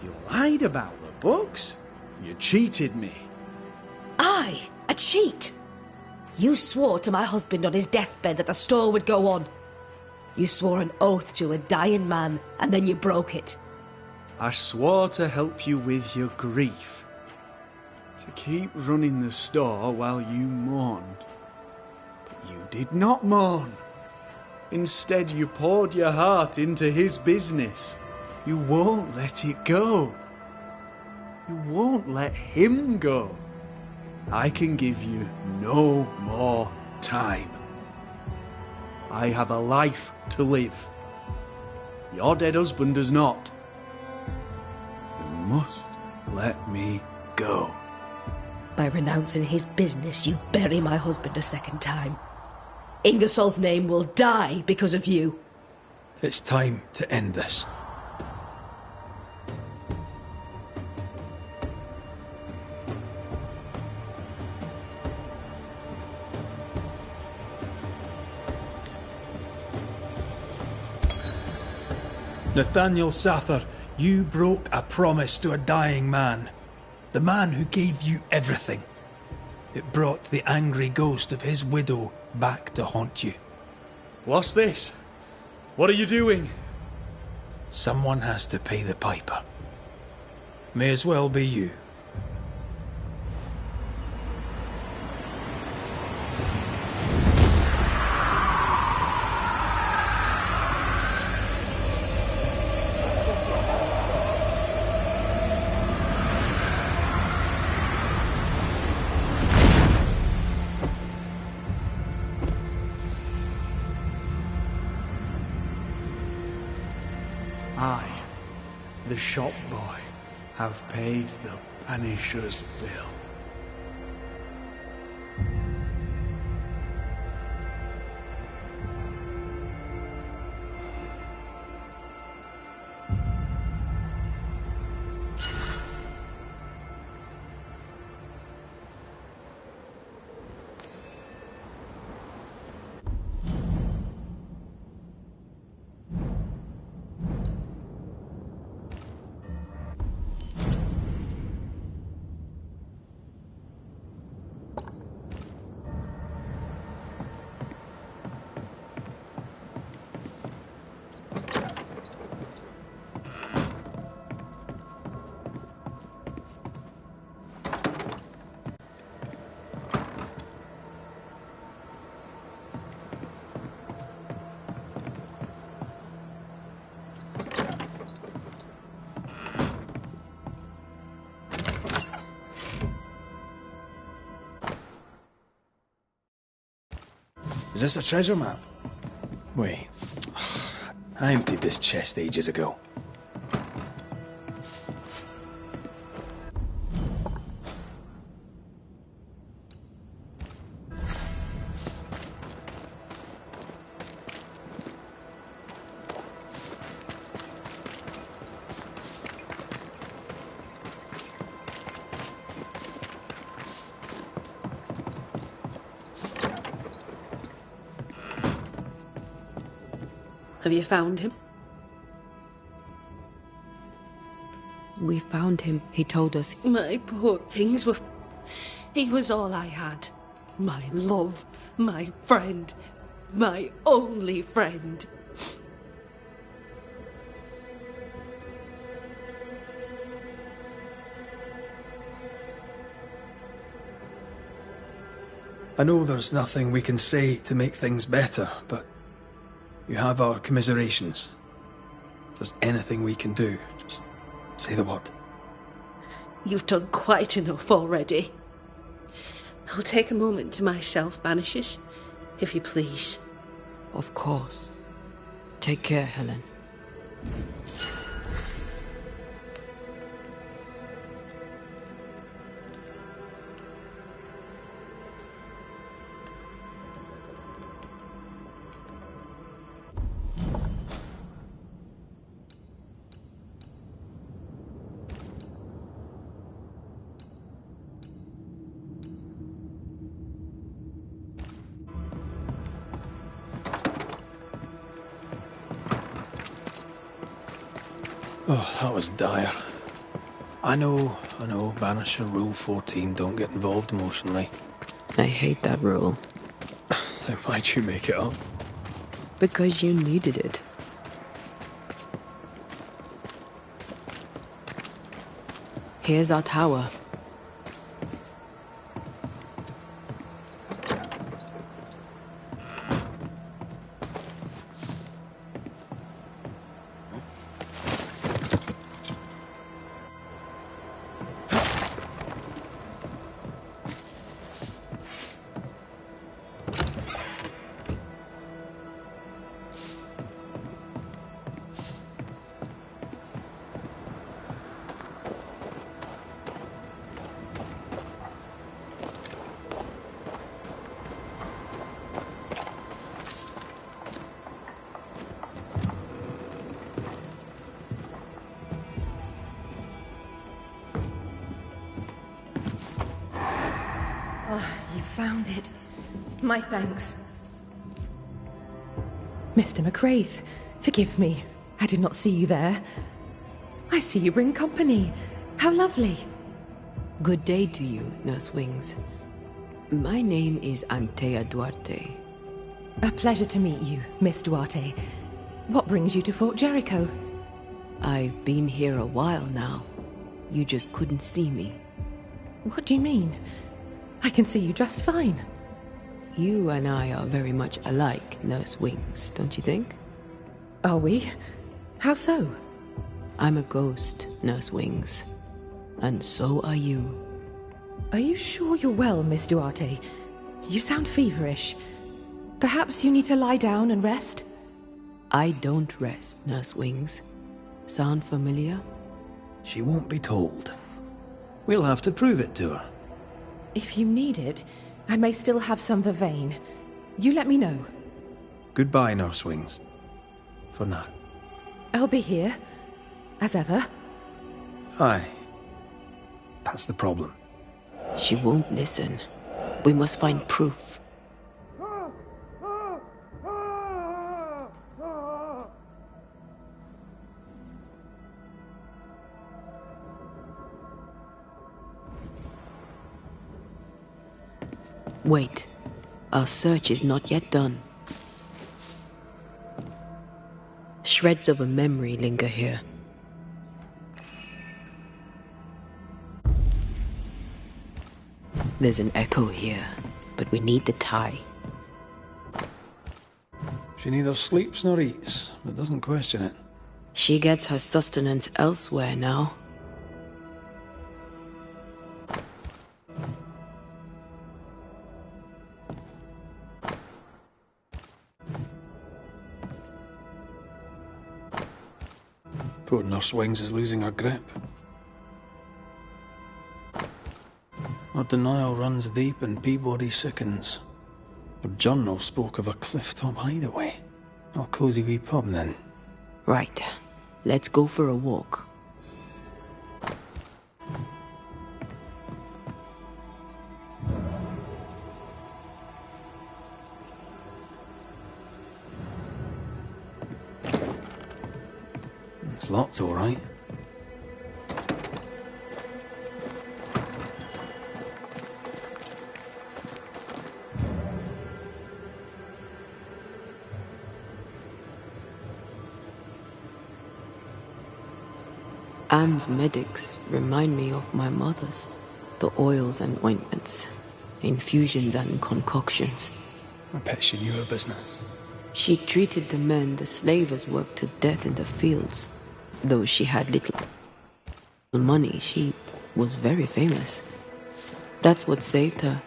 You lied about the books. You cheated me. I, a cheat? You swore to my husband on his deathbed that the store would go on. You swore an oath to a dying man, and then you broke it. I swore to help you with your grief. To keep running the store while you mourned. But you did not mourn. Instead, you poured your heart into his business. You won't let it go. You won't let him go. I can give you no more time. I have a life to live. Your dead husband does not. You must let me go. By renouncing his business, you bury my husband a second time. Ingersoll's name will die because of you. It's time to end this. Nathaniel Sather, you broke a promise to a dying man. The man who gave you everything. It brought the angry ghost of his widow back to haunt you. What's this? What are you doing? Someone has to pay the piper. May as well be you. I, the shop boy, have paid the Banishers' bill. Is this a treasure map? Wait. I emptied this chest ages ago. Have you found him? We found him, he told us. My poor things were... He was all I had. My love, my friend, my only friend. I know there's nothing we can say to make things better, but you have our commiserations. If there's anything we can do, just say the word. You've done quite enough already. I'll take a moment to myself, Banishers, if you please. Of course. Take care, Helen. Oh, that was dire. I know, Banisher Rule 14, don't get involved emotionally. I hate that rule. Then why'd you make it up? Because you needed it. Here's our tower. You found it. My thanks. Mr. McCraith, forgive me. I did not see you there. I see you bring company. How lovely. Good day to you, Nurse Wings. My name is Antea Duarte. A pleasure to meet you, Miss Duarte. What brings you to Fort Jericho? I've been here a while now. You just couldn't see me. What do you mean? I can see you just fine. You and I are very much alike, Nurse Wings, don't you think? Are we? How so? I'm a ghost, Nurse Wings. And so are you. Are you sure you're well, Miss Duarte? You sound feverish. Perhaps you need to lie down and rest? I don't rest, Nurse Wings. Sound familiar? She won't be told. We'll have to prove it to her. If you need it, I may still have some vervain. You let me know. Goodbye, Nurse Wings. For now. I'll be here, as ever. Aye. That's the problem. She won't listen. We must find proof. Wait. Our search is not yet done. Shreds of a memory linger here. There's an echo here, but we need the tie. She neither sleeps nor eats, but doesn't question it. She gets her sustenance elsewhere now. Poor Nurse Wings is losing her grip. Our denial runs deep and Peabody sickens. Our journal spoke of a clifftop hideaway. A cosy wee pub, then. Right. Let's go for a walk. It's locked, all right. Anne's medics remind me of my mother's. The oils and ointments, infusions and concoctions. I bet she knew her business. She treated the men the slavers worked to death in the fields. Though she had little money, she was very famous. That's what saved her.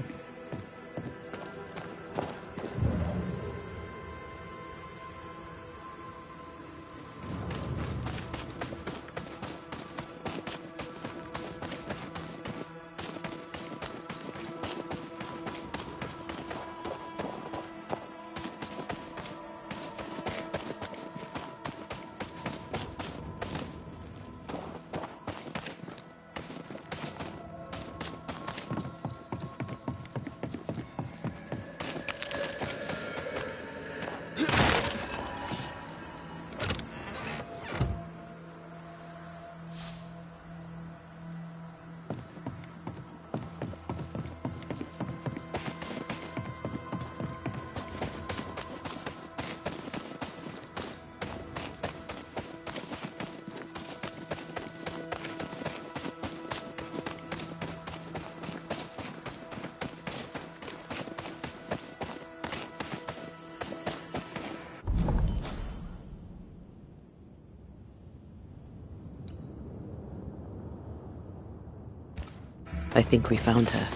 I think we found her.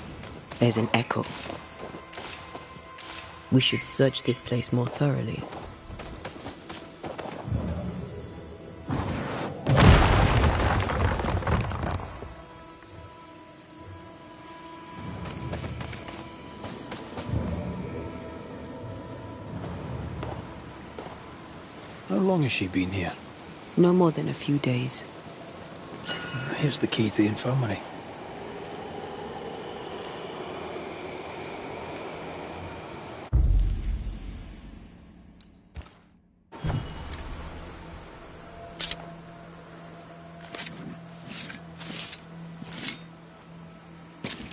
There's an echo. We should search this place more thoroughly. How long has she been here? No more than a few days. Here's the key to the infirmary.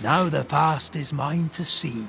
Now the past is mine to see.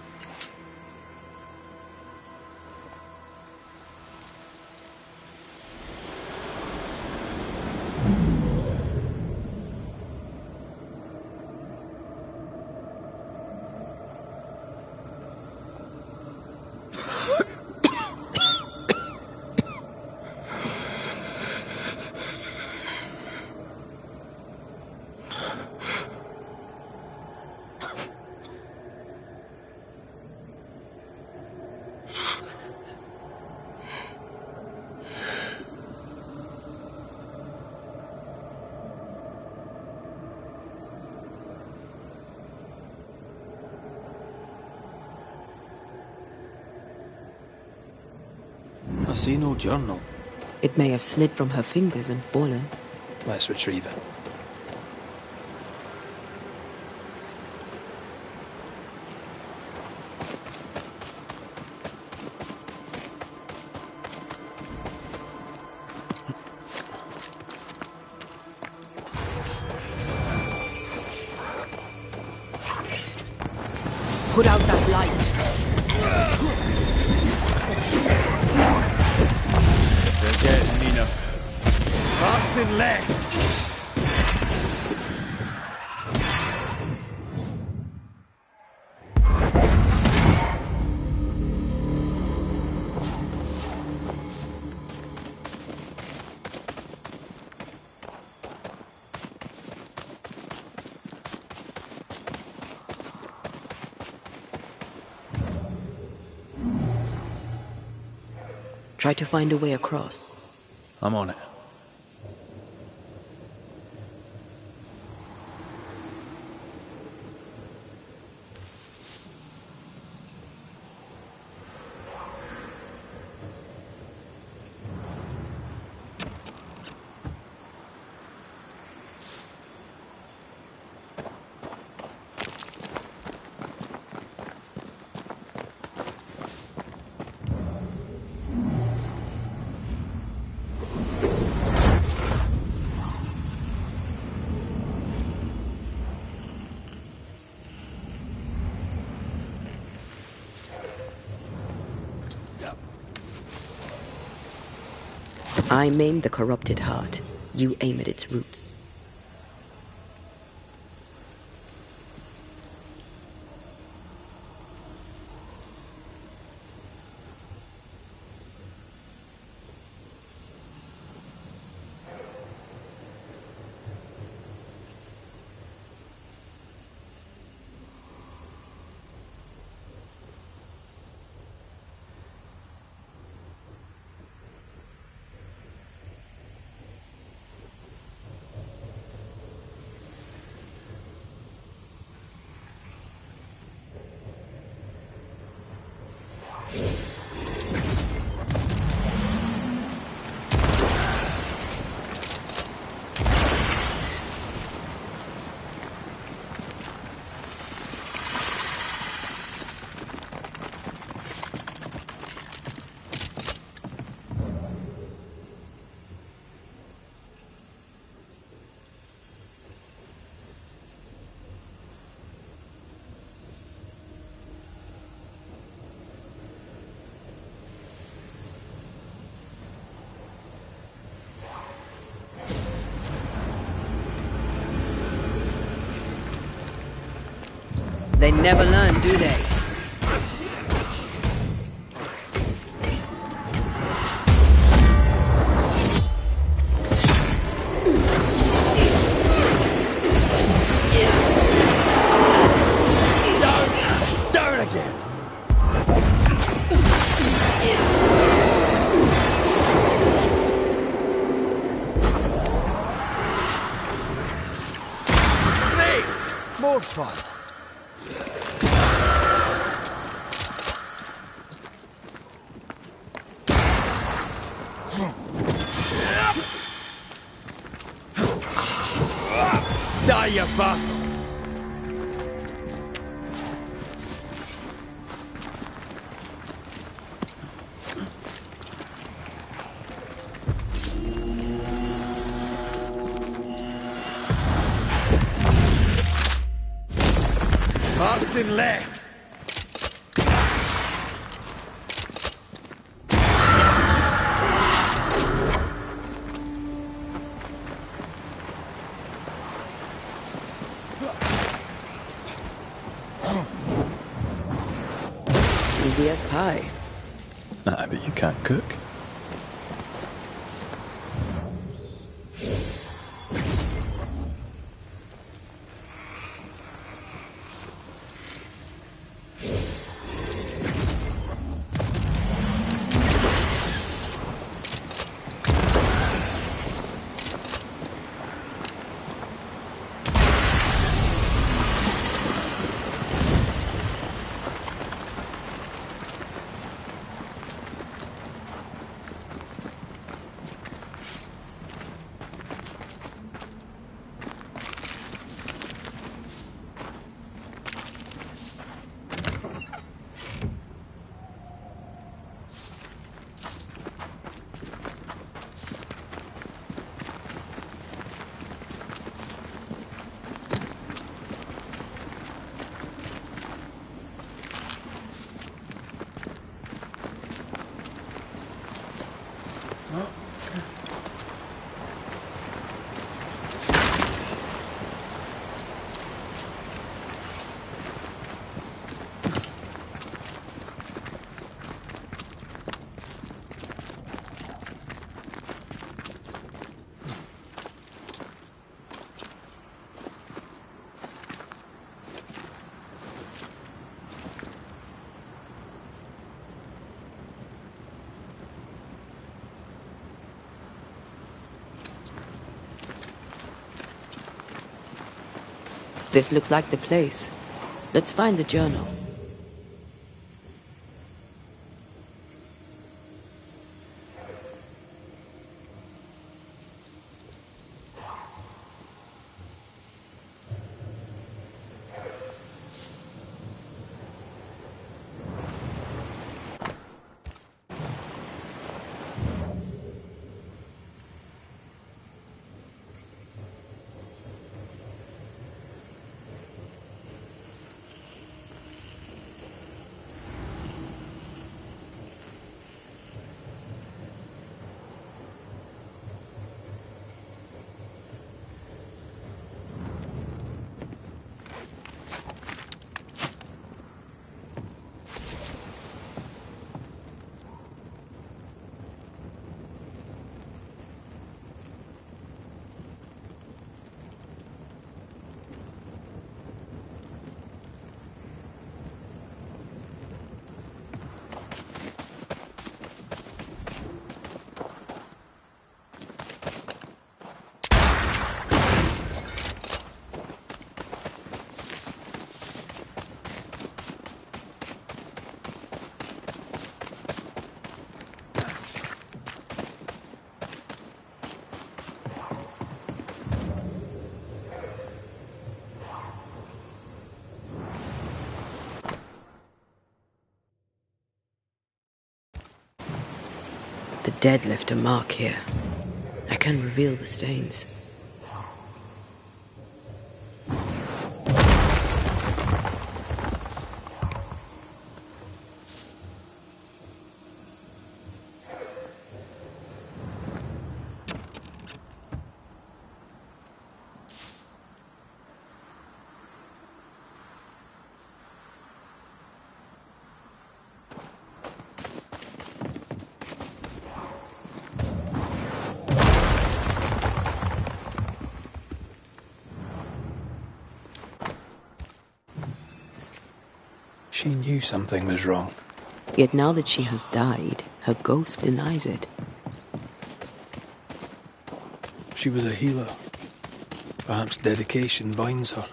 I see no journal. It may have slid from her fingers and fallen. Let's retrieve it. Put out that light. They're getting Nina. Passing left. Try to find a way across. I'm on it. I maim the corrupted heart. You aim at its roots. They never learn, do they? Down again! Great! More fun! Die, you bastard! Passing left! Easy as pie. Nah, but you can't cook. This looks like the place. Let's find the journal. dead left a mark here. I can reveal the stains. She knew something was wrong. Yet now that she has died, her ghost denies it. She was a healer. Perhaps dedication binds her.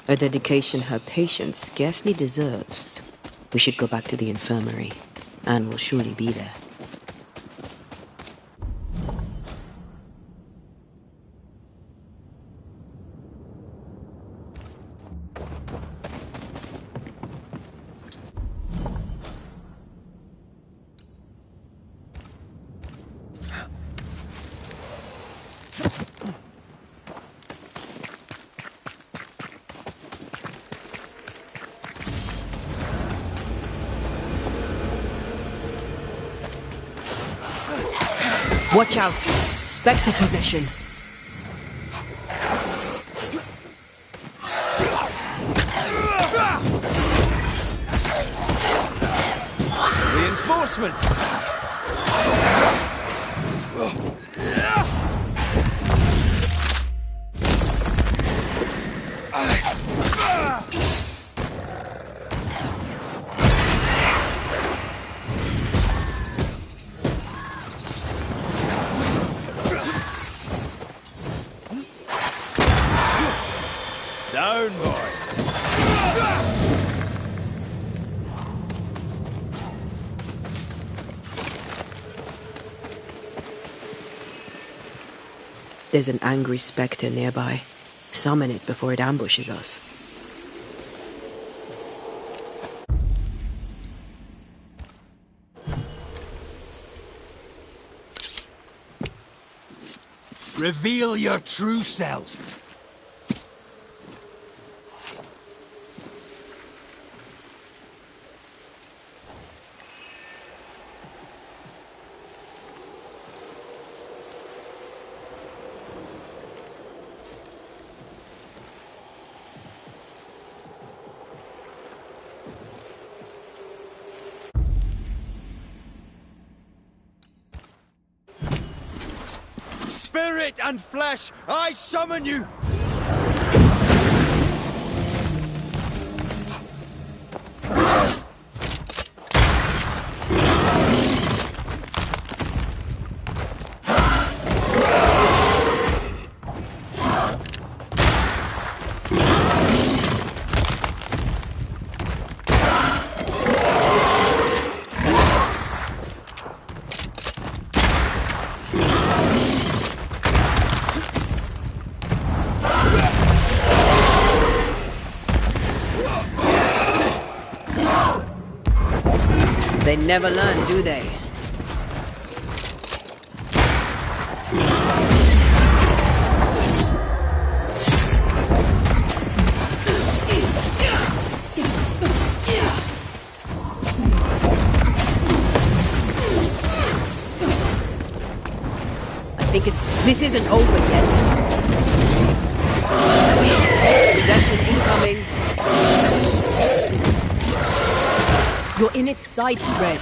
A dedication her patient scarcely deserves. We should go back to the infirmary. Anne will surely be there. Watch out! Spectre possession! Reinforcements! Down, boy! There's an angry spectre nearby. Summon it before it ambushes us. Reveal your true self. Spirit and flesh, I summon you! They never learn, do they? I think this isn't over yet. Possession incoming. You're in its side spread.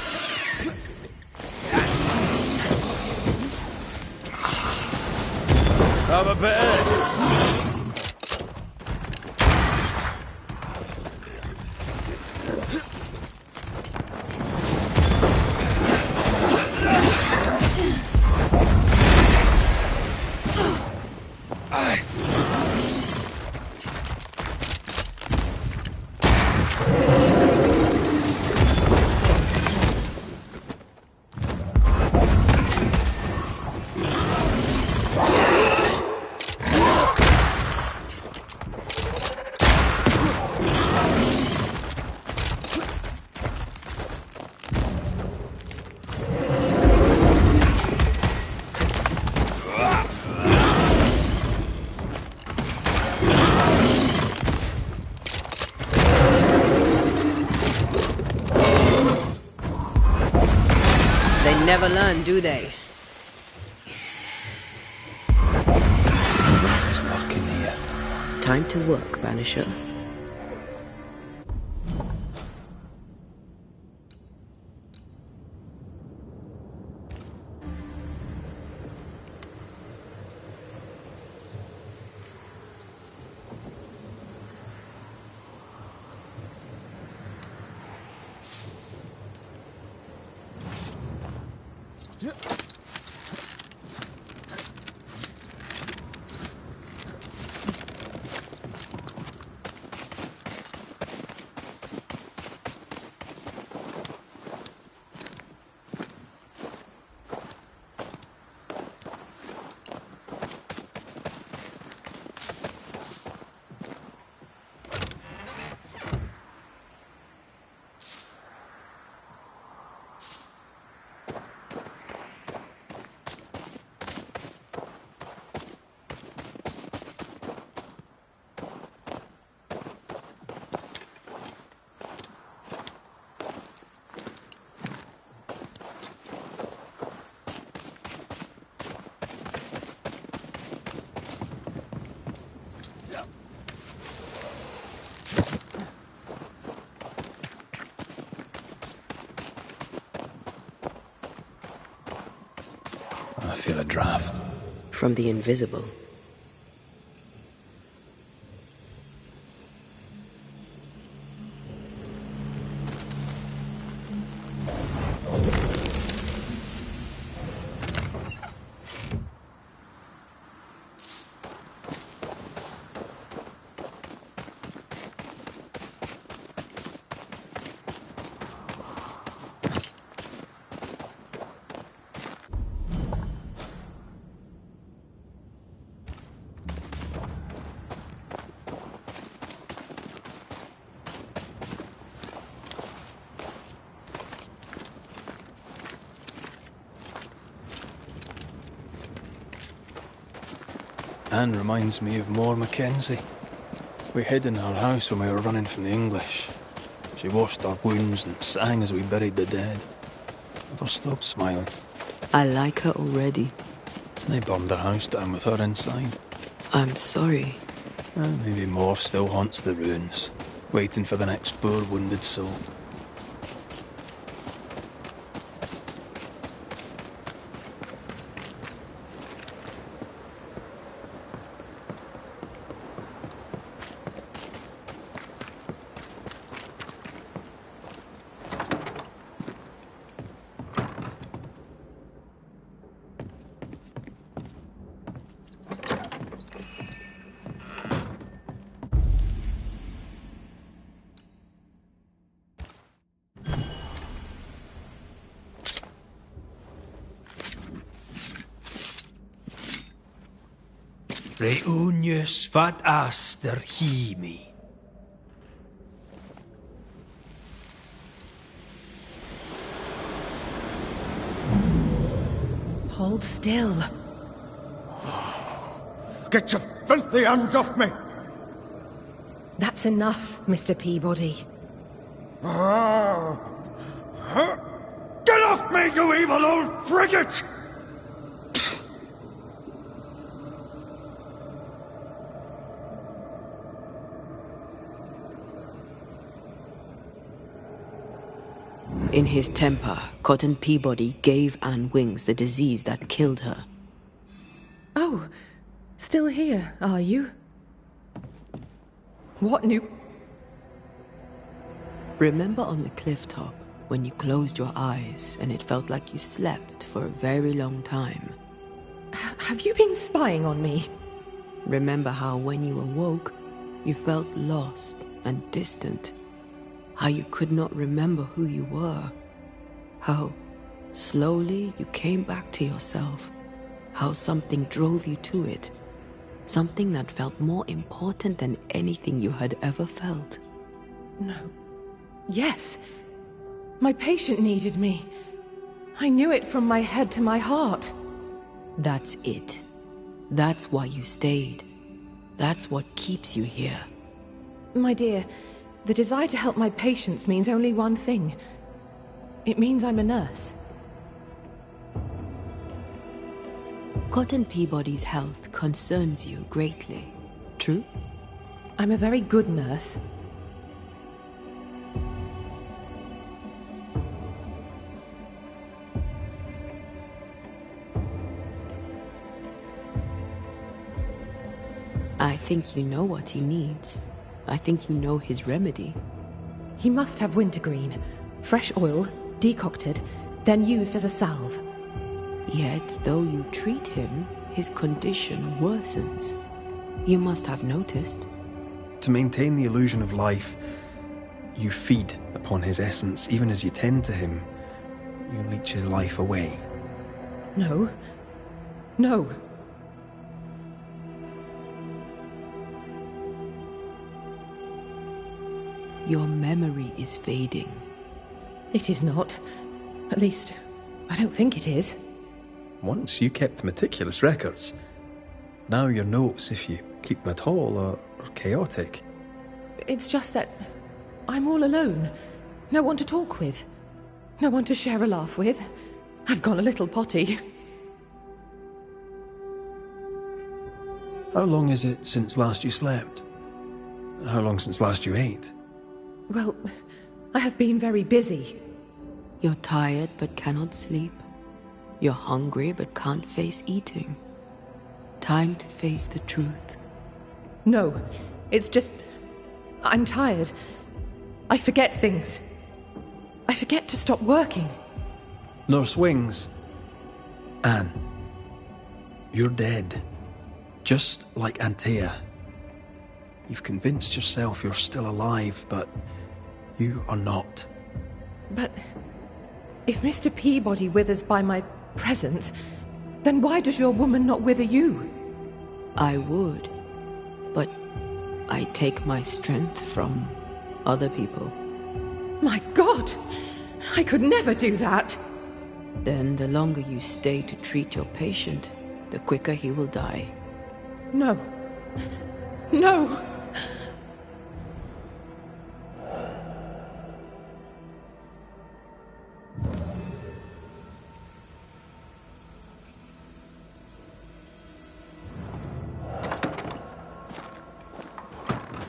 I'm a bird. never learn, do they? He's lurking here. Time to work, Banisher. I feel a draft. From the invisible. Anne reminds me of Moore Mackenzie. We hid in her house when we were running from the English. She washed our wounds and sang as we buried the dead. Never stopped smiling. I like her already. They burned the house down with her inside. I'm sorry. Maybe Moore still haunts the ruins, waiting for the next poor wounded soul. Reunius vat aster himi. Hold still. Get your filthy hands off me! That's enough, Mr. Peabody. Get off me, you evil old frigate! In his temper, Cotton Peabody gave Anne Wings the disease that killed her. Oh, still here, are you? What new... Remember on the cliff top, when you closed your eyes and it felt like you slept for a very long time? Have you been spying on me? Remember how when you awoke, you felt lost and distant? How you could not remember who you were? How slowly you came back to yourself? How something drove you to it? Something that felt more important than anything you had ever felt? No. Yes. My patient needed me. I knew it from my head to my heart. That's it. That's why you stayed. That's what keeps you here. My dear, the desire to help my patients means only one thing. It means I'm a nurse. Cotton Peabody's health concerns you greatly, true? I'm a very good nurse. I think you know what he needs. I think you know his remedy. He must have wintergreen. Fresh oil, decocted, then used as a salve. Yet, though you treat him, his condition worsens. You must have noticed. To maintain the illusion of life, you feed upon his essence. Even as you tend to him, you leech his life away. No. No. Your memory is fading. It is not. At least, I don't think it is. Once you kept meticulous records. Now your notes, if you keep them at all, are chaotic. It's just that I'm all alone. No one to talk with. No one to share a laugh with. I've gone a little potty. How long is it since last you slept? How long since last you ate? Well, I have been very busy. You're tired but cannot sleep. You're hungry but can't face eating. Time to face the truth. No, it's just... I'm tired. I forget things. I forget to stop working. Nurse Wings. Anne. You're dead. Just like Antea. You've convinced yourself you're still alive, but you are not. But if Mr. Peabody withers by my presence, then why does your woman not wither you? I would, but I take my strength from other people. My God! I could never do that! Then the longer you stay to treat your patient, the quicker he will die. No. No!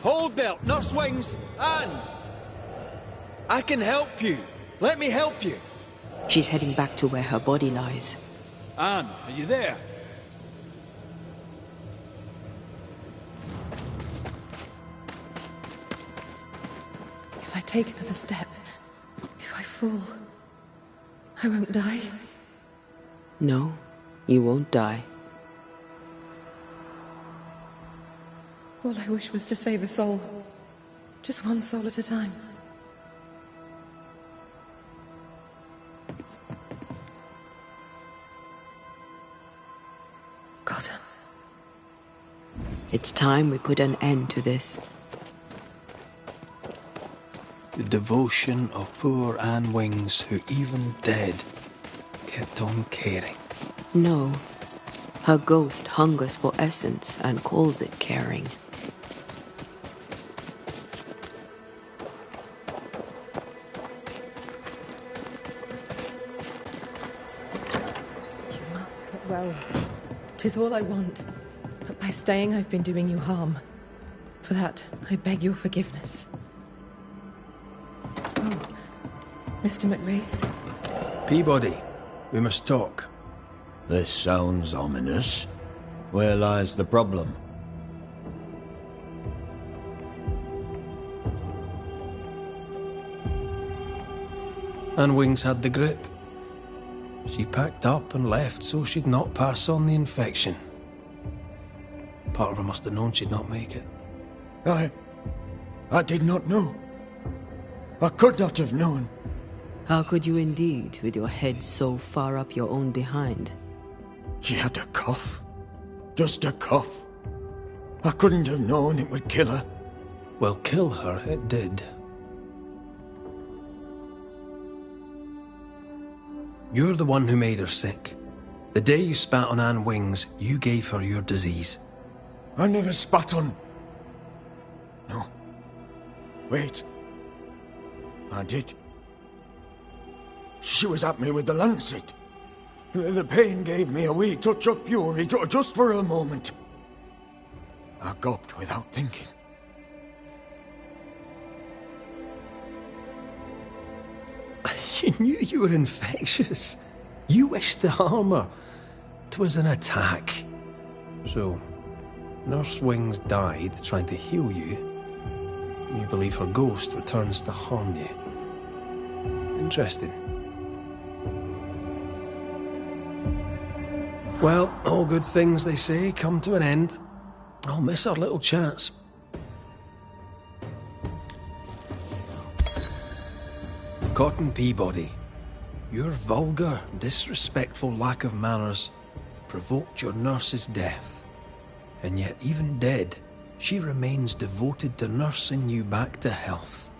Hold there, Nurse Wings! Anne! I can help you. Let me help you. She's heading back to where her body lies. Anne, are you there? If I take another step, if I fall, I won't die. No, you won't die. All I wish was to save a soul. Just one soul at a time. God. It's time we put an end to this. The devotion of poor Anne Wings, who even dead, kept on caring. No. Her ghost hungers for essence and calls it caring. Well, 'tis all I want. But by staying, I've been doing you harm. For that, I beg your forgiveness. Oh, Mr. McWraith? Peabody, we must talk. This sounds ominous. Where lies the problem? Anne Wings had the grip. She packed up and left so she'd not pass on the infection. Part of her must have known she'd not make it. I did not know. I could not have known. How could you indeed, with your head so far up your own behind? She had a cough. Just a cough. I couldn't have known it would kill her. Well, kill her it did. You're the one who made her sick. The day you spat on Anne Wings, you gave her your disease. I never spat on... No. Wait. I did. She was at me with the lancet. The pain gave me a wee touch of fury, just for a moment. I gulped without thinking. You knew you were infectious. You wished to harm her. 'Twas an attack. So, Nurse Wings died trying to heal you. You believe her ghost returns to harm you. Interesting. Well, all good things, they say, come to an end. I'll miss our little chats. Cotton Peabody, your vulgar, disrespectful lack of manners provoked your nurse's death. And yet, even dead, she remains devoted to nursing you back to health.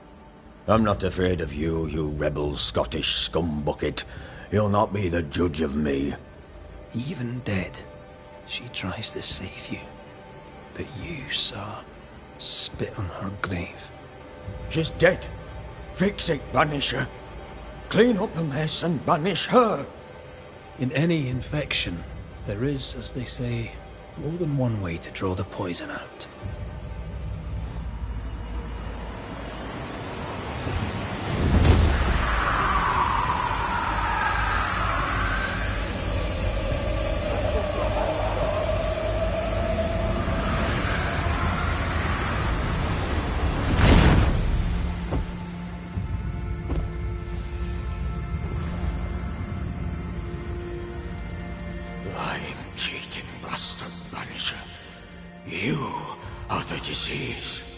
I'm not afraid of you, you rebel Scottish scumbucket. You'll not be the judge of me. Even dead, she tries to save you. But you, sir, spit on her grave. She's dead. Fix it, Banisher. Clean up the mess and banish her. In any infection, there is, as they say, more than one way to draw the poison out. Lying, cheating bastard, Banisher. You are the disease.